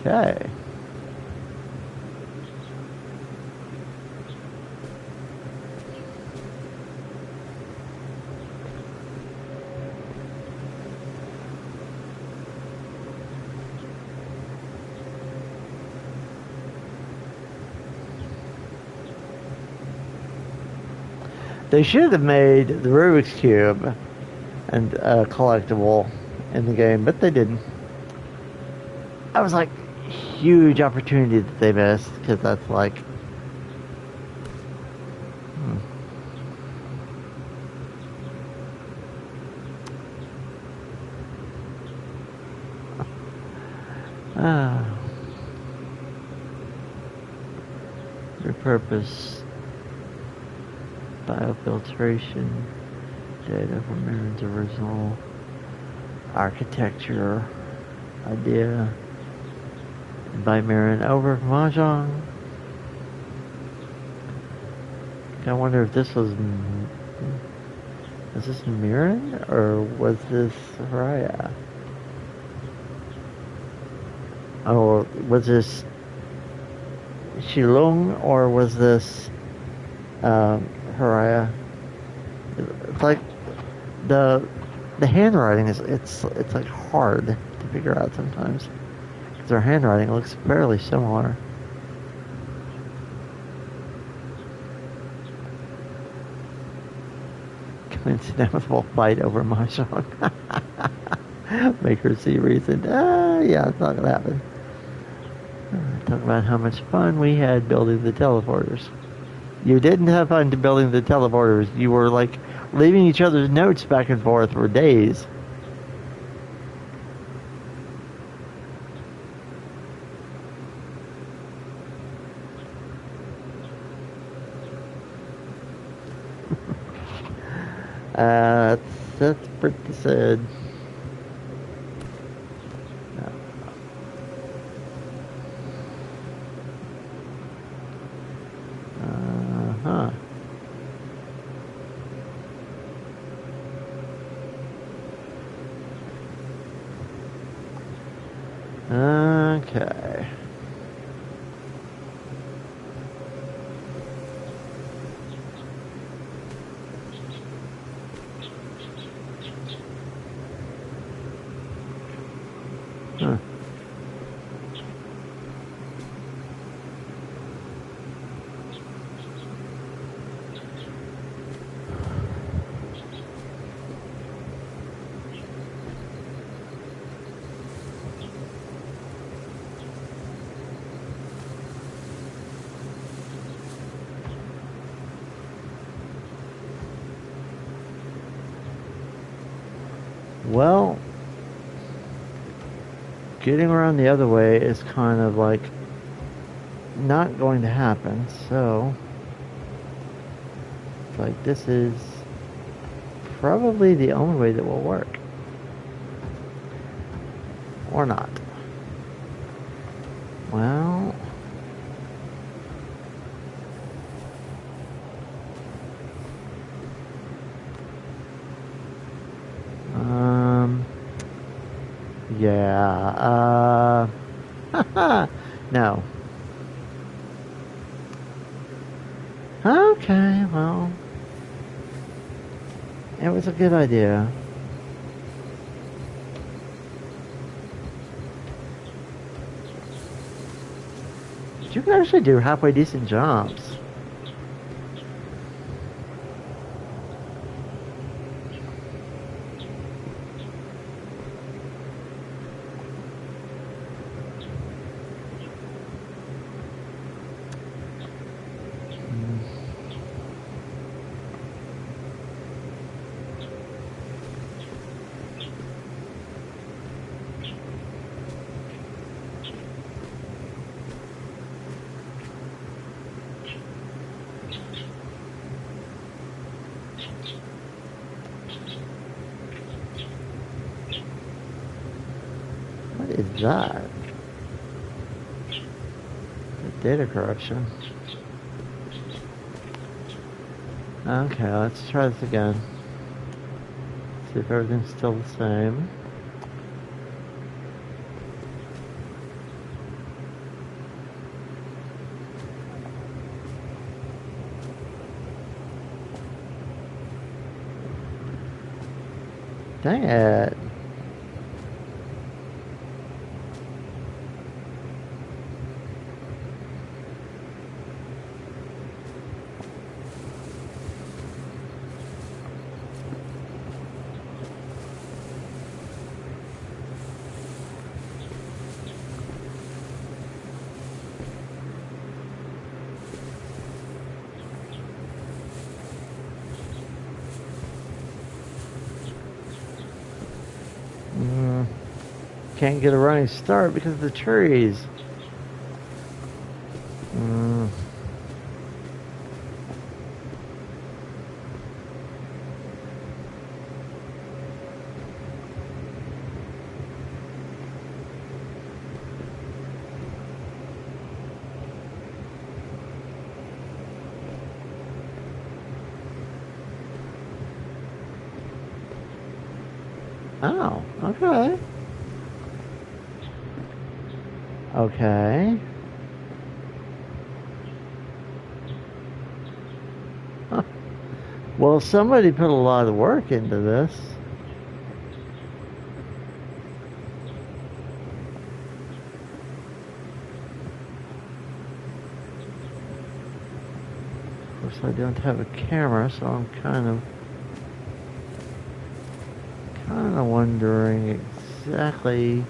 Okay. They should have made the Rubik's Cube and collectible in the game, but they didn't. I was like, huge opportunity that they missed, because that's like... Repurpose biofiltration data from Marin's original architecture idea by Marin over Mahjong. I wonder if this was this Marin or was this Raya? Or was this Shilong or was this Haraya? It's like the handwriting is it's like hard to figure out sometimes because their handwriting looks fairly similar. Coincidental fight over Mahjong. Make her see reason. Yeah, it's not gonna happen. Talk about how much fun we had building the teleporters. You didn't have fun building the teleporters. You were like leaving each other's notes back and forth for days. That's pretty sad. Okay. Huh. Well, getting around the other way is kind of like not going to happen, so it's like this is probably the only way that will work. Or not. Well, yeah, no. Okay, well, it was a good idea. But you can actually do halfway decent jumps. that? The data corruption. Okay, let's try this again. See if everything's still the same. Dang it. Can't get a running start because of the trees. Oh, okay. Okay. Huh. Well, somebody put a lot of work into this. Of course, I don't have a camera, so I'm kind of wondering exactly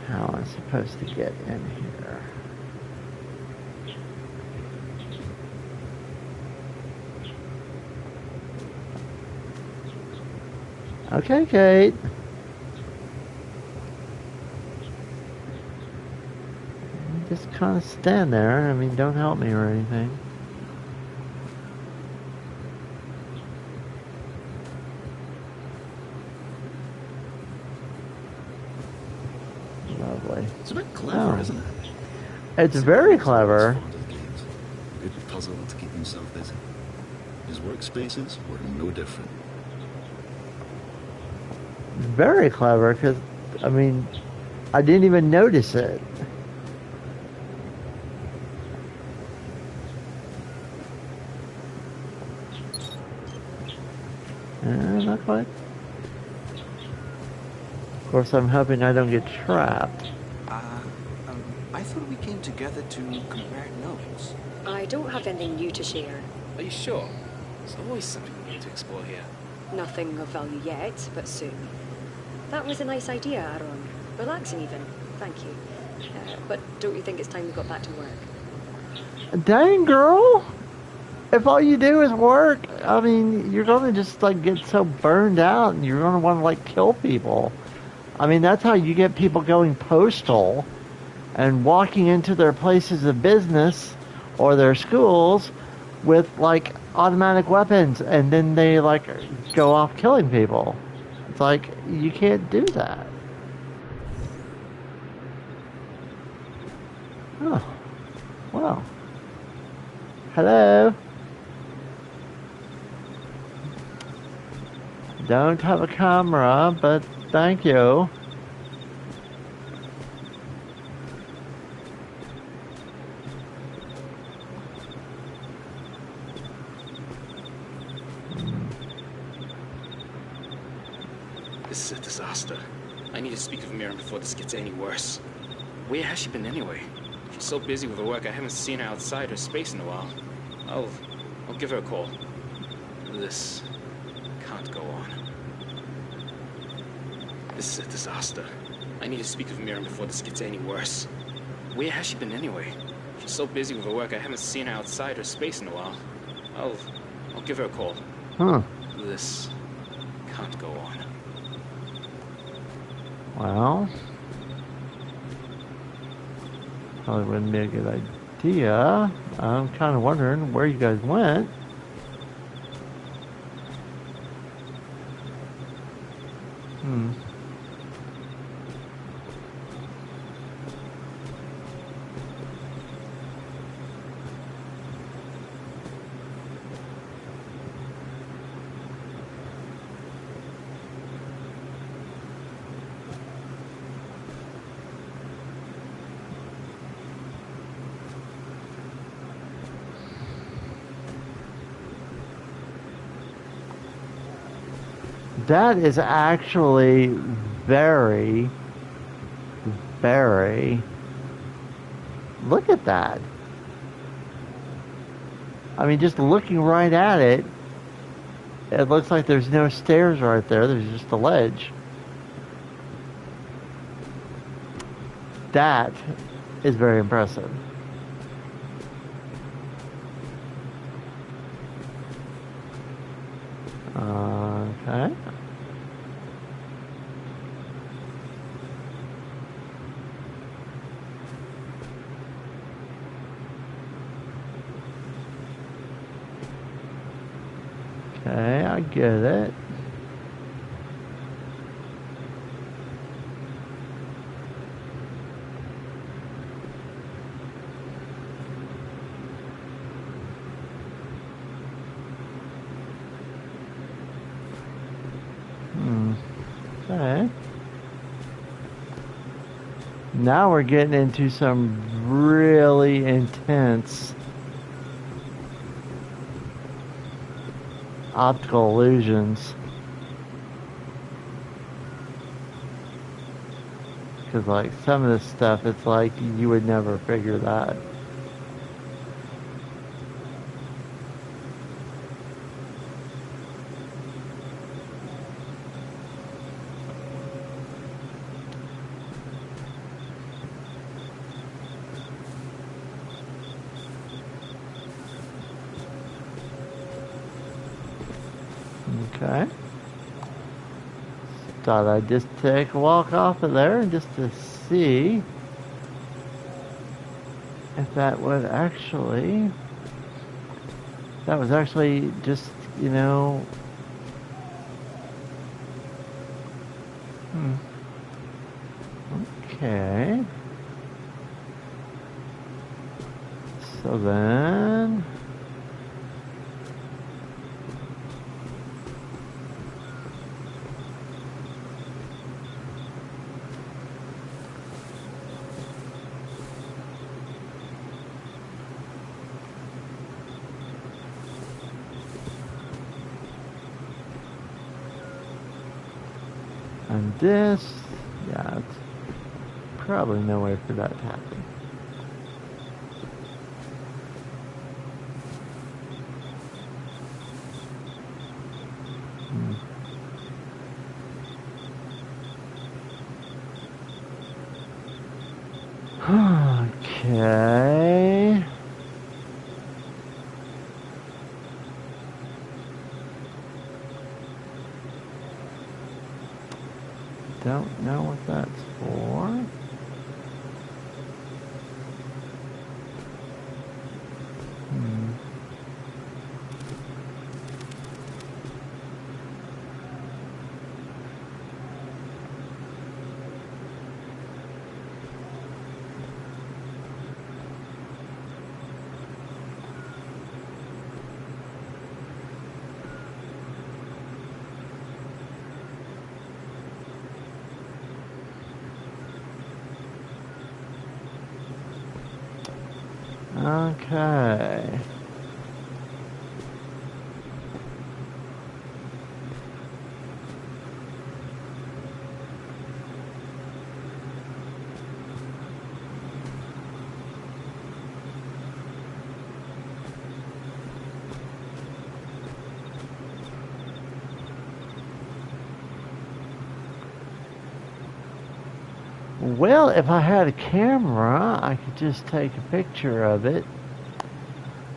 how I'm supposed to get in here. Okay, Kate. Just kind of stand there. I mean, don't help me or anything. It's a bit clever, isn't it? It's very clever. Good puzzle to keep himself busy. His workspaces were no different. Very clever, because, I mean, I didn't even notice it. Not quite. Of course, I'm hoping I don't get trapped. I thought we came together to compare notes. I don't have anything new to share. Are you sure? There's always something new to explore here. Nothing of value yet, but soon. That was a nice idea, Aaron. Relaxing even. Thank you. But don't you think it's time we got back to work? Dang, girl! If all you do is work, I mean, you're gonna just, like, get so burned out and you're gonna want to, like, kill people. I mean, that's how you get people going postal and walking into their places of business or their schools with, like, automatic weapons, and then they, like, go off killing people. It's like, you can't do that. Oh. Well. Hello? Don't have a camera, but thank you. This is a disaster. I need to speak with Miriam before this gets any worse. Where has she been anyway? She's so busy with her work, I haven't seen her outside her space in a while. I'll give her a call. This can't go on. This is a disaster. I need to speak with Miriam before this gets any worse. Where has she been anyway? She's so busy with her work, I haven't seen her outside her space in a while. I'll give her a call. Huh. This can't go on. Well, probably wouldn't be a good idea. I'm kind of wondering where you guys went. That is actually very, very... Look at that. I mean, just looking right at it, it looks like there's no stairs right there. There's just a ledge. That is very impressive. Okay. Okay, I get it. Okay. Now we're getting into some really intense optical illusions. Because like some of this stuff, it's like you would never figure that. Okay. Thought I'd just take a walk off of there just to see if that would actually... That was actually just, you know... Okay. So then... And this, yeah, it's probably no way for that to happen. Okay. Don't know what that's for. Okay. Well, if I had a camera, I could just take a picture of it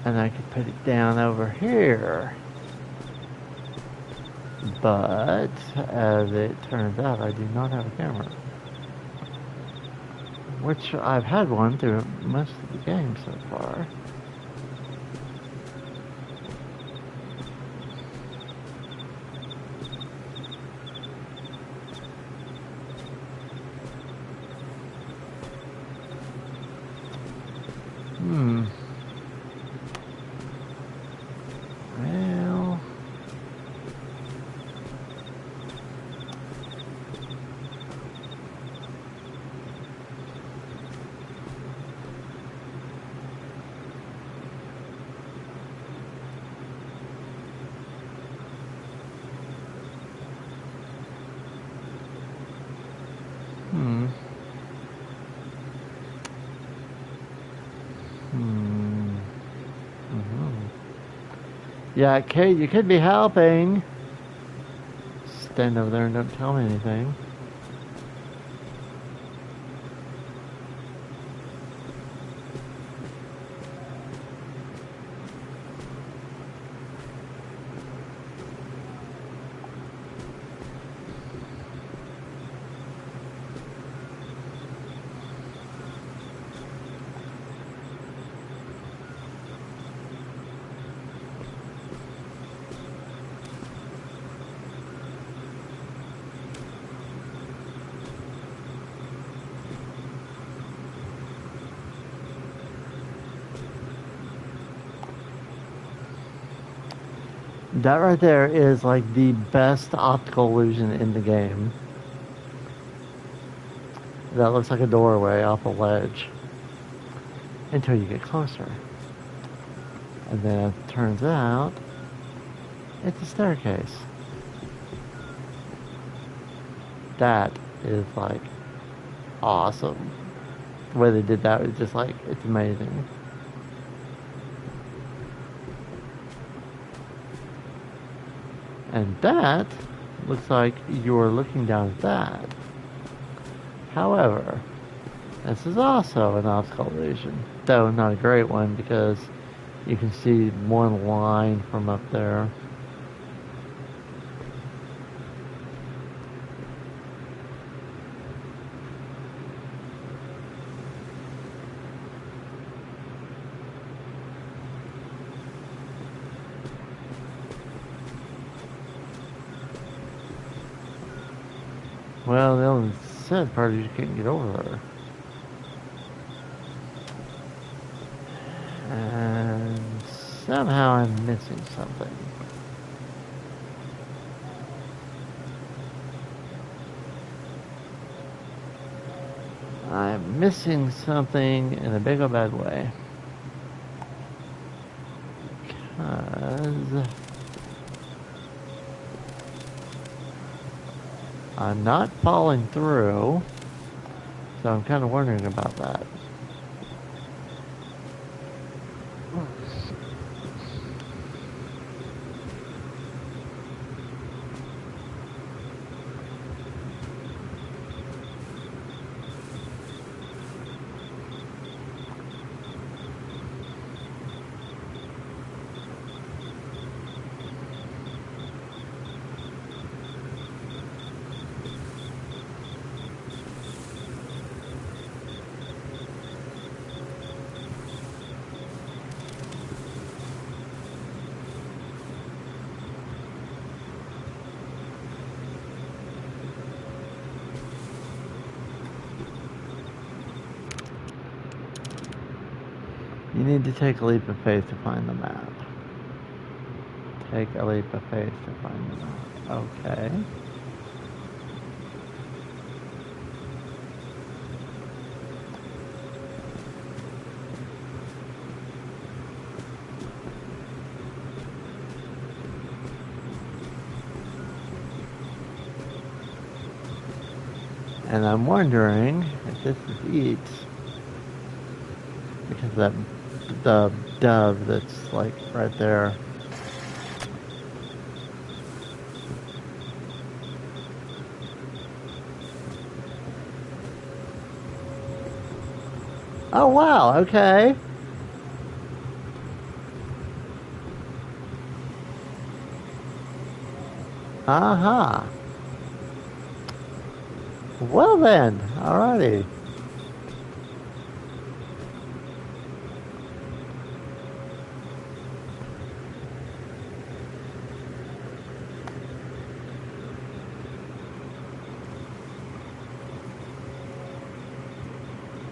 and I could put it down over here. But as it turns out, I do not have a camera. Which I've had one through most of the game so far. Well... Yeah, Kate, you could be helping. Stand over there and don't tell me anything. That right there is like the best optical illusion in the game. That looks like a doorway off a ledge. Until you get closer. And then it turns out it's a staircase. That is like awesome. The way they did that was just like, it's amazing. And that looks like you're looking down at that. However, this is also an optical illusion, though not a great one because you can see one line from up there. Well, the only sad part is you can't get over there. And somehow I'm missing something. I'm missing something in a big or bad way. Because I'm not falling through, so I'm kind of wondering about that. You need to take a leap of faith to find the map. Take a leap of faith to find the map. Okay. And I'm wondering if this is it. Because that the dove that's like right there. Oh wow, okay. Uh-huh. Well then, alrighty.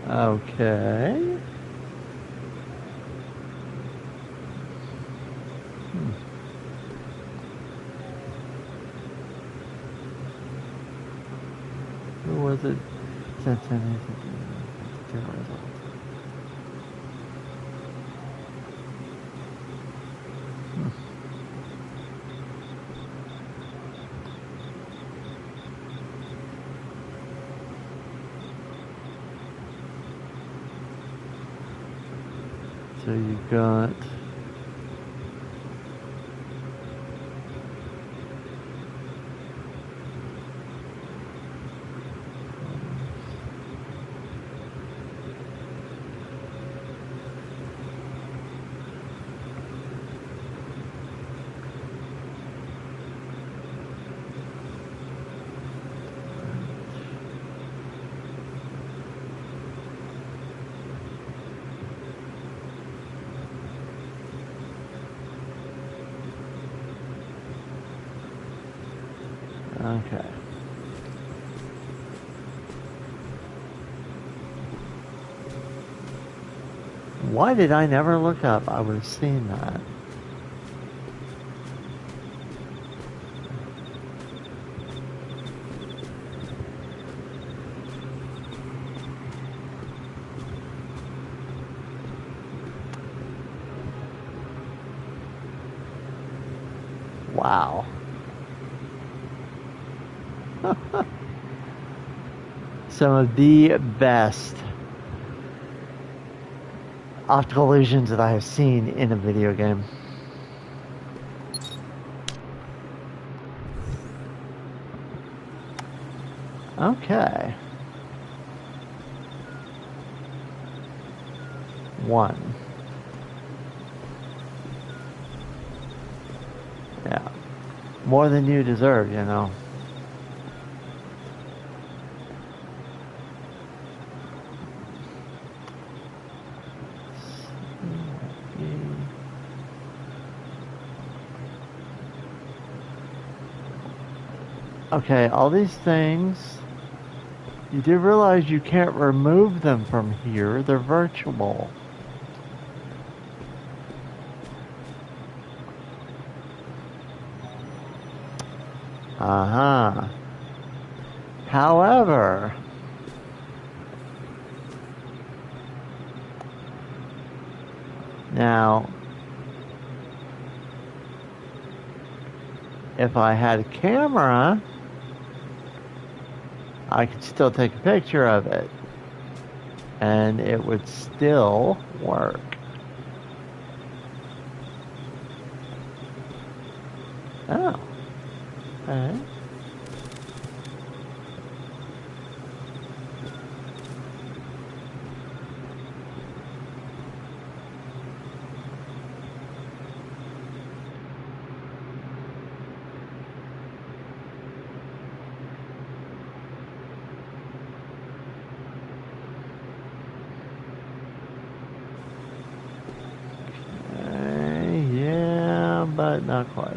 Okay. Who was it? So you got Okay. Why did I never look up? I would have seen that. Wow. Some of the best optical illusions that I have seen in a video game. Okay. 1. Yeah. More than you deserve, you know. Okay, all these things, you do realize you can't remove them from here. They're virtual. Uh-huh. However, now, if I had a camera, I could still take a picture of it, and it would still work. Oh. Okay. Yeah, but not quite.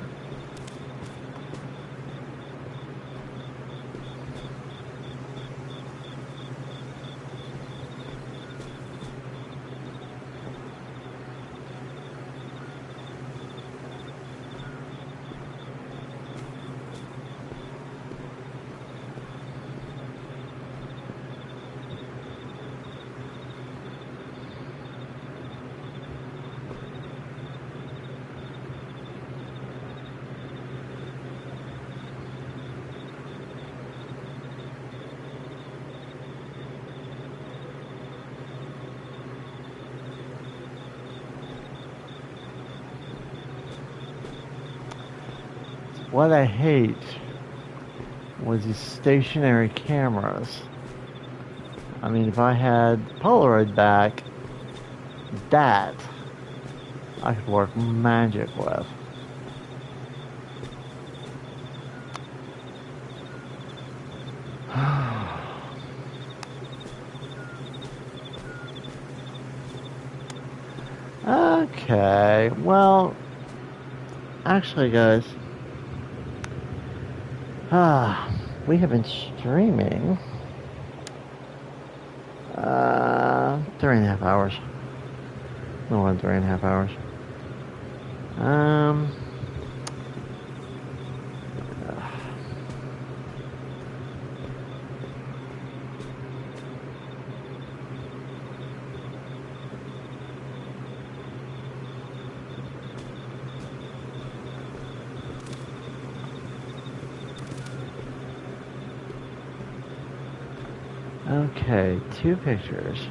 What I hate was these stationary cameras. I mean, if I had Polaroid back, that I could work magic with. Okay, well, actually, guys, we have been streaming 3.5 hours. No more than 3.5 hours. Okay, 2 pictures.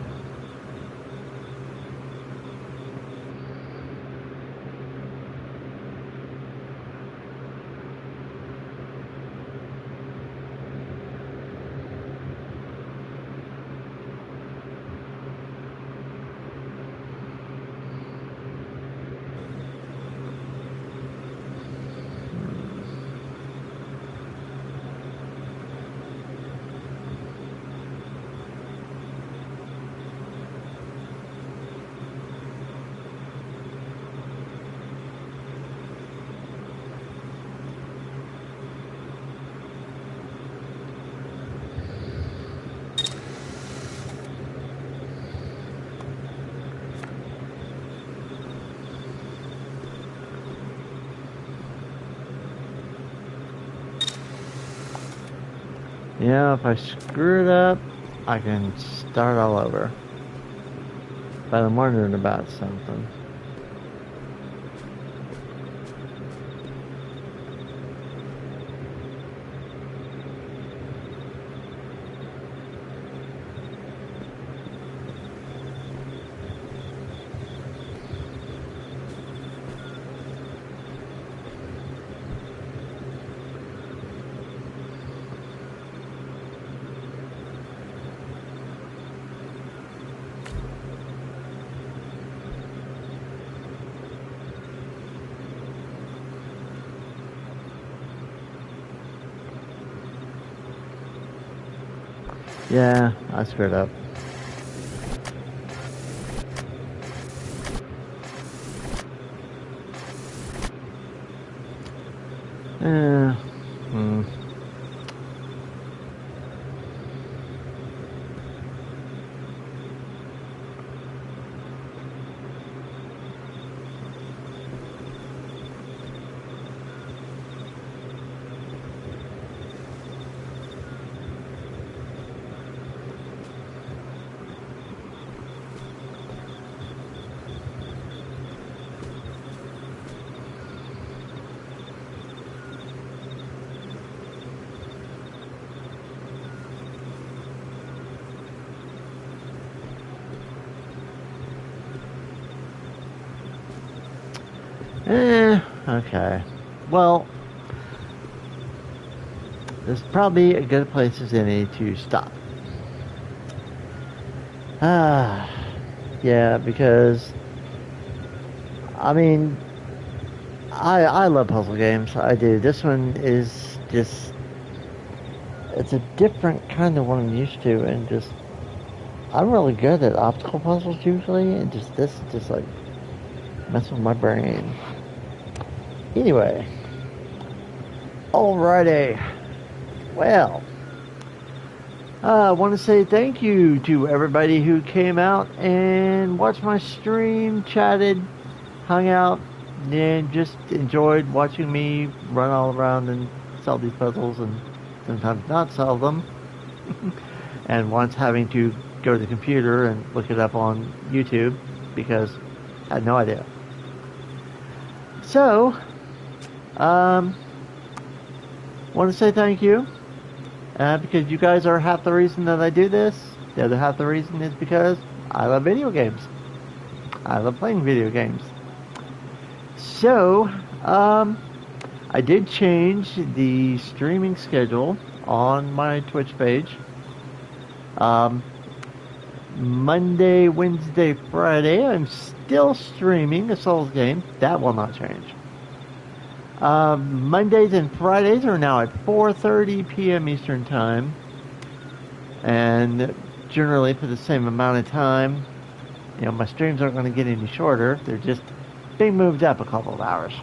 Yeah, if I screw it up, I can start all over. But I'm wondering about something. Yeah, I screwed up. Yeah. Okay. Well, this is probably a good place as any to stop. Yeah, because I mean, I love puzzle games. I do. This one is just it's a different kind of one I'm used to, and just I'm really good at optical puzzles usually, and just this is just like messing with my brain. Anyway, alrighty. Well, I want to say thank you to everybody who came out and watched my stream, chatted, hung out, and just enjoyed watching me run all around and solve these puzzles and sometimes not solve them. And once having to go to the computer and look it up on YouTube because I had no idea. So, want to say thank you. Because you guys are half the reason that I do this. The other half the reason is because I love video games. I love playing video games. So, I did change the streaming schedule on my Twitch page. Monday, Wednesday, Friday, I'm still streaming a Souls game. That will not change. Mondays and Fridays are now at 4:30 p.m. Eastern Time, and generally for the same amount of time. You know, my streams aren't going to get any shorter. They're just being moved up a couple of hours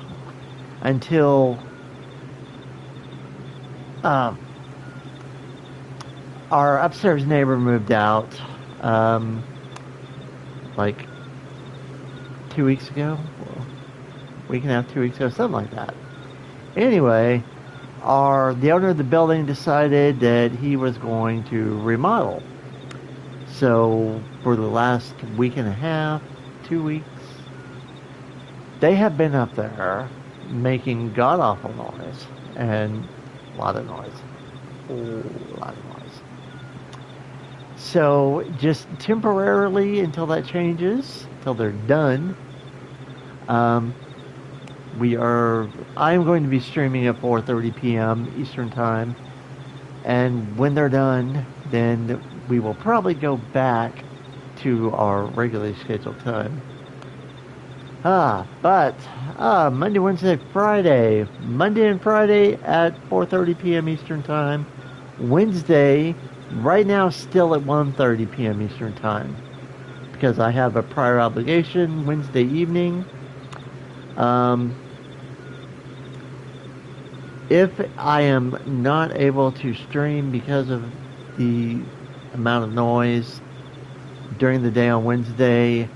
until our upstairs neighbor moved out like 2 weeks ago, week and a half, 2 weeks ago, something like that. Anyway, the owner of the building decided that he was going to remodel. So for the last week and a half, 2 weeks, they have been up there making god-awful noise and a lot of noise. A lot of noise. So just temporarily until that changes, until they're done, I'm going to be streaming at 4:30 p.m. Eastern Time, and when they're done, then we will probably go back to our regularly scheduled time. But Monday, Wednesday, Friday. Monday and Friday at 4:30 p.m. Eastern Time. Wednesday, right now, still at 1:30 p.m. Eastern Time, because I have a prior obligation Wednesday evening. If I am not able to stream because of the amount of noise during the day on Wednesday,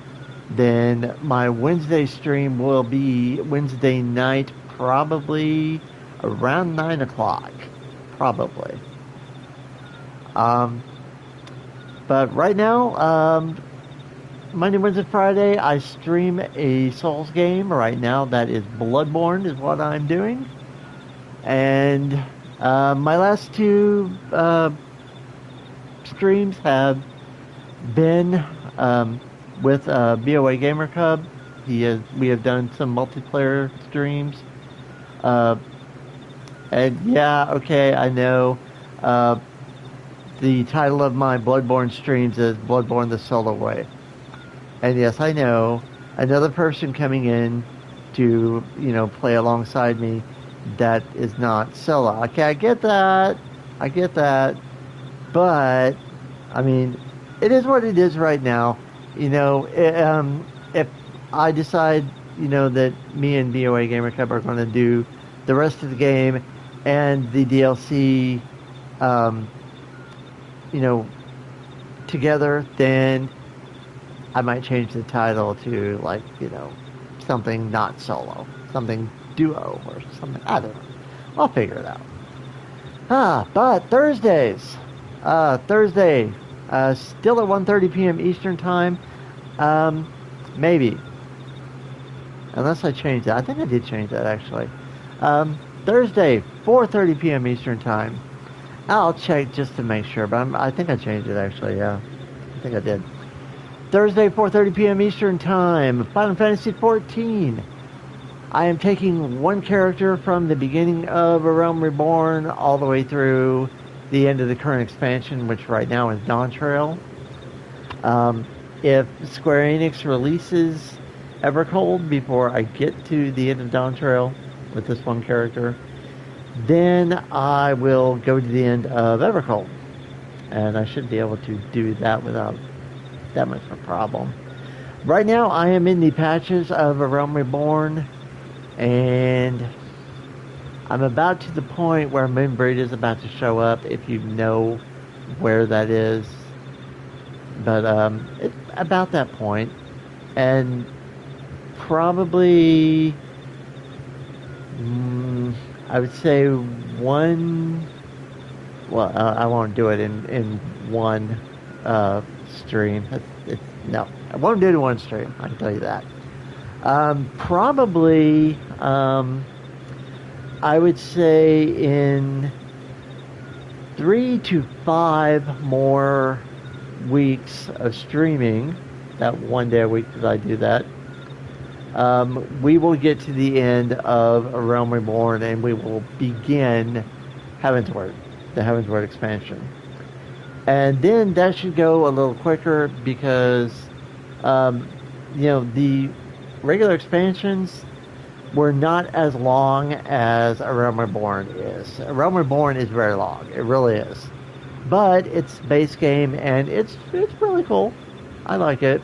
then my Wednesday stream will be Wednesday night, probably around 9 o'clock. Probably. But right now, Monday, Wednesday, Friday, I stream a Souls game. Right now, that is Bloodborne, is what I'm doing. And my last two streams have been with BOA Gamer Cub. We have done some multiplayer streams. And yeah, okay, I know. The title of my Bloodborne streams is Bloodborne the Solo Way. And yes, I know, another person coming in to, play alongside me, that is not solo. Okay, I get that. But, I mean, it is what it is right now. If I decide, that me and BOA Gamer Club are going to do the rest of the game and the DLC, together, then I might change the title to, something not solo, something duo or something. I don't know. I'll figure it out. But Thursdays, still at 1:30 p.m. Eastern Time, maybe. Unless I changed that. I think I did change that, actually. Thursday, 4:30 p.m. Eastern Time. I'll check just to make sure, but I think I changed it, actually, yeah. I think I did. Thursday, 4:30 p.m. Eastern Time, Final Fantasy XIV. I am taking one character from the beginning of A Realm Reborn all the way through the end of the current expansion, which right now is Dawn Trail. If Square Enix releases Evercold before I get to the end of Dawn Trail with this one character, then I will go to the end of Evercold. And I should be able to do that without that much of a problem. Right now, I am in the patches of A Realm Reborn, and I'm about to the point where Moonbreed is about to show up, if you know where that is. But it's about that point, and probably I would say one. Well, I won't do it in one stream. No, I won't do it in one stream. I can tell you that. Probably, I would say in 3 to 5 more weeks of streaming, that one day a week that I do that, we will get to the end of A Realm Reborn, and we will begin Heavensward, the Heavensward expansion. And then that should go a little quicker because, the regular expansions were not as long as A Realm Reborn is. A Realm Reborn is very long. It really is. But it's base game, and it's really cool. I like it.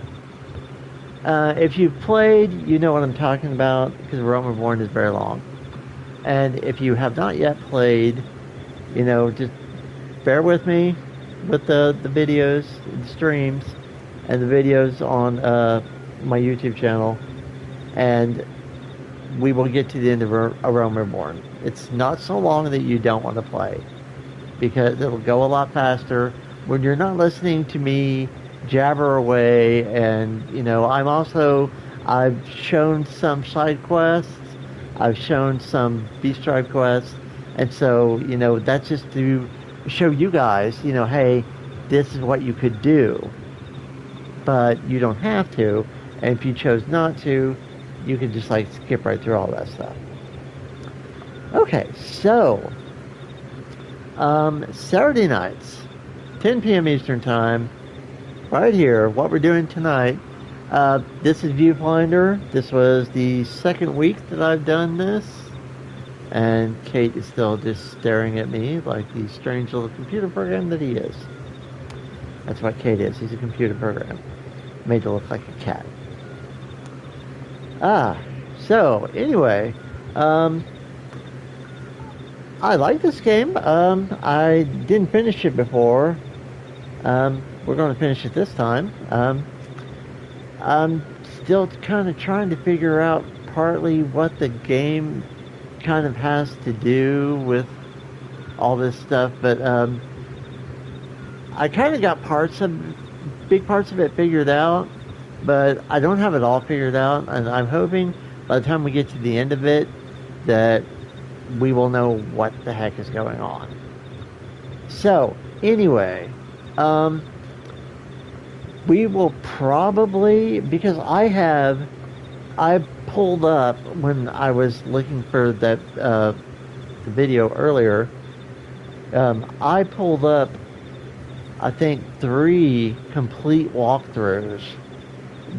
If you've played, you know what I'm talking about, because Realm Reborn is very long. And if you have not yet played, just bear with me with the videos, the streams, and the videos on my YouTube channel, and we will get to the end of A Realm Reborn. It's not so long that you don't want to play, because it'll go a lot faster when you're not listening to me jabber away. And I've shown some side quests, I've shown some Beast Tribe quests, and so that's just to show you guys, hey, this is what you could do, but you don't have to. And if you chose not to, you can just skip right through all that stuff. Okay, so Saturday nights, 10 p.m. Eastern Time, right here, what we're doing tonight. This is Viewfinder. This was the second week that I've done this, and Kate is still just staring at me like the strange little computer program that he is. That's what Kate is. He's a computer program made to look like a cat. So anyway, I like this game. I didn't finish it before. We're going to finish it this time. I'm still kind of trying to figure out partly what the game kind of has to do with all this stuff, but I kind of got big parts of it figured out, but I don't have it all figured out, and I'm hoping by the time we get to the end of it that we will know what the heck is going on. So, anyway, we will probably, because I pulled up when I was looking for that the video earlier, I pulled up, I think, 3 complete walkthroughs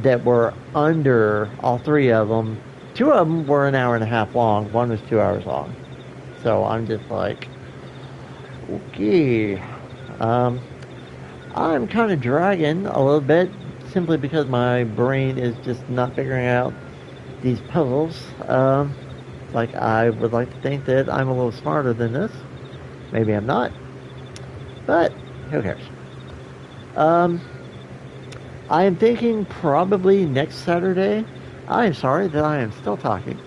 that were under, all 3 of them. 2 of them were an hour and a half long. 1 was 2 hours long. So I'm just like, okay. I'm kind of dragging a little bit simply because my brain is just not figuring out these puzzles. Like, I would like to think that I'm a little smarter than this. Maybe I'm not. But who cares? I am thinking probably next Saturday. I'm sorry that I am still talking.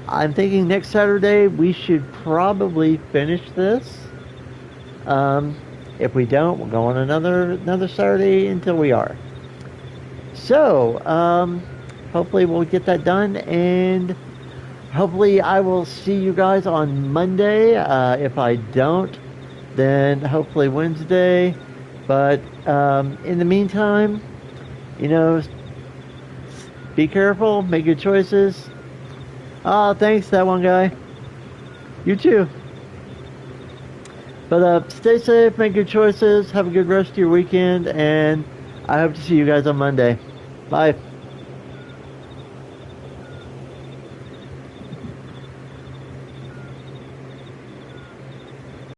I'm thinking next Saturday we should probably finish this. If we don't, we'll go on another Saturday until we are. So, hopefully we'll get that done, and hopefully I will see you guys on Monday. If I don't, then hopefully Wednesday. But in the meantime, be careful, make good choices. Thanks, that one guy. You too. But stay safe, make good choices, have a good rest of your weekend, and I hope to see you guys on Monday. Bye.